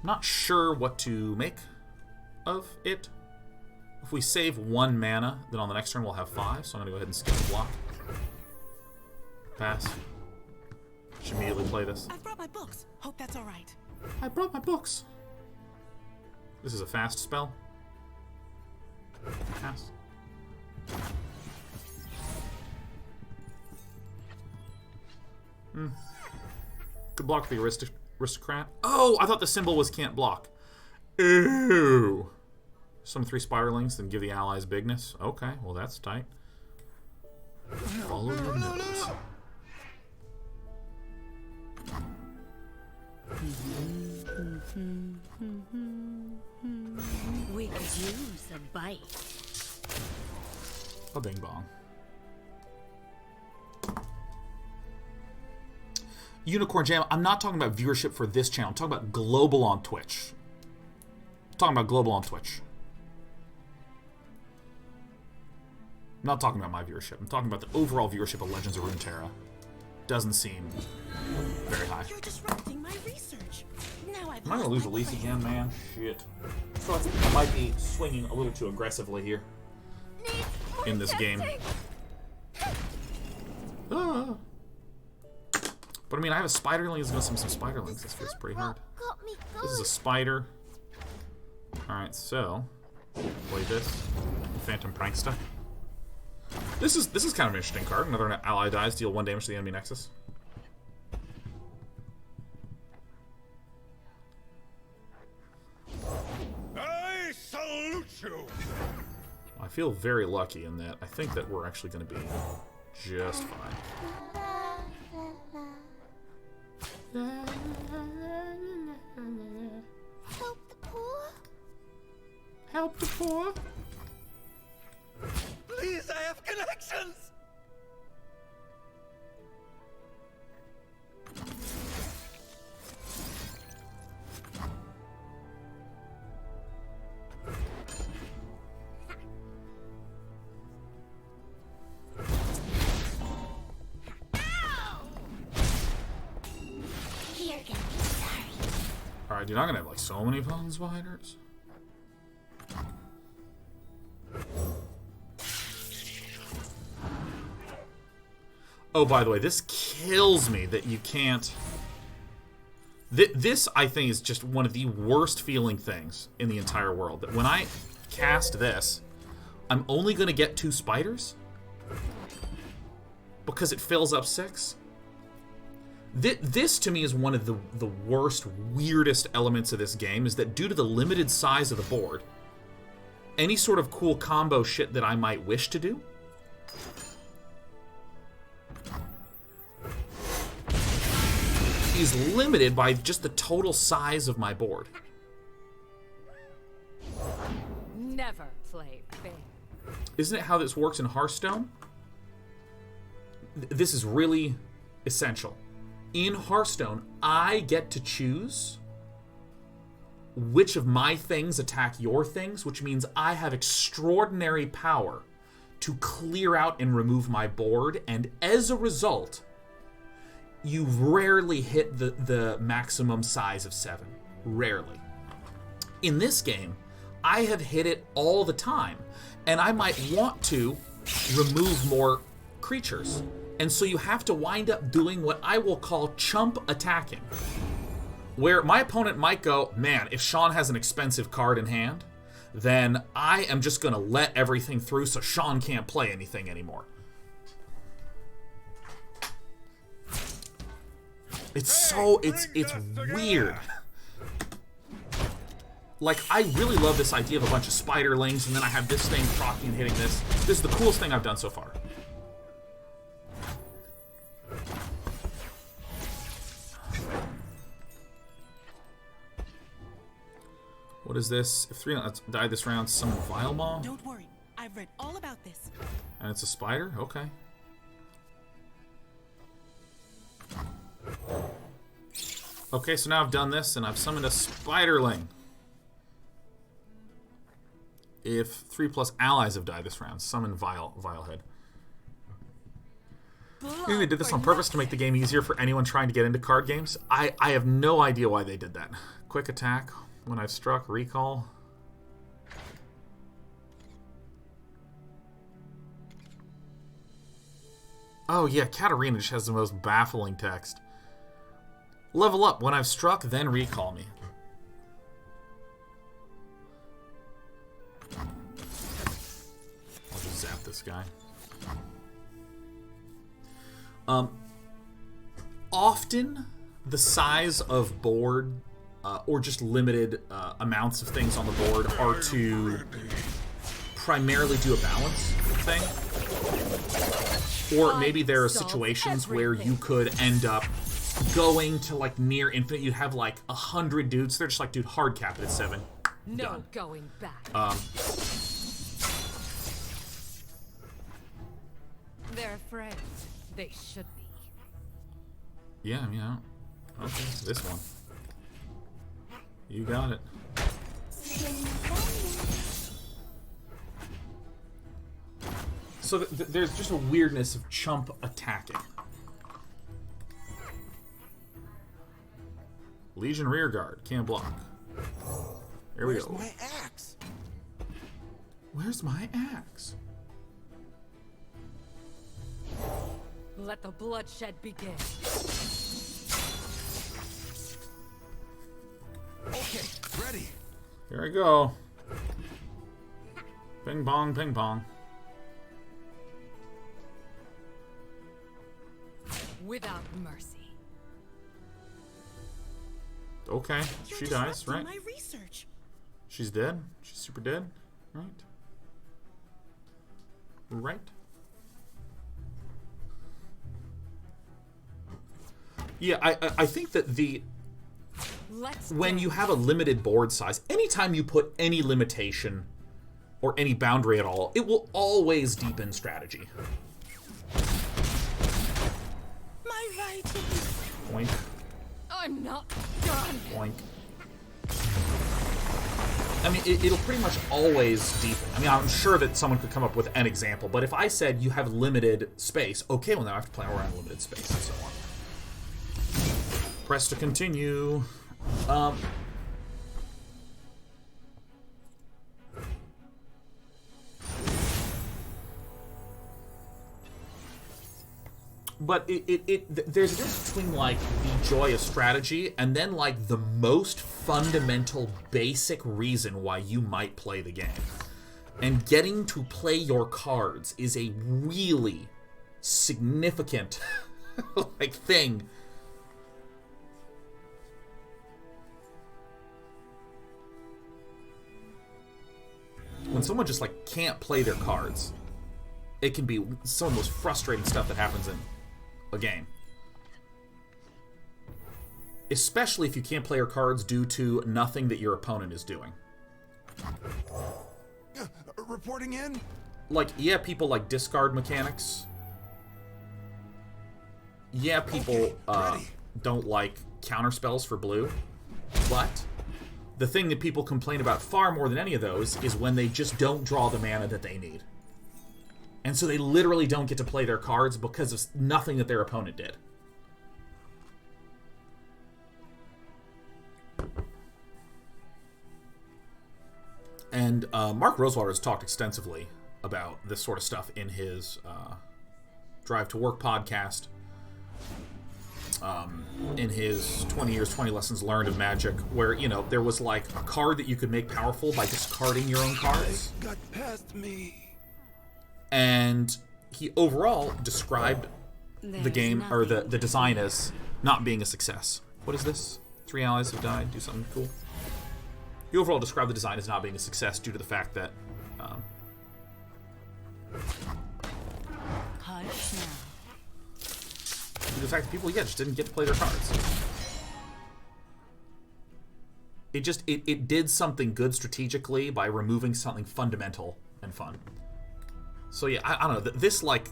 I'm not sure what to make of it. If we save 1 mana, then on the next turn we'll have 5, so I'm gonna go ahead and skip the block. Pass. Should immediately play this. I've brought my books. Hope that's all right. I brought my books. This is a fast spell. Pass. Good block for the aristocrat. Oh, I thought the symbol was can't block. Ew. Summon 3 spiderlings, then give the allies bigness. Okay, well that's tight. Follow your nose. We could use a bite. A bing bong. Unicorn Jam, I'm not talking about viewership for this channel. I'm talking about global on Twitch. I'm talking about global on Twitch. I'm not talking about my viewership. I'm talking about the overall viewership of Legends of Runeterra. Doesn't seem very high. You're disrupting my research. Now I've Am I gonna lose Elise again, man? Shit. So I think I might be swinging a little too aggressively here in this game. Ah. But I mean, I have a spiderling. Let's go some spiderlings. This feels pretty hard. This is a spider. Alright, so play this. Phantom Prankster. This is kind of an interesting card. Another ally dies, deal 1 damage to the enemy nexus. I salute you. I feel very lucky in that I think that we're actually going to be just fine. Help the poor. Help the poor. Please, I have connections. You're gonna be sorry. Alright, dude, I'm going to have like so many pwn spiders. Oh, by the way, this kills me that you can't... This, I think, is just one of the worst feeling things in the entire world. That when I cast this, I'm only going to get 2 spiders? Because it fills up 6? This, to me, is one of the worst, weirdest elements of this game, is that due to the limited size of the board, any sort of cool combo shit that I might wish to do is limited by just the total size of my board. Never play fair. Isn't it how this works in Hearthstone? This is really essential. In Hearthstone, I get to choose which of my things attack your things, which means I have extraordinary power to clear out and remove my board, and as a result, you rarely hit the maximum size of 7. Rarely. In this game, I have hit it all the time, and I might want to remove more creatures. And so you have to wind up doing what I will call chump attacking. Where my opponent might go, man, if Sean has an expensive card in hand, then I am just going to let everything through so Sean can't play anything anymore. It's weird. Like, I really love this idea of a bunch of spiderlings, and then I have this thing proccing and hitting this. This is the coolest thing I've done so far. What is this? If 3 die this round, summon Vile Maw. Don't worry. I've I've read all about this. And it's a spider? Okay. Okay, so now I've done this, and I've summoned a spiderling. If 3+ allies have died this round, summon Vilehead. You think they did this on purpose to make the game easier for anyone trying to get into card games? I have no idea why they did that. Quick attack, when I've struck, recall. Oh yeah, Katarina just has the most baffling text. Level up, when I've struck, then recall me. I'll just zap this guy. Often, the size of board, or just limited amounts of things on the board are to primarily do a balance thing. Or maybe there are situations where you could end up going to, like, near infinite. You'd have, like, 100 dudes. They're just like, dude, hard cap it at 7. No Done. going back. They're afraid. They should be. Yeah, I mean, okay, this one. You got it. So there's just a weirdness of chump attacking. Legion rearguard, can't block. Here we go. Where's my axe? Where's my axe? Let the bloodshed begin. Okay, ready. Here I go. Ping pong, ping pong. Without mercy. Okay, You're she dies, disrupting right? my research. She's dead. She's super dead, right? Right? Yeah, I think that when you have a limited board size, anytime you put any limitation or any boundary at all, it will always deepen strategy. My writing. Boink, I'm not done. boink. I mean, it'll pretty much always deepen. I mean, I'm sure that someone could come up with an example, but if I said you have limited space, okay, well now I have to play around limited space and so on. Press to continue. But there's a difference between, like, the joy of strategy and then, like, the most fundamental, basic reason why you might play the game. And getting to play your cards is a really significant, like, thing. When someone just, like, can't play their cards, it can be some of the most frustrating stuff that happens in a game. Especially if you can't play your cards due to nothing that your opponent is doing. Reporting in? Like, yeah, people like discard mechanics. Yeah, people don't like counter spells for blue. But the thing that people complain about far more than any of those is when they just don't draw the mana that they need. And so they literally don't get to play their cards because of nothing that their opponent did. And Mark Rosewater has talked extensively about this sort of stuff in his Drive to Work podcast, in his 20 years, 20 lessons learned of Magic, where, you know, there was like a card that you could make powerful by discarding your own cards. Got past me. And he overall described the game, or the design, as not being a success. What is this? 3 allies have died. Do something cool. He overall described the design as not being a success due to the fact that Hush now. due to the fact that people, yeah, just didn't get to play their cards. It did something good strategically by removing something fundamental and fun. So yeah, I don't know. This, like,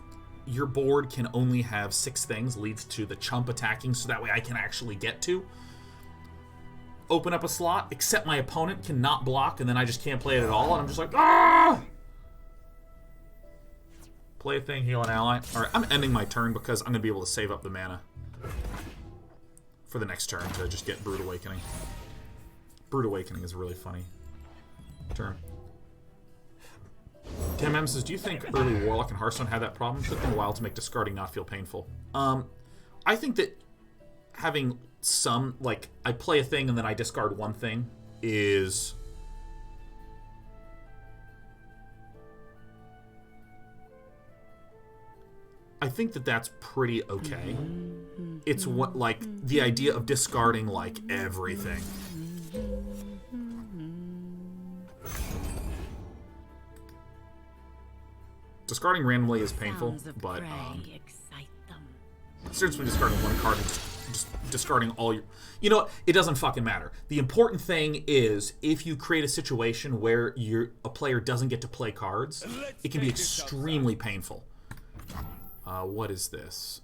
your board can only have 6 things leads to the chump attacking, so that way I can actually get to open up a slot, except my opponent cannot block, and then I just can't play it at all, and I'm just like, ah! Play a thing, heal an ally. Alright, I'm ending my turn because I'm going to be able to save up the mana for the next turn to just get Brood Awakening. Brood Awakening is a really funny turn. Tim M says, do you think early Warlock and Hearthstone had that problem? Took them a while to make discarding not feel painful. I think that having some, like, I play a thing and then I discard one thing is... I think that that's pretty okay. It's what, like, the idea of discarding, like, everything. Discarding randomly is painful, but seriously, discarding one card and just discarding all your... You know what? It doesn't fucking matter. The important thing is, if you create a situation where a player doesn't get to play cards, it can be extremely painful. What is this?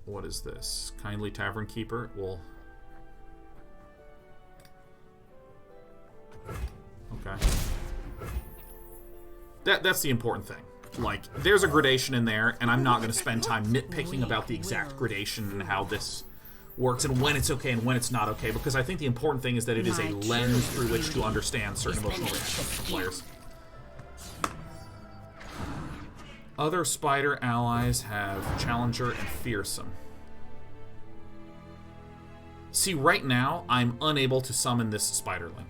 What is this? Kindly Tavern Keeper? Well... Okay. That's the important thing. Like, there's a gradation in there, and I'm not going to spend time nitpicking about the exact gradation and how this works and when it's okay and when it's not okay, because I think the important thing is that it is a lens through which to understand certain emotional reactions of players. Other spider allies have Challenger and Fearsome. See, right now, I'm unable to summon this spiderling.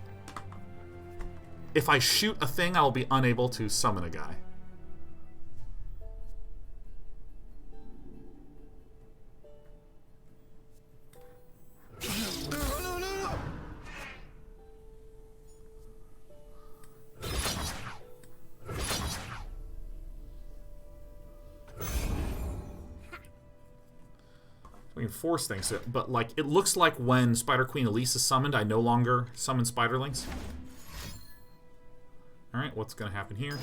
If I shoot a thing, I'll be unable to summon a guy. We can force things, but like it looks like when Spider Queen Elise is summoned, I no longer summon spiderlings. All right, what's going to happen here?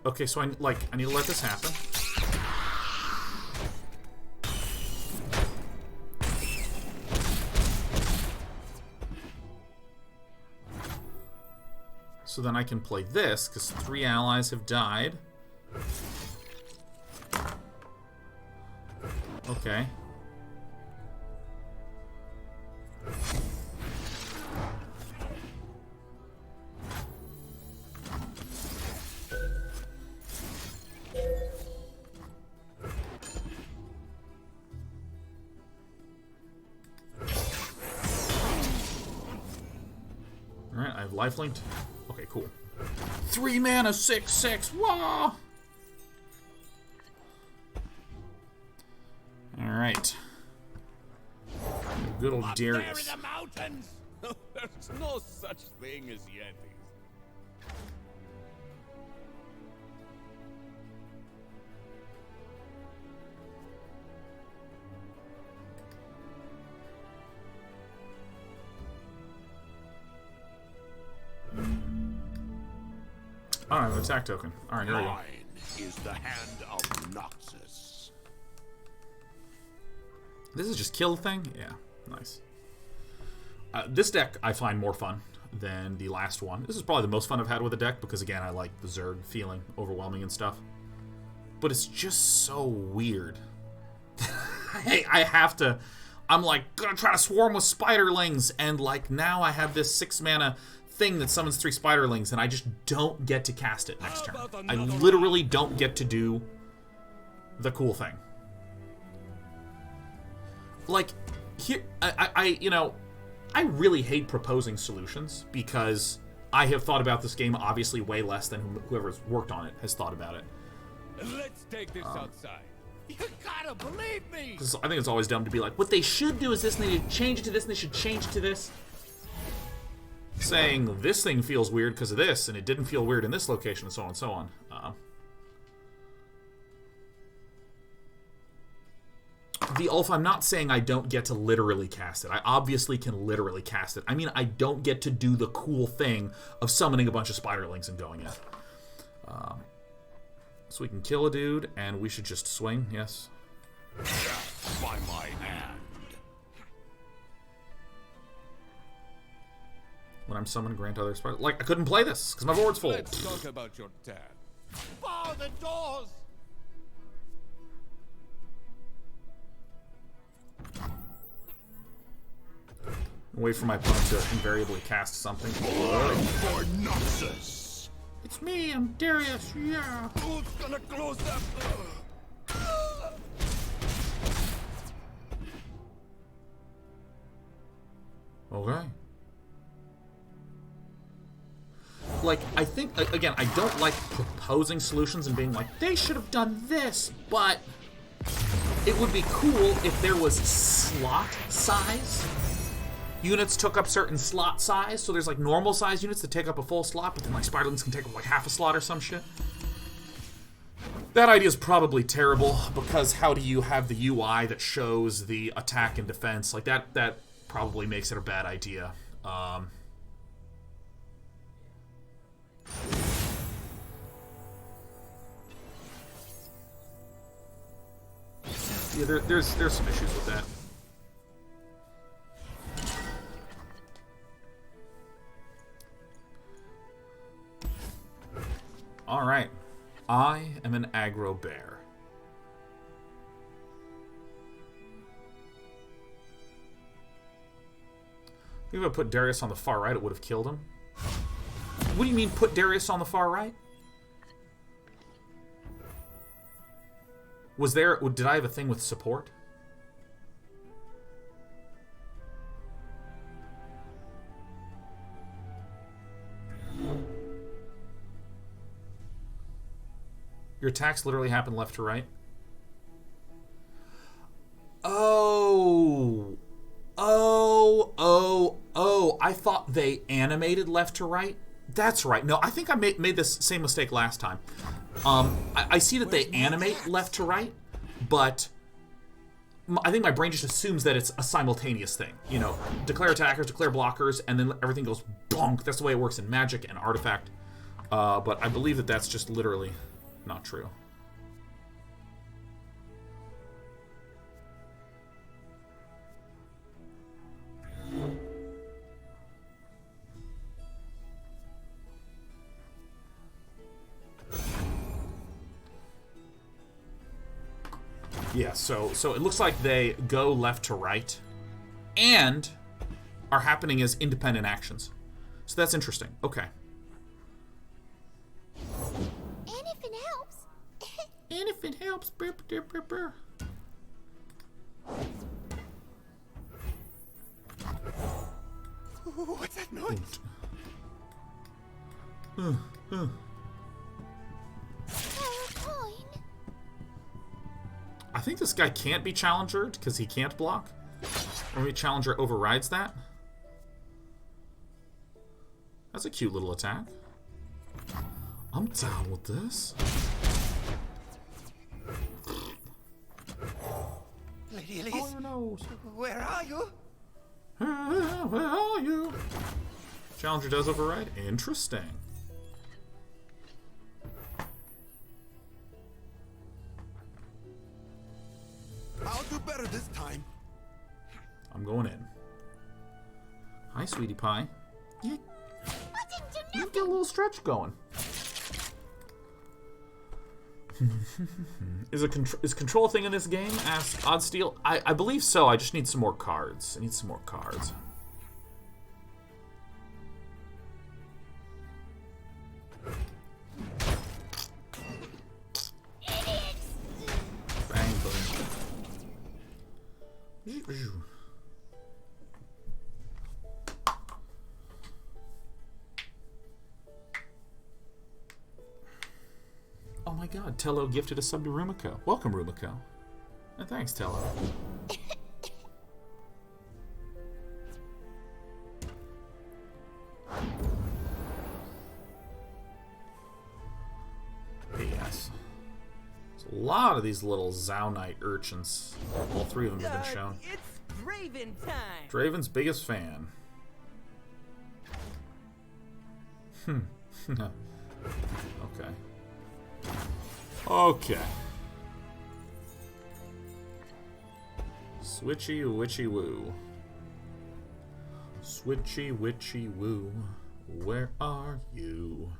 Okay, so I need to let this happen. So then I can play this because 3 allies have died. Okay. Alright, I have lifelink. Okay, cool. 3 mana, 6/6. Wah! Alright. Good old Darius. There in the mountains! There's no such thing as Yetis. Oh, I have an attack token. Alright, here we go. Mine is the hand of Noxus. This is just kill thing? Yeah, nice. This deck I find more fun than the last one. This is probably the most fun I've had with a deck because, again, I like the Zerg feeling overwhelming and stuff. But it's just so weird. Hey, I have to... I'm like, gonna try to swarm with spiderlings, and like now I have this 6 mana thing that summons 3 spiderlings, and I just don't get to cast it next turn. I literally don't get to do the cool thing. Like, here, you know, I really hate proposing solutions because I have thought about this game obviously way less than whoever's worked on it has thought about it. Let's take this outside. You gotta believe me! Because I think it's always dumb to be like, what they should do is this, and they should change it to this, and they should change it to this. Saying this thing feels weird because of this, and it didn't feel weird in this location, and so on and so on. the Ulf, I'm not saying I don't get to literally cast it. I obviously can literally cast it. I mean, I don't get to do the cool thing of summoning a bunch of spiderlings and going in. So we can kill a dude, and we should just swing, yes. By my hand. When I'm summoned, grant other spider... Like, I couldn't play this, because my board's full. Let's talk about your dad. Bar the doors! Wait for my opponent to invariably cast something. For Noxus. It's me, I'm Darius, yeah. Who's gonna close that? Okay. Like, I think, again, I don't like proposing solutions and being like, they should have done this, but it would be cool if there was slot size. Units took up certain slot size, so there's like normal size units that take up a full slot, but then like spiderlings can take up like half a slot or some shit. That idea is probably terrible, because how do you have the UI that shows the attack and defense? Like, that probably makes it a bad idea. Yeah, there's some issues with that. Alright. I am an aggro bear. If I put Darius on the far right, it would have killed him. What do you mean, put Darius on the far right? Was there... Did I have a thing with support? Your attacks literally happen left to right? Oh. I thought they animated left to right. That's right. No, I think I made this same mistake last time. I see that they animate left to right, but I think my brain just assumes that it's a simultaneous thing. You know, declare attackers, declare blockers, and then everything goes bonk. That's the way it works in Magic and Artifact. But I believe that that's just literally not true. Yeah, so it looks like they go left to right and are happening as independent actions. So that's interesting. Okay. And if it helps. And if it helps. What's that noise? I think this guy can't be challengered because he can't block. Or maybe challenger overrides that. That's a cute little attack. I'm down with this. Lady Elise, Oh, no. where are you? Where are you? Challenger does override? Interesting. I'll do better this time. I'm going in. Hi, sweetie pie. You get a little stretch going. Is control a thing in this game? Ask Oddsteel. I believe so. I just need some more cards. I need some more cards. Bang, boom. Oh my god, Tello gifted a sub to Rumiko. Welcome, Rumiko. And thanks, Tello. Yes. There's a lot of these little Zaunite urchins. All three of them have been shown. It's Draven time. Draven's biggest fan. Okay. Okay. Switchy witchy woo. Switchy witchy woo. Where are you?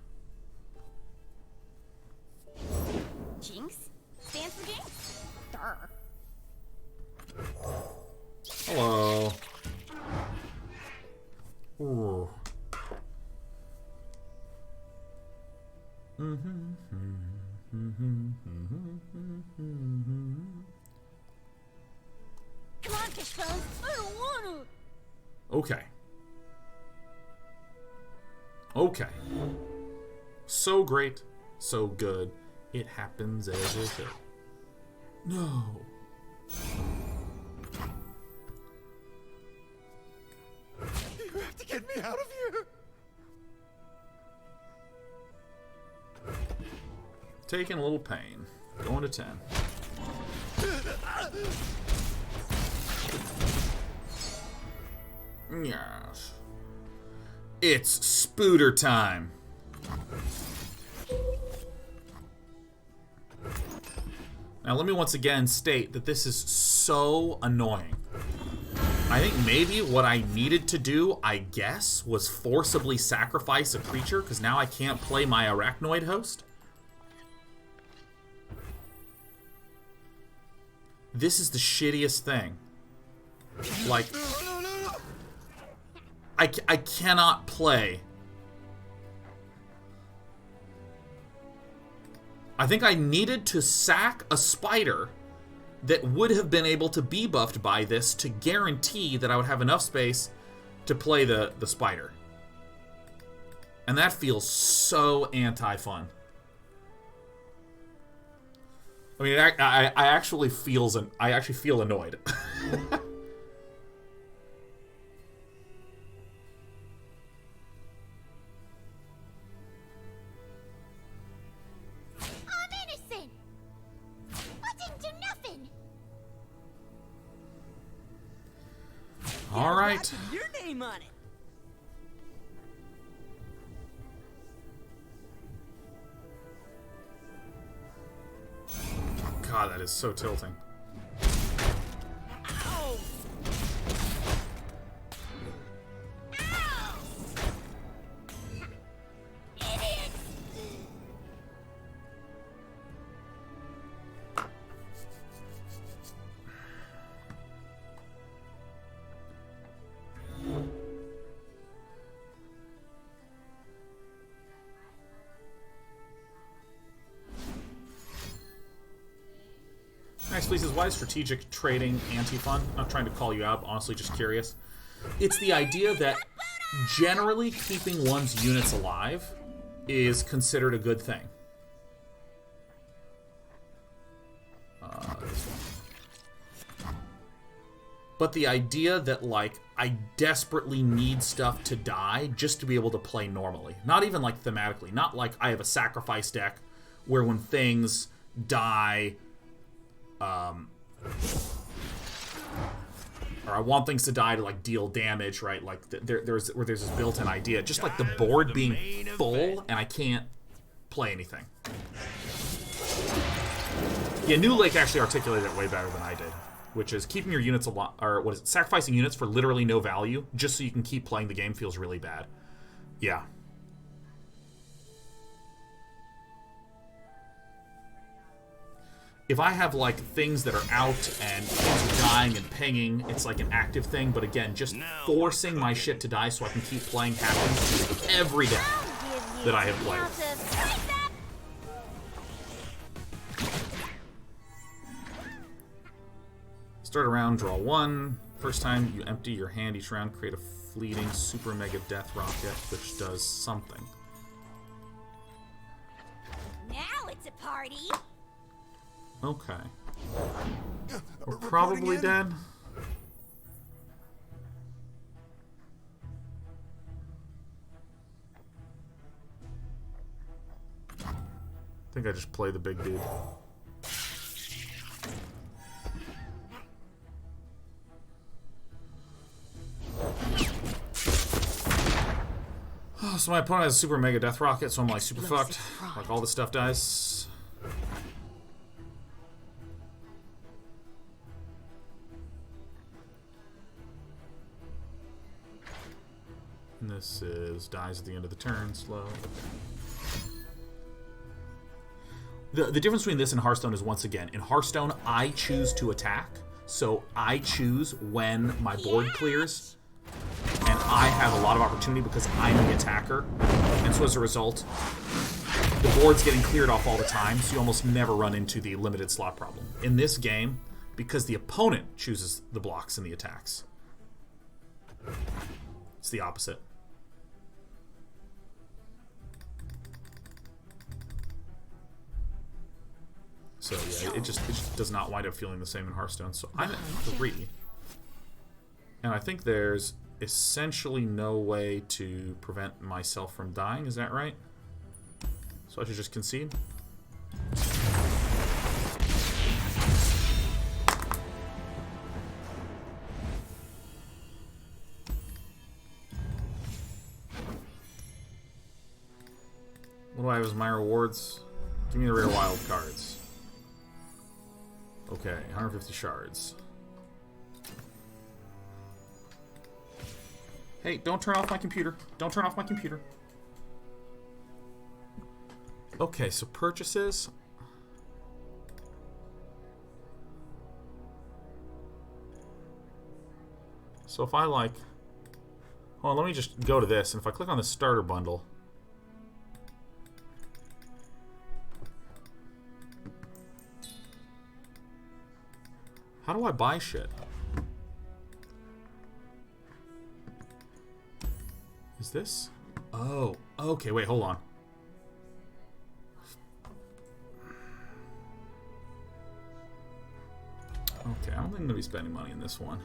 Jinx stands for Jinx. Durr. Hello. Ooh. Come on, Fishbones. I don't want to. Okay. Okay. So great, so good. It happens as it should. No. You have to get me out of here. Taking a little pain. Going to 10. Yes. It's spooter time. Now let me once again state that this is so annoying. I think maybe what I needed to do, I guess, was forcibly sacrifice a creature, because now I can't play my Arachnoid host. This is the shittiest thing. Like, I cannot play. I think I needed to sack a spider that would have been able to be buffed by this to guarantee that I would have enough space to play the spider. And that feels so anti-fun. I mean, I actually feel annoyed. I'm innocent. I didn't do nothing. All right. Your name on it. God, that is so tilting. Ow. Ow! Idiots! Next, please, is why is strategic trading anti-fun? Not trying to call you out, honestly, just curious. It's the idea that generally keeping one's units alive is considered a good thing. This one. But the idea that, like, I desperately need stuff to die just to be able to play normally. Not even, like, thematically. Not like I have a sacrifice deck where when things die... or I want things to die to like deal damage, right? Like there's this built-in idea, just like the board being full and I can't play anything. Yeah, New Lake actually articulated it way better than I did, which is keeping your units alive, or what is it? Sacrificing units for literally no value just so you can keep playing the game feels really bad. Yeah. If I have, like, things that are out and things are dying and pinging, it's like an active thing. But again, just forcing my shit to die so I can keep playing happens every day that I have played. Start a round, draw one. First time you empty your hand each round, create a fleeting super mega death rocket, which does something. Now it's a party. Okay. We're probably dead. I think I just play the big dude. So my opponent has a super mega death rocket, so I'm like super fucked. Like all this stuff dies. And this is dies at the end of the turn, slow. The difference between this and Hearthstone is, once again, in Hearthstone, I choose to attack. So I choose when my board clears. And I have a lot of opportunity because I'm the attacker. And so as a result, the board's getting cleared off all the time, so you almost never run into the limited slot problem. In this game, because the opponent chooses the blocks and the attacks, it's the opposite. So yeah, it just does not wind up feeling the same in Hearthstone. So I'm at 3. And I think there's essentially no way to prevent myself from dying. Is that right? So I should just concede? What do I have as my rewards? Give me the rare wild cards. Okay, 150 shards. Hey, don't turn off my computer. Don't turn off my computer. Okay, so purchases. So if I like... Hold on, let me just go to this. And if I click on the starter bundle... How do I buy shit? Is this? Oh, okay, wait, hold on. Okay, I don't think I'm going to be spending money in this one.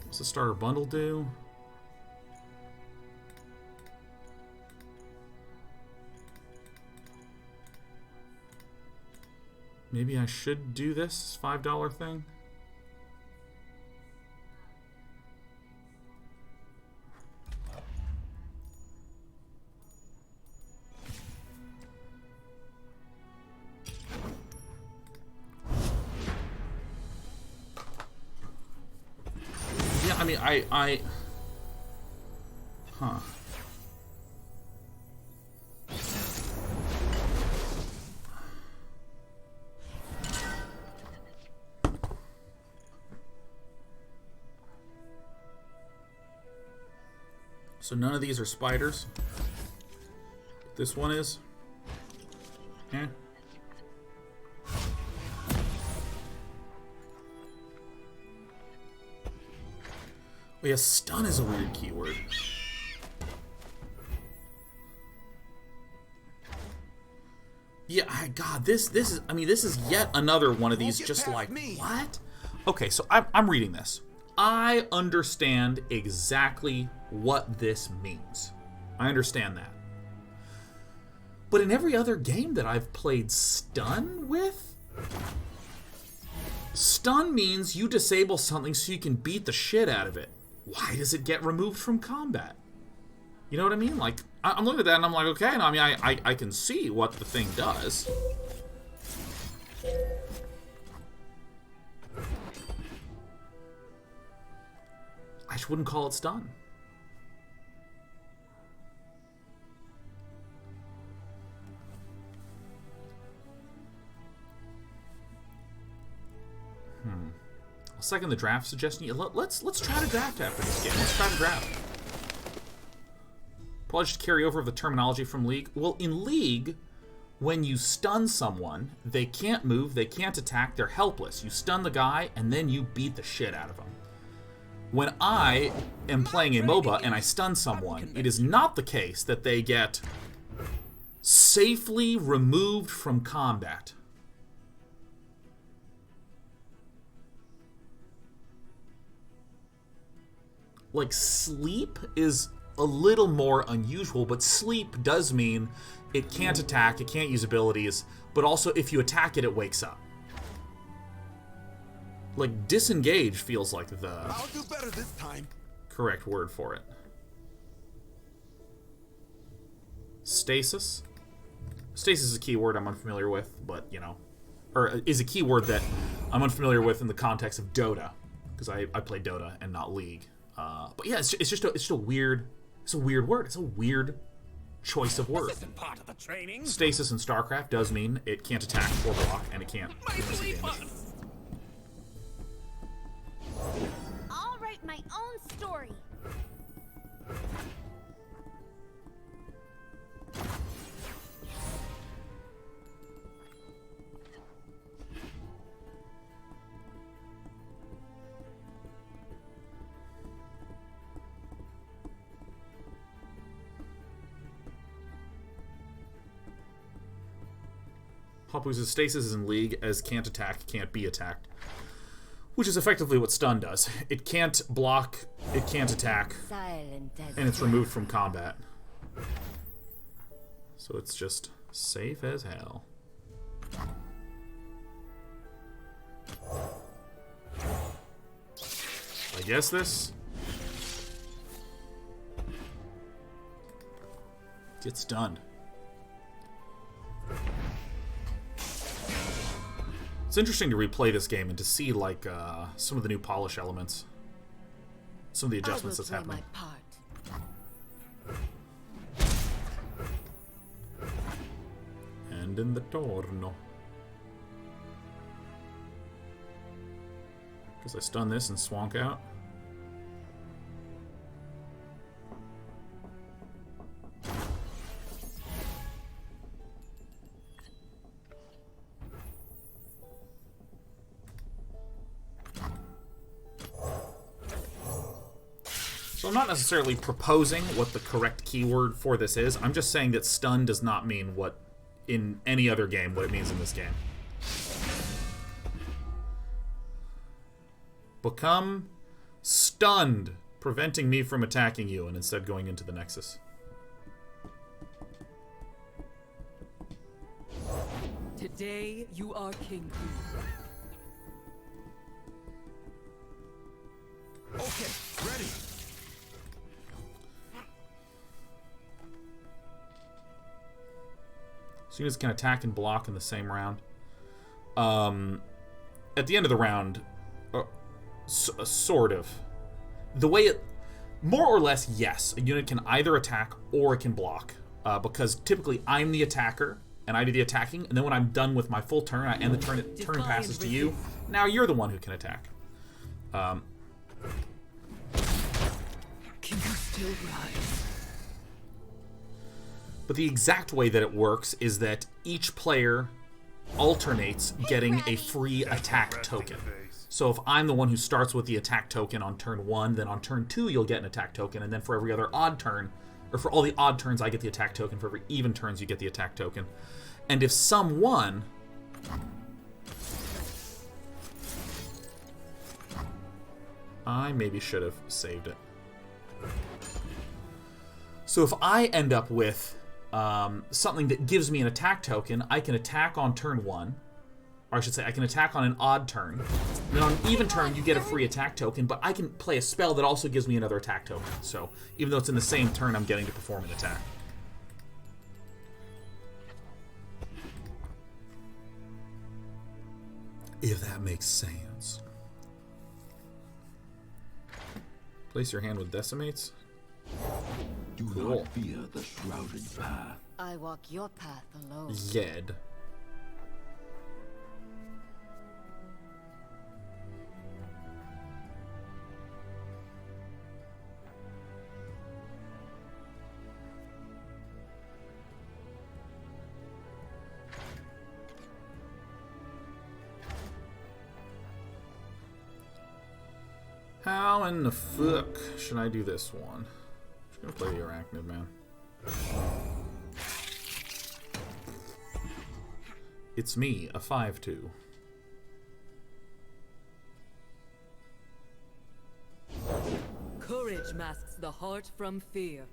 What's the starter bundle do? Maybe I should do this $5 thing? Yeah, I mean, Huh. So none of these are spiders. This one is. Eh. Oh yeah, stun is a weird keyword. Yeah, God, this is, I mean, this is yet another one of these just like, what? Okay, so I'm reading this. I understand exactly what this means. I understand that. But in every other game that I've played stun with, stun means you disable something so you can beat the shit out of it. Why does it get removed from combat? You know what I mean? Like, I'm looking at that and I'm like, okay, no, I mean, I can see what the thing does. I just wouldn't call it stun. I'll second the draft suggestion. Let's try to draft after this game. Let's try to draft. Probably just carry over the terminology from League. Well, in League, when you stun someone, they can't move, they can't attack, they're helpless. You stun the guy, and then you beat the shit out of them. When I am playing a MOBA and I stun someone, it is not the case that they get safely removed from combat. Like, sleep is a little more unusual, but sleep does mean it can't attack, it can't use abilities, but also if you attack it, it wakes up. Like, disengage feels like the I'll do better this time. correct word for it. Stasis. Stasis is a keyword I'm unfamiliar with, but, you know, or is a keyword that I'm unfamiliar with in the context of Dota, because I play Dota and not League. But yeah, it's just a weird, it's a weird word. It's a weird choice of word. This isn't part of the training. Stasis in StarCraft does mean it can't attack or block, and it can't do any damage. I'll write my own story. Papu's stasis is in League as can't attack, can't be attacked. Which is effectively what stun does. It can't block, it can't attack, Silent as and it's removed from combat. So it's just safe as hell. I guess this gets stunned. It's interesting to replay this game and to see like some of the new polish elements, some of the adjustments that's happening. And in the torno. Because I stun this and swank out. So I'm not necessarily proposing what the correct keyword for this is. I'm just saying that stun does not mean what in any other game what it means in this game. Become stunned, preventing me from attacking you and instead going into the Nexus. Today you are king. Okay, ready. Units can attack and block in the same round. At the end of the round, sort of. The way it... More or less, yes. A unit can either attack or it can block. Because typically I'm the attacker, and I do the attacking, and then when I'm done with my full turn, I end the turn passes to you. Now you're the one who can attack. Can you still rise? But the exact way that it works is that each player alternates getting a free attack token. So if I'm the one who starts with the attack token on turn 1, then on turn 2 you'll get an attack token, and then for every other odd turn, or for all the odd turns I get the attack token, for every even turns you get the attack token. And if someone... I maybe should have saved it. So if I end up with something that gives me an attack token, I can attack on turn 1. Or I should say, I can attack on an odd turn. Then on an even turn, you get a free attack token, but I can play a spell that also gives me another attack token. So even though it's in the same turn, I'm getting to perform an attack. If that makes sense. Place your hand with decimates. Do Cool. not fear the shrouded path. I walk your path alone. Zed. How in the fuck should I do this one? I'm just gonna play the Arachnid, man. It's me, a 5/2. Courage masks the heart from fear.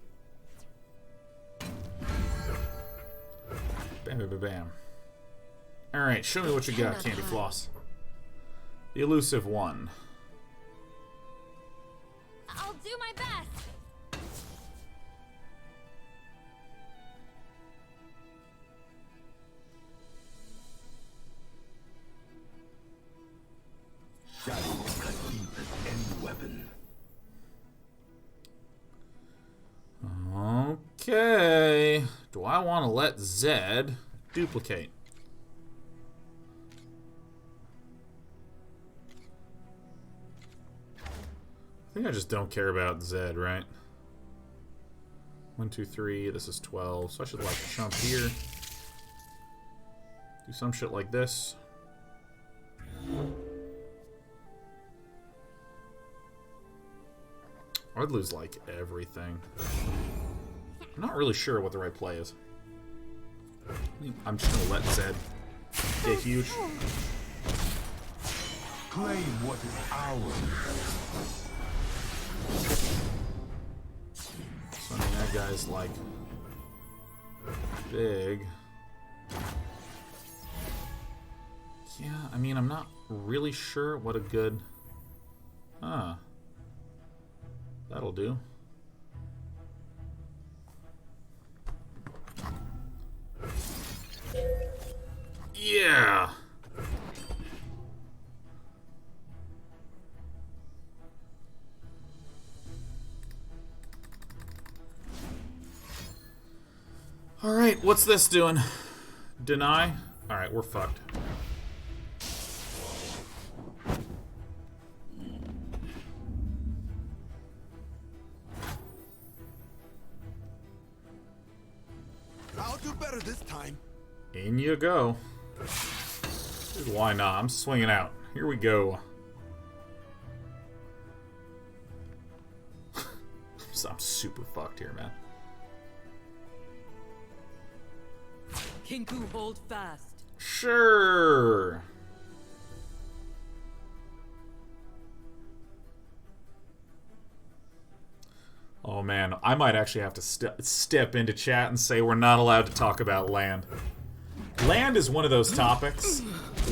Bam, bam, bam, bam. Alright, show me what you got, Candy Floss. The elusive one. I'll do my best. Okay. Do I want to let Zed duplicate? I think I just don't care about Zed, right? 1, 2, 3. This is 12. So I should, like, jump here. Do some shit like this. I'd lose, like, everything. I'm not really sure what the right play is. I'm just gonna let Zed get huge. Claim what is ours. So, I mean, that guy's, like, big. Yeah, I mean, I'm not really sure what a good... Huh. That'll do. Yeah! Alright, what's this doing? Deny? Alright, we're fucked. I'll do better this time. In you go. Why not? I'm swinging out. Here we go. I'm super fucked here, man. Kinku, hold fast. Sure. Oh man, I might actually have to step into chat and say we're not allowed to talk about land. Land is one of those topics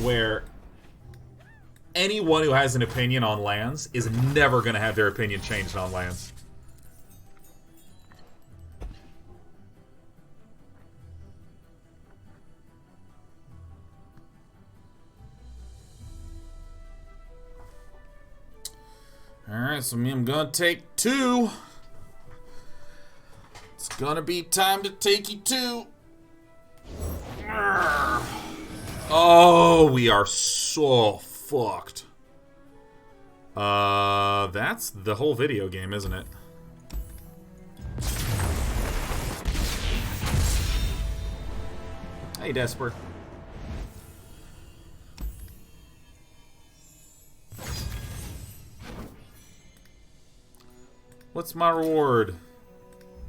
where anyone who has an opinion on lands is never going to have their opinion changed on lands. Alright, so I'm gonna take 2. It's gonna be time to take you 2. Oh, we are so fucked. That's the whole video game, isn't it? Hey, Desper. What's my reward?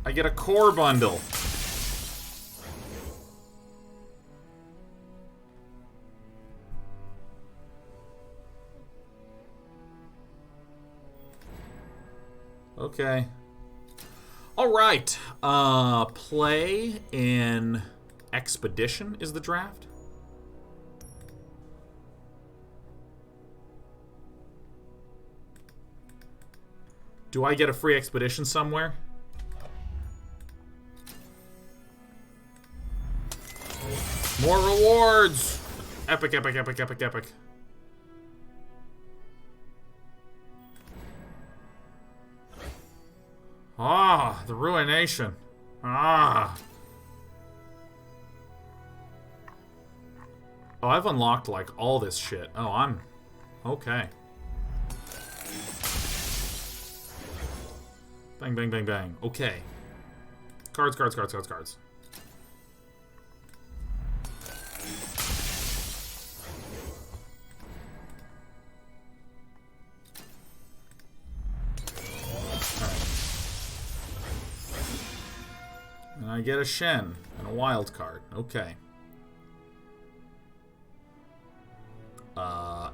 I get a core bundle. Okay. Alright. Play in Expedition is the draft. Do I get a free expedition somewhere? More rewards! Epic, epic, epic, epic, epic. Ah, the Ruination. Ah. Oh, I've unlocked, like, all this shit. Oh, I'm... Okay. Bang, bang, bang, bang. Okay. Cards, cards, cards, cards, cards. Alright. And I get a Shen and a wild card. Okay.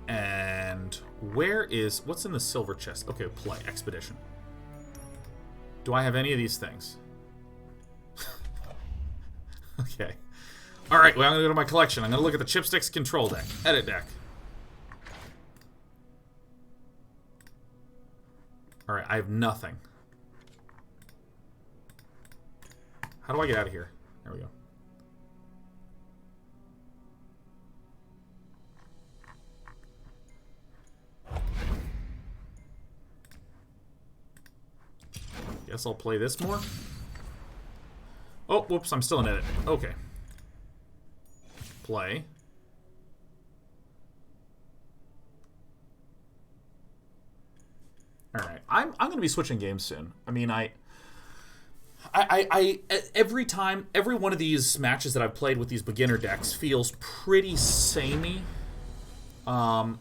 And where is... What's in the silver chest? Okay, play. Expedition. Do I have any of these things? Okay. Alright, well, I'm going to go to my collection. I'm going to look at the Chipsticks control deck. Edit deck. Alright, I have nothing. How do I get out of here? There we go. Guess I'll play this more. Oh, whoops, I'm still in edit. Okay. Play. Alright. I'm going to be switching games soon. I mean, I every time, every one of these matches that I've played with these beginner decks feels pretty samey. I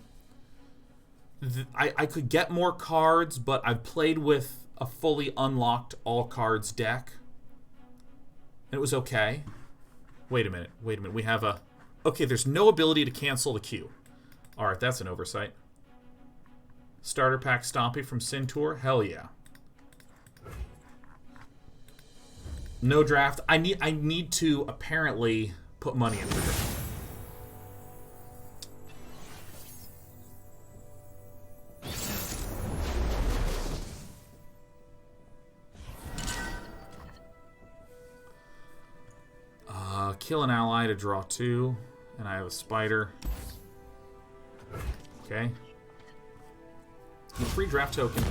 could get more cards, but I've played with a fully unlocked all cards deck. And it was okay. Wait a minute. We have a... Okay, there's no ability to cancel the queue. Alright, that's an oversight. Starter pack Stompy from Sin Tour? Hell yeah. No draft. I need to apparently put money in for draft. Kill an ally to draw 2, and I have a spider. Okay. Free draft token.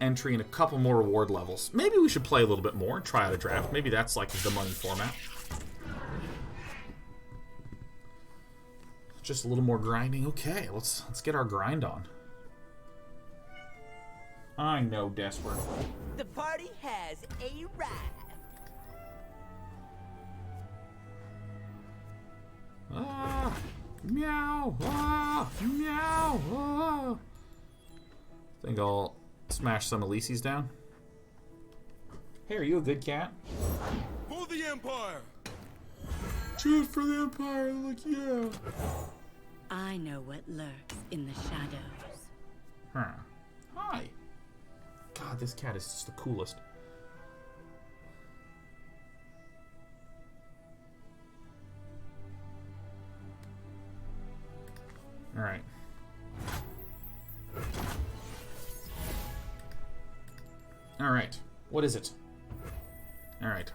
Entry and a couple more reward levels. Maybe we should play a little bit more and try out a draft. Maybe that's like the money format. Just a little more grinding. Okay, let's get our grind on. I know, desperate. The party has arrived. Ah, meow, ah, meow, ah. I think I'll smash some Elise's down. Hey, are you a good cat? For the Empire! Choose for the Empire, like, yeah. I know what lurks in the shadows. Huh. Hi. God, this cat is just the coolest. Alright. Alright. What is it? Alright.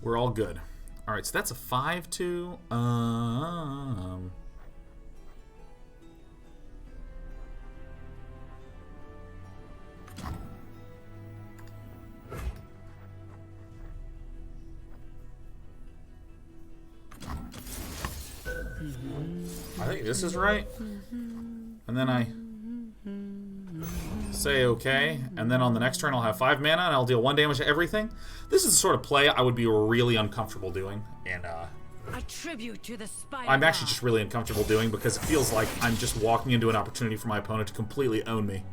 We're all good. Alright, so that's a 5-2. I think this is right. And then I say okay, and then on the next turn I'll have 5 mana and I'll deal 1 damage to everything. This is the sort of play I would be really uncomfortable doing, and A tribute to the spider. I'm actually just really uncomfortable doing because it feels like I'm just walking into an opportunity for my opponent to completely own me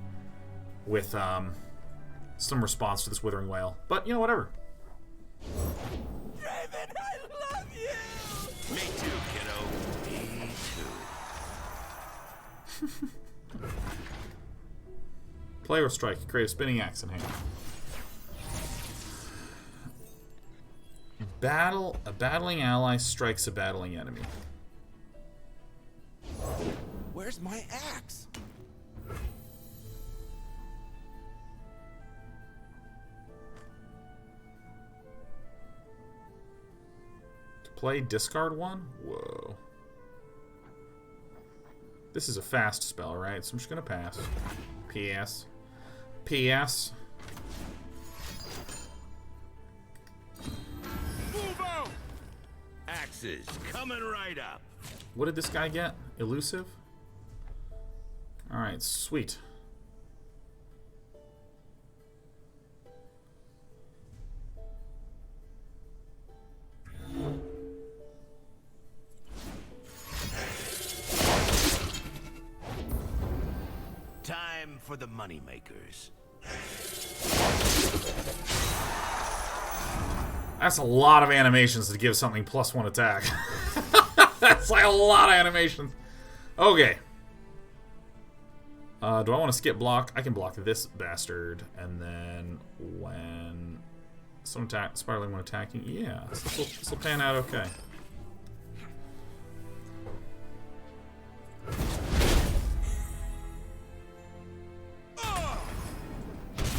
with some response to this Withering Wail. But, you know, whatever. Raven, I love you! Me too, kiddo. Me too. Play or strike. Create a spinning axe in hand. A battling ally strikes a battling enemy. Where's my axe? To play, discard 1? Whoa. This is a fast spell, right? So I'm just gonna pass. PS. PS. Move out! Axes coming right up. What did this guy get? Elusive? Alright, sweet. Time for the moneymakers. That's a lot of animations to give something +1 attack. That's like a lot of animations. Okay. Do I want to skip block? I can block this bastard, and then when some spiraling when attacking, yeah, this will pan out okay.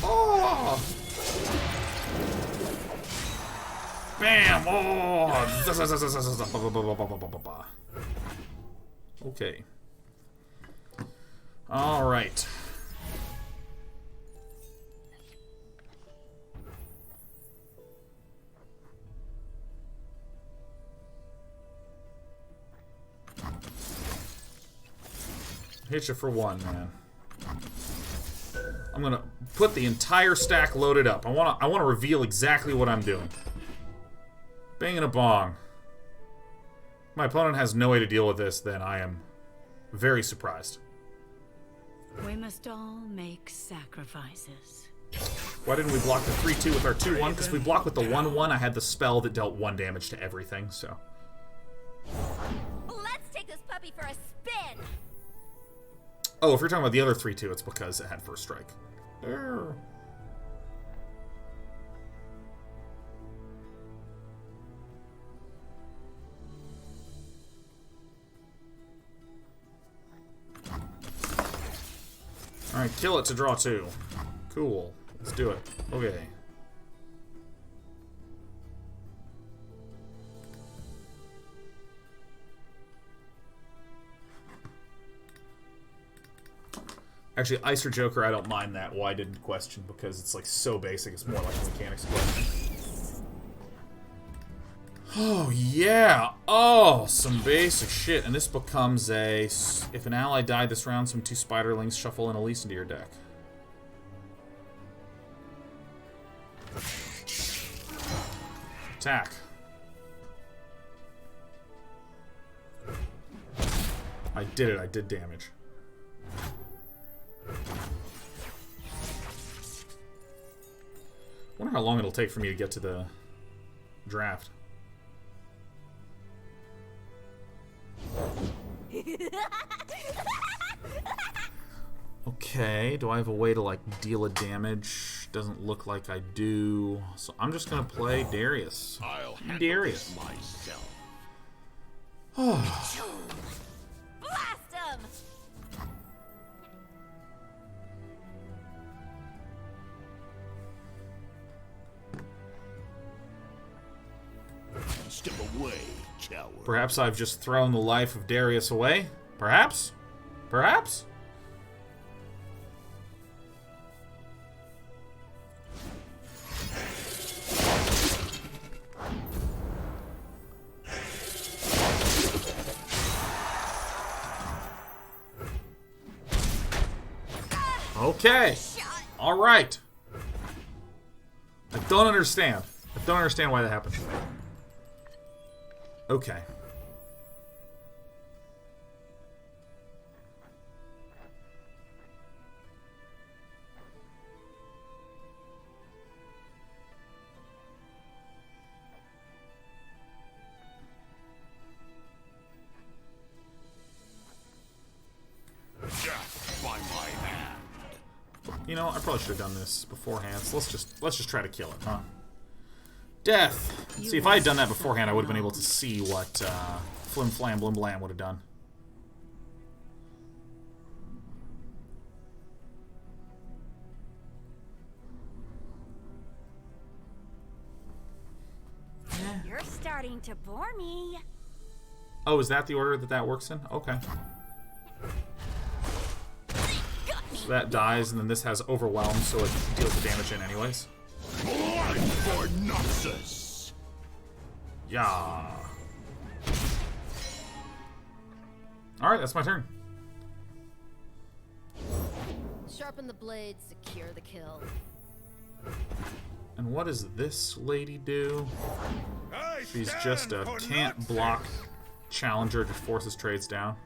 Oh! Bam! Oh! Okay. All right. Hit you for one, man. I'm gonna put the entire stack loaded up. I wanna reveal exactly what I'm doing. Bang and a bong. My opponent has no way to deal with this, then I am very surprised. We must all make sacrifices. Why didn't we block the 3-2 with our 2-1? Because we blocked with the 1-1, I had the spell that dealt 1 damage to everything, so. Let's take this puppy for a spin. Oh, if you're talking about the other 3-2, it's because it had first strike. Err. Alright, kill it to draw 2. Cool. Let's do it. Okay. Actually, Ice or Joker, I don't mind that. Why didn't question, because it's like so basic, it's more like a mechanics question. Oh, yeah! Oh, some basic shit. And this becomes a... If an ally died this round, some 2 Spiderlings shuffle an Elise into your deck. Attack. I did it. I did damage. I wonder how long it'll take for me to get to the draft. Okay, do I have a way to like deal a damage? Doesn't look like I do. So I'm just gonna play Darius. I'll handle Darius this myself. Blast him! Step away, coward. Perhaps I've just thrown the life of Darius away? Perhaps? Perhaps? Okay. All right. I don't understand. I don't understand why that happened. Okay. Death by my hand. You know, I probably should have done this beforehand. So let's just try to kill it, huh? Death. See, if I had done that beforehand, I would have been able to see what Flim Flam Blim Blam would have done. You're starting to bore me. Oh, is that the order that that works in? Okay. So that dies, and then this has Overwhelm, so it deals the damage in anyways. Blood for Noxus. Yeah. Alright, that's my turn. Sharpen the blade, secure the kill. And what does this lady do? I She's stand just a for can't Noxus. block challenger, just forces trades down.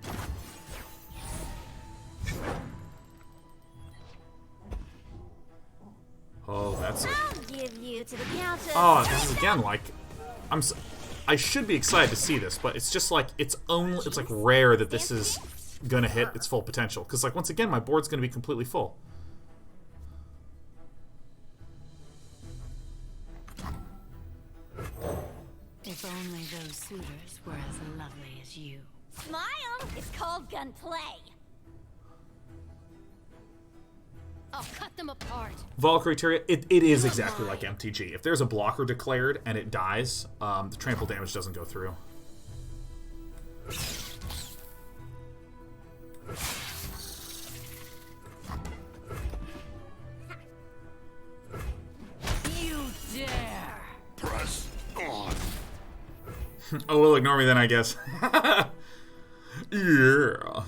Oh, that's it. I'll give you to the countess. Oh, this is again like I should be excited to see this, but it's just like it's like rare that this is gonna hit its full potential, because like once again my board's gonna be completely full. If only those suitors were as lovely as you. Smile! It's called gunplay. I'll cut them apart. Valkyrie, it is exactly like MTG. If there's a blocker declared and it dies, the trample damage doesn't go through. You dare! Press on. Oh, well, ignore me then, I guess. Yeah.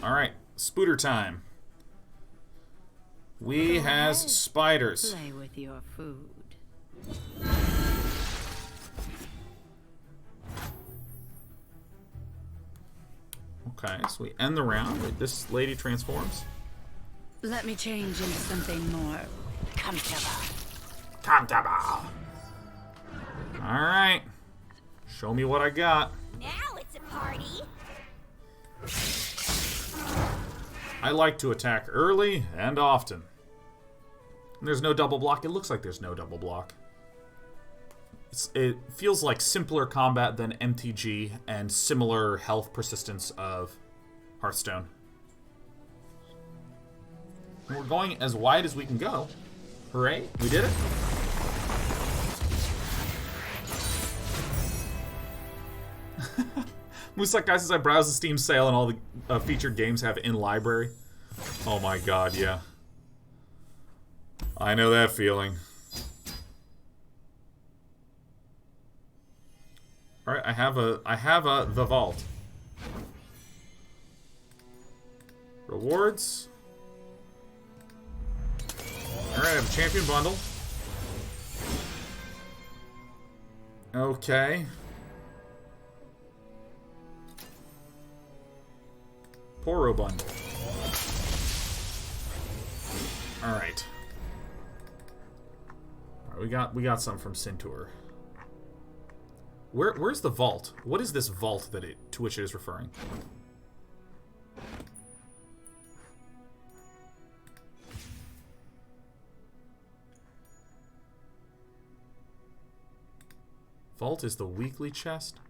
Alright, spooter time. We has spiders. Play with your food. Okay, so we end the round. This lady transforms. Let me change into something more comfortable. Comfortable. Alright. Show me what I got. Now it's a party. I like to attack early and often. There's no double block. It looks like there's no double block. It feels like simpler combat than MTG and similar health persistence of Hearthstone. And we're going as wide as we can go. Hooray, we did it. Musak guy says I browse the Steam sale and all the featured games have in library. Oh my god, yeah. I know that feeling. Alright, I have a the vault. Rewards. Alright, I have a champion bundle. Okay. Poro bundle. Alright. We got some from Cintur. Where's the vault? What is this vault to which it is referring? Vault is the weekly chest.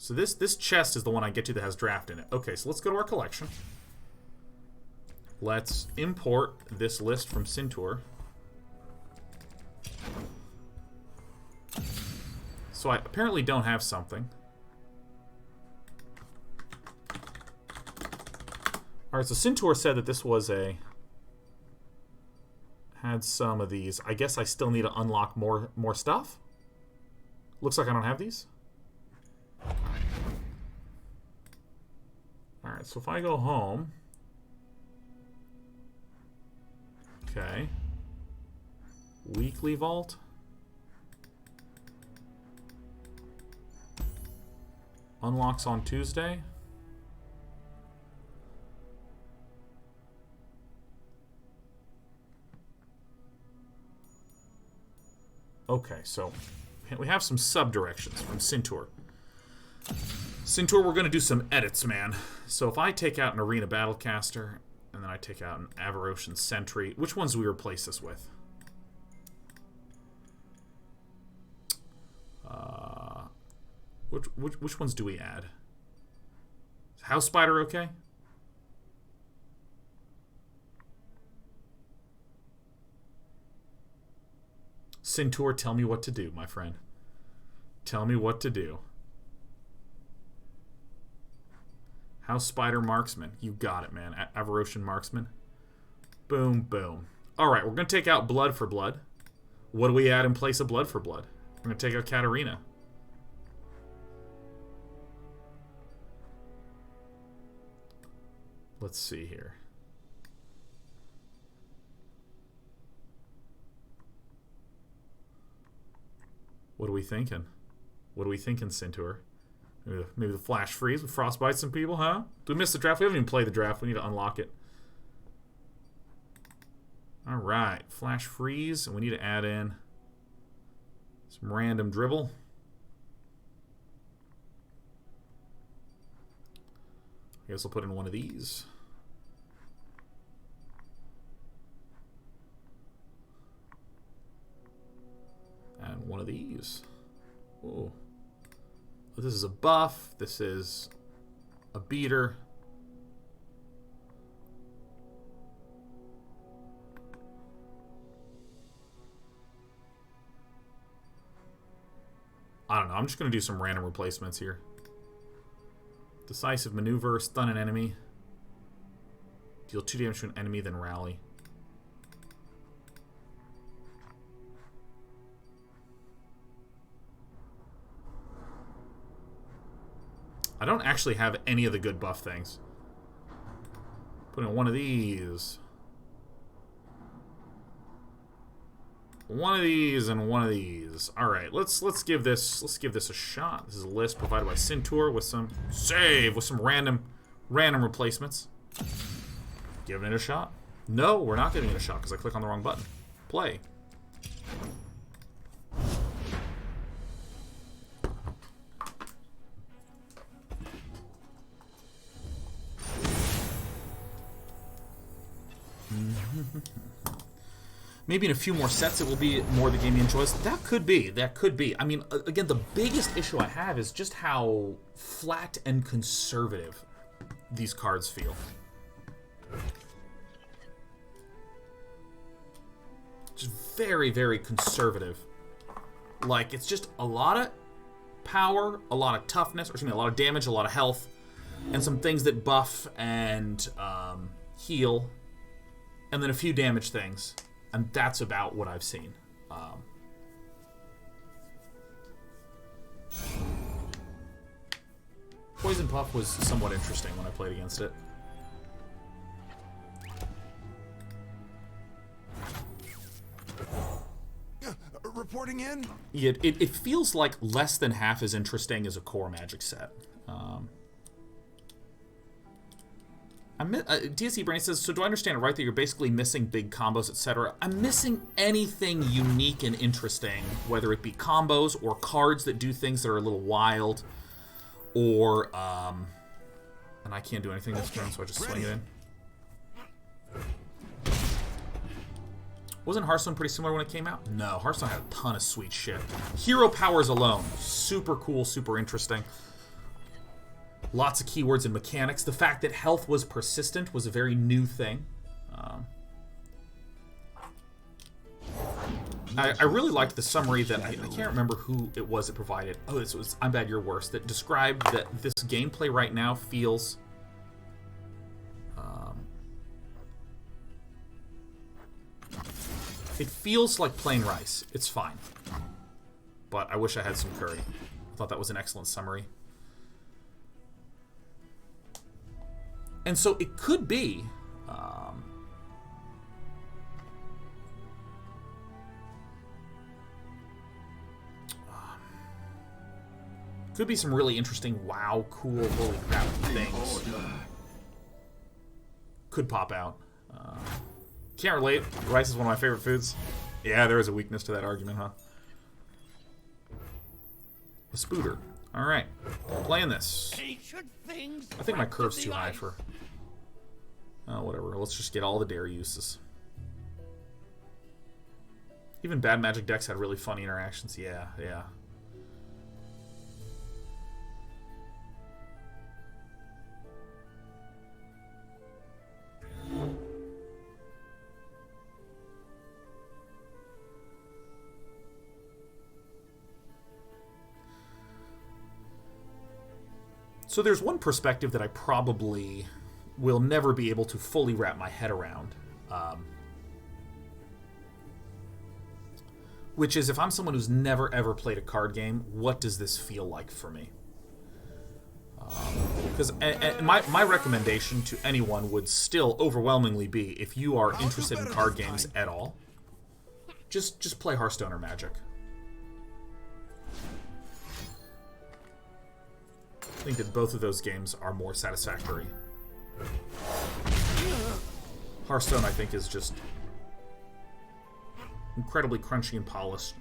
So this chest is the one I get to that has draft in it. Okay, so let's go to our collection. Let's import this list from Cintur. So I apparently don't have something. Alright, so Cintur said that this was had some of these. I guess I still need to unlock more stuff. Looks like I don't have these. Alright, so if I go home... Okay. Weekly vault. Unlocks on Tuesday. Okay, so we have some sub-directions from Cintur. Cintur, we're going to do some edits, man. So if I take out an Arena Battlecaster, and then I take out an Avarocian Sentry, which ones do we replace this with? Which ones do we add? Is House Spider okay? Cintur, tell me what to do, my friend. Tell me what to do. House Spider Marksman. You got it, man. Avarocian Marksman. Boom, boom. Alright, we're going to take out Blood for Blood. What do we add in place of Blood for Blood? We're going to take out Katarina. Let's see here. What are we thinking? What are we thinking, Cintur? Maybe the Flash Freeze with Frostbite some people, huh? Do we miss the draft? We haven't even played the draft. We need to unlock it. Alright. Flash Freeze. And we need to add in some random dribble. I guess I'll put in one of these. And one of these. Ooh. This is a buff. This is a beater. I don't know. I'm just going to do some random replacements here. Decisive Maneuver, stun an enemy. Deal 2 damage to an enemy, then rally. I don't actually have any of the good buff things. Put in one of these. One of these and one of these. All right, let's give this a shot. This is a list provided by Cintur with some random replacements. Giving it a shot. No, we're not giving it a shot because I click on the wrong button. Play. Maybe in a few more sets it will be more the game he enjoys. That could be. That could be. I mean, again, the biggest issue I have is just how flat and conservative these cards feel. Just very, very conservative. Like, it's just a lot of power, a lot of toughness, or excuse me, a lot of damage, a lot of health, and some things that buff and heal, and then a few damage things. And that's about what I've seen. Poison Puff was somewhat interesting when I played against it. Reporting in? It feels like less than half as interesting as a core Magic set. DSE Brain says, so do I understand it right that you're basically missing big combos, etc.? I'm missing anything unique and interesting, whether it be combos or cards that do things that are a little wild, or, and I can't do anything this turn, so I just swing it in. Wasn't Hearthstone pretty similar when it came out? No, Hearthstone had a ton of sweet shit. Hero powers alone, super cool, super interesting. Lots of keywords and mechanics. The fact that health was persistent was a very new thing. I really liked the summary that I can't remember who it was that provided. Oh, this was I'm Bad You're Worse. That described that this gameplay right now feels it feels like plain rice. It's fine, but I wish I had some curry. I thought that was an excellent summary. And so it could be some really interesting, wow, cool, holy crap things. Could pop out. Can't relate. Rice is one of my favorite foods. Yeah, there is a weakness to that argument, huh? A Spooter. Alright. Playing this. I think my curve's too high for... Oh, whatever. Let's just get all the dare uses. Even bad Magic decks had really funny interactions. Yeah, yeah. So there's one perspective that I probably will never be able to fully wrap my head around. Which is, if I'm someone who's never ever played a card game, what does this feel like for me? Because my recommendation to anyone would still overwhelmingly be, if you are interested in card games at all, just play Hearthstone or Magic. I think that both of those games are more satisfactory. Hearthstone, I think, is just incredibly crunchy and polished.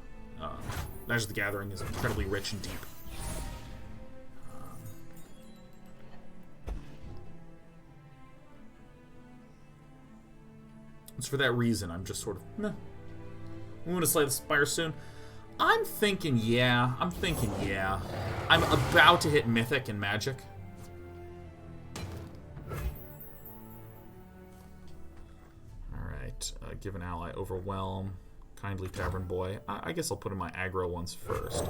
Magic the Gathering is incredibly rich and deep. It's for that reason I'm just sort of, meh. I'm going to Slay the Spire soon. I'm thinking, yeah. I'm about to hit Mythic and Magic. Alright, give an ally Overwhelm. Kindly Tavern Boy. I guess I'll put in my aggro ones first.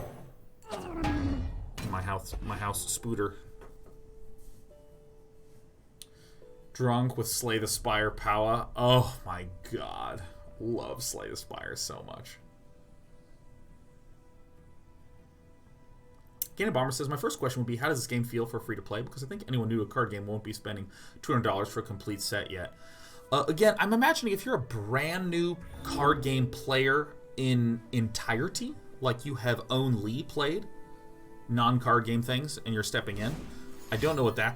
My house Spooter. Drunk with Slay the Spire power. Oh my god. Love Slay the Spire so much. Gaina Bomber says, my first question would be, how does this game feel for free-to-play? Because I think anyone new to a card game won't be spending $200 for a complete set yet. Again, I'm imagining if you're a brand new card game player in entirety, like you have only played non-card game things and you're stepping in, I don't know what that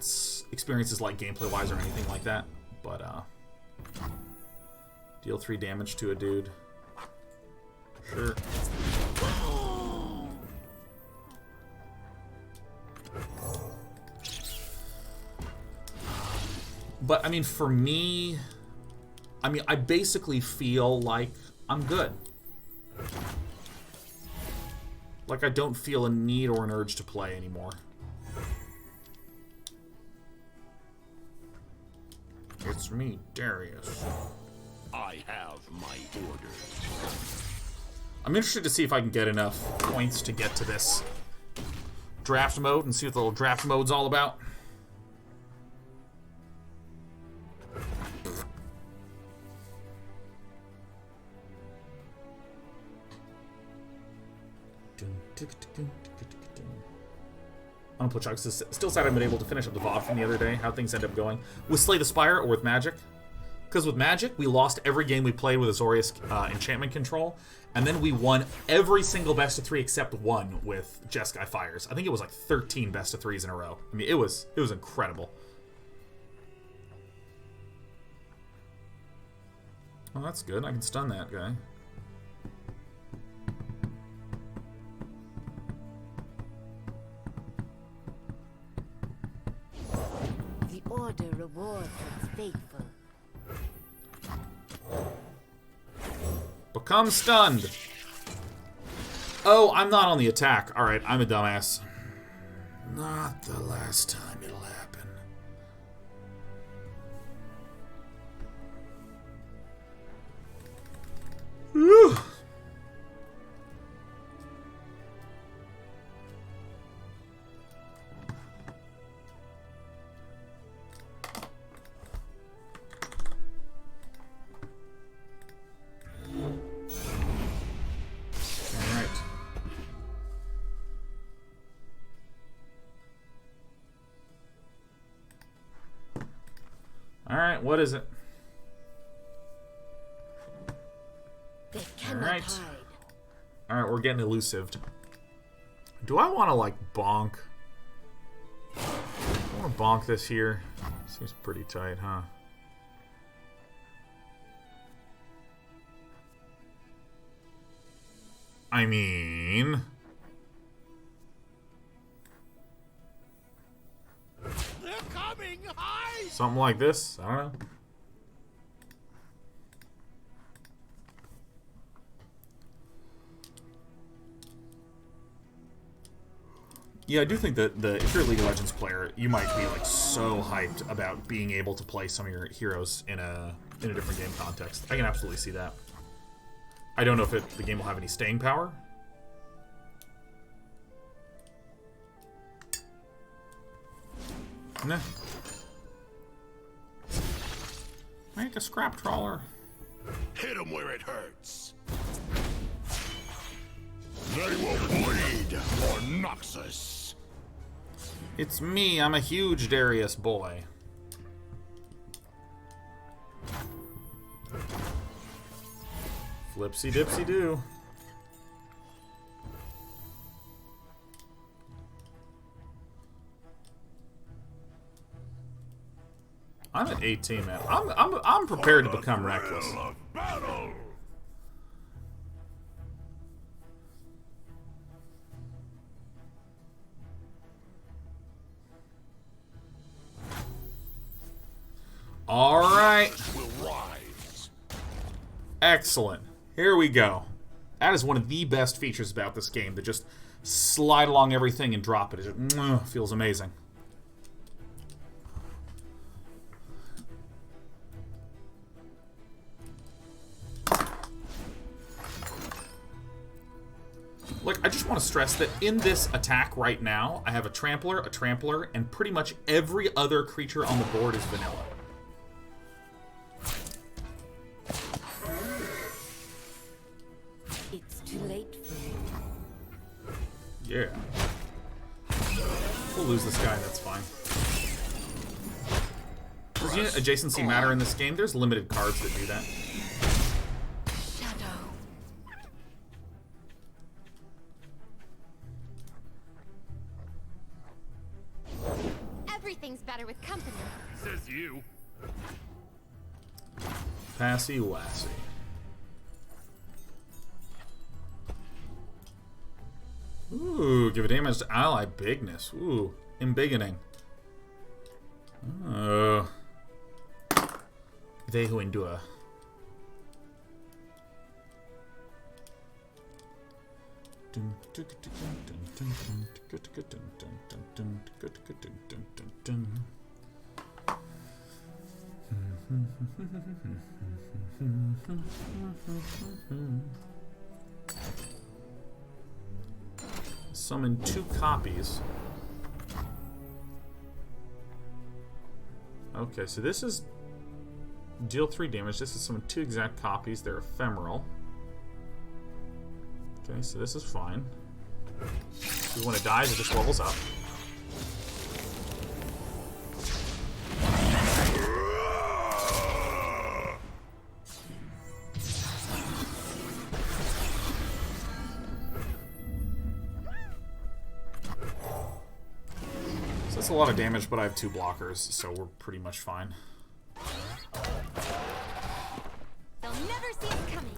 experience is like gameplay-wise or anything like that, but deal 3 damage to a dude. Sure. But, I mean, for me, I basically feel like I'm good. Like, I don't feel a need or an urge to play anymore. It's me, Darius. I have my orders. I'm interested to see if I can get enough points to get to this draft mode and see what the little draft mode's all about. Unplugged says, still sad I haven't been able to finish up the VOD from the other day. How things end up going with Slay the Spire or with Magic? Because with Magic, we lost every game we played with Azorius enchantment control, and then we won every single best of 3 except one with Jeskai Fires. I think it was like 13 best of 3s in a row. I mean, it was incredible. Oh, that's good. I can stun that guy. The Order rewards its faithful. Become stunned. Oh, I'm not on the attack. Alright, I'm a dumbass. Not the last time it'll happen. Whew. Alright, what is it? Alright. Alright, we're getting elusived. Do I want to, like, bonk? I want to bonk this here. Seems pretty tight, huh? I mean... They're coming! Hide! Something like this? I don't know. Yeah, I do think that if you're a League of Legends player, you might be like so hyped about being able to play some of your heroes in a different game context. I can absolutely see that. I don't know if the game will have any staying power. Nah. Make a scrap trawler. Hit him where it hurts. They will bleed for Noxus. It's me. I'm a huge Darius boy. Flipsy dipsy do. I'm at 18, man. I'm prepared to become reckless. All right. Excellent. Here we go. That is one of the best features about this game, to just slide along everything and drop it. It just, feels amazing. Look, I just want to stress that in this attack right now, I have a trampler, and pretty much every other creature on the board is vanilla. It's too late for you. Yeah. We'll lose this guy, that's fine. Does unit adjacency matter in this game? There's limited cards that do that. Shadow. Everything's better with company. Says you. Passy Wassy. Ooh, give a damage to ally bigness. Ooh, embiggening. They who endure. Summon 2 copies. Okay, so this is deal 3 damage. This is summon 2 exact copies. They're ephemeral. Okay, so this is fine. So when it dies, it just levels up. So that's a lot of damage, but I have 2 blockers, so we're pretty much fine. They'll never see us coming.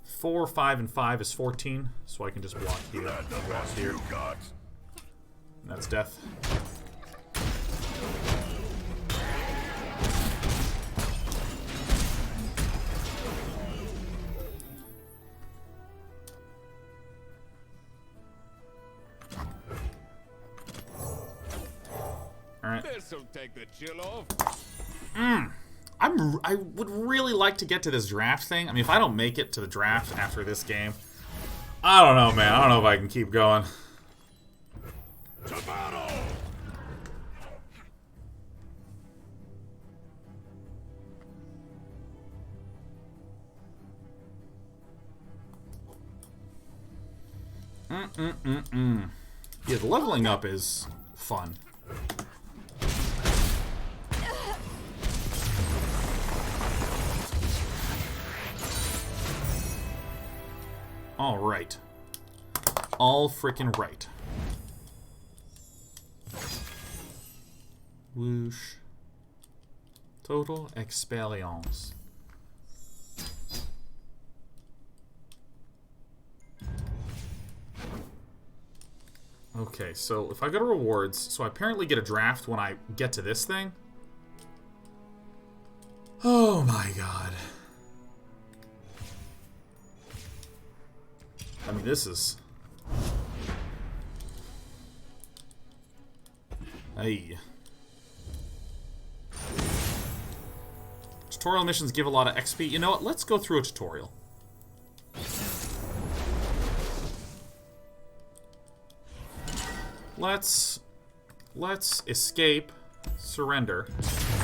4, 5, and 5 is 14, so I can just block here. Block here. And that's death. Alright. This'll take the chill off. I would really like to get to this draft thing. I mean, if I don't make it to the draft after this game, I don't know, man. I don't know if I can keep going. To battle! Yeah, the leveling up is fun. All right. All frickin' right. Whoosh. Total experience. Okay, so if I go to rewards, so I apparently get a draft when I get to this thing. Oh my god. I mean, this is... Hey. Tutorial missions give a lot of XP. You know what? Let's go through a tutorial. Let's escape, surrender.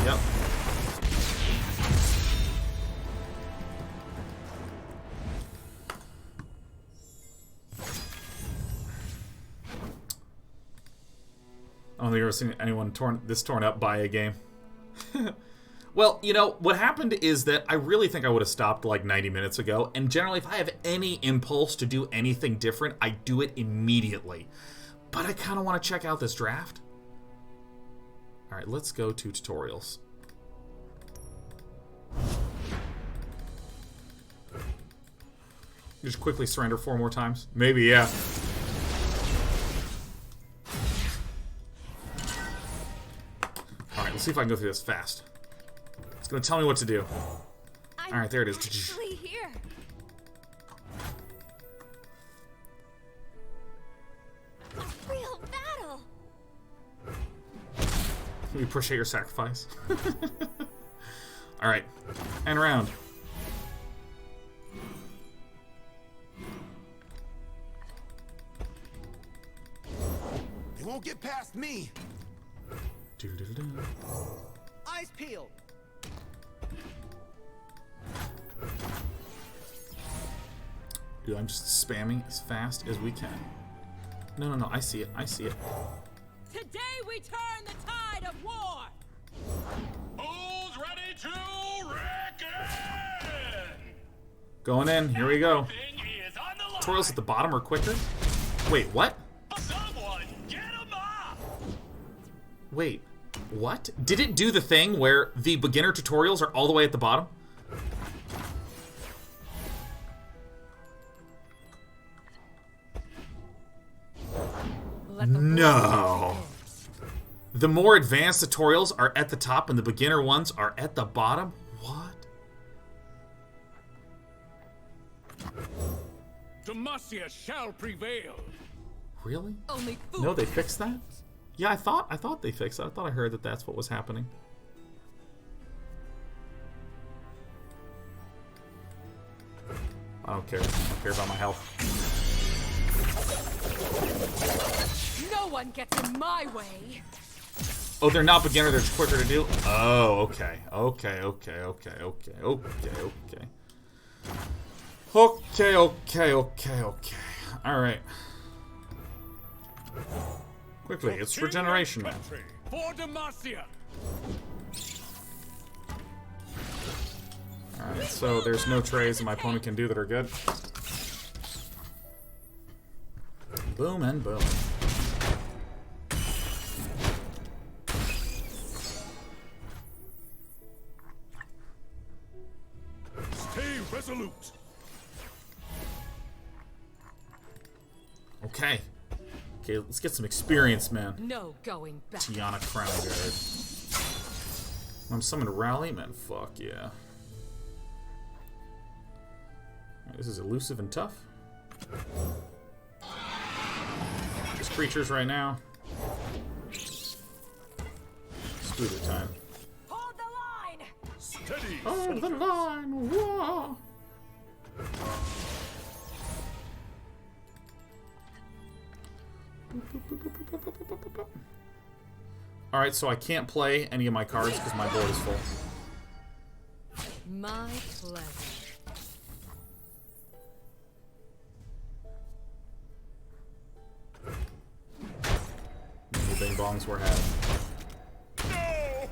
Yep. I don't think I've ever seen anyone torn up by a game. Well, you know, what happened is that I really think I would have stopped like 90 minutes ago, and generally if I have any impulse to do anything different, I do it immediately. But I kind of want to check out this draft. Alright, let's go to tutorials. Just quickly surrender 4 more times? Maybe, yeah. Alright, let's see if I can go through this fast. It's going to tell me what to do. Alright, there it is. Actually here. A real battle. We appreciate your sacrifice. Alright, and round. They won't get past me. Eyes peeled. Dude, I'm just spamming as fast as we can. No, I see it. I see it. Today we turn the tide of war. Who's ready to reckon? Going in. Here we go. Everything is on the line. Tutorials at the bottom are quicker. Wait, what? Someone get 'em up. Wait, what? Did it do the thing where the beginner tutorials are all the way at the bottom? No. The more advanced tutorials are at the top and the beginner ones are at the bottom? What? Demacia shall prevail. Really? Only fools. No, they fixed that? Yeah, I thought they fixed that. I thought I heard that that's what was happening. I don't care. I don't care about my health. No one gets in my way. Oh, they're not beginner, they're just quicker to do? Oh, okay. Okay, okay, okay, okay, okay, okay. Okay, okay, okay, okay. Alright. Quickly, it's regeneration, man. For Demacia. Alright, so there's no trays that my opponent can do that are good. Boom and boom. Stay resolute. Okay. Okay, let's get some experience, man. No going back. Tiana Crown Guard. I'm summoned to rally, man. Fuck yeah. This is elusive and tough. Just creatures right now. Scooter time. Hold the line. Steady. Hold the line. Whoa. Alright, so I can't play any of my cards because my board is full. My pleasure. The bing bongs were had. No.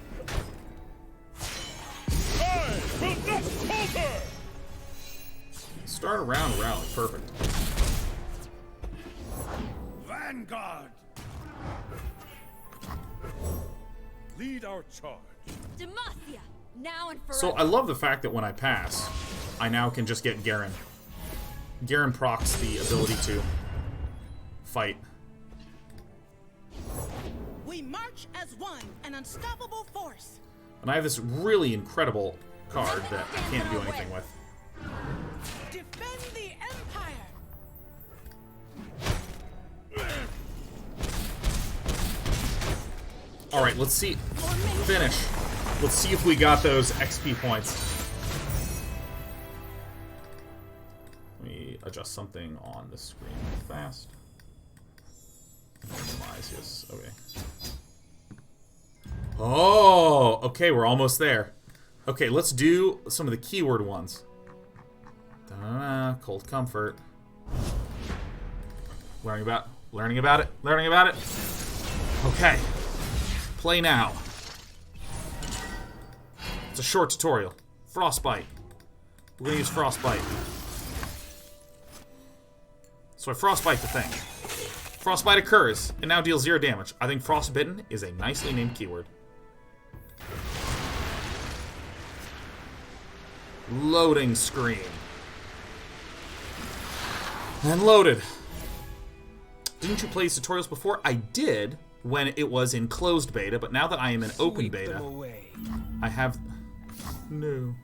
I will not falter. Start a round rally. Perfect. Vanguard. Lead our charge. Demacia, now and forever. So I love the fact that when I pass, I now can just get Garen. Garen procs the ability to fight. We march as one, an unstoppable force. And I have this really incredible card that I can't do anything with. Defend the Empire. Alright, let's see. Finish. Let's see if we got those XP points. Let me adjust something on the screen fast. Minimize, yes. Okay. Oh! Okay, we're almost there. Okay, let's do some of the keyword ones. Da-da-da, cold comfort. Learning about it. Okay. Play now. It's a short tutorial. Frostbite. We're gonna use Frostbite. So I Frostbite the thing. Frostbite occurs, and now deals 0 damage. I think Frostbitten is a nicely named keyword. Loading screen. And loaded. Didn't you play these tutorials before? I did when it was in closed beta, but now that I am in open beta, I have... No.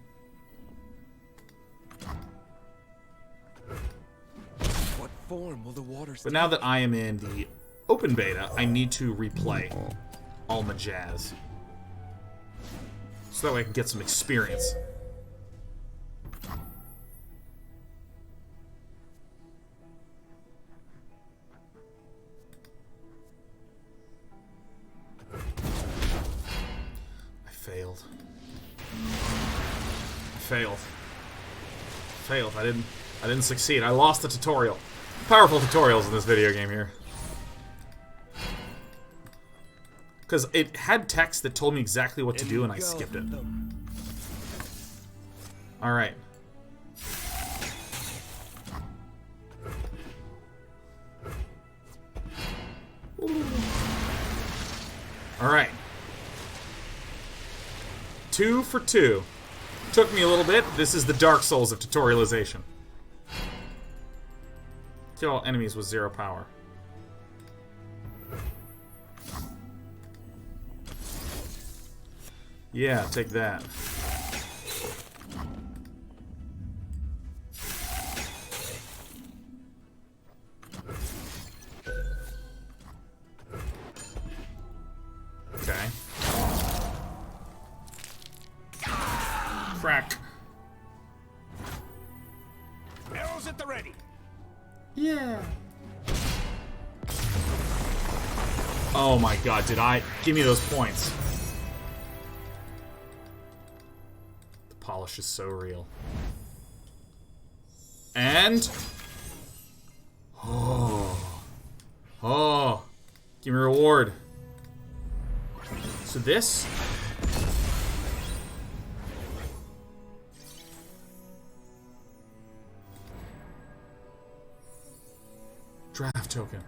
What form will the waters But now that I am in the open beta, I need to replay all my jazz. So that way I can get some experience. Failed. I didn't succeed. I lost the tutorial. Powerful tutorials in this video game here. Because it had text that told me exactly what to do, and I skipped it. Alright. Alright. 2 for 2. Took me a little bit. This is the Dark Souls of tutorialization. Kill all enemies with 0 power. Yeah, take that. Okay. Crack. Arrows at the ready. Yeah. Oh my god, did I... Give me those points. The polish is so real. And... Oh. Oh. Give me a reward. So this... Draft token.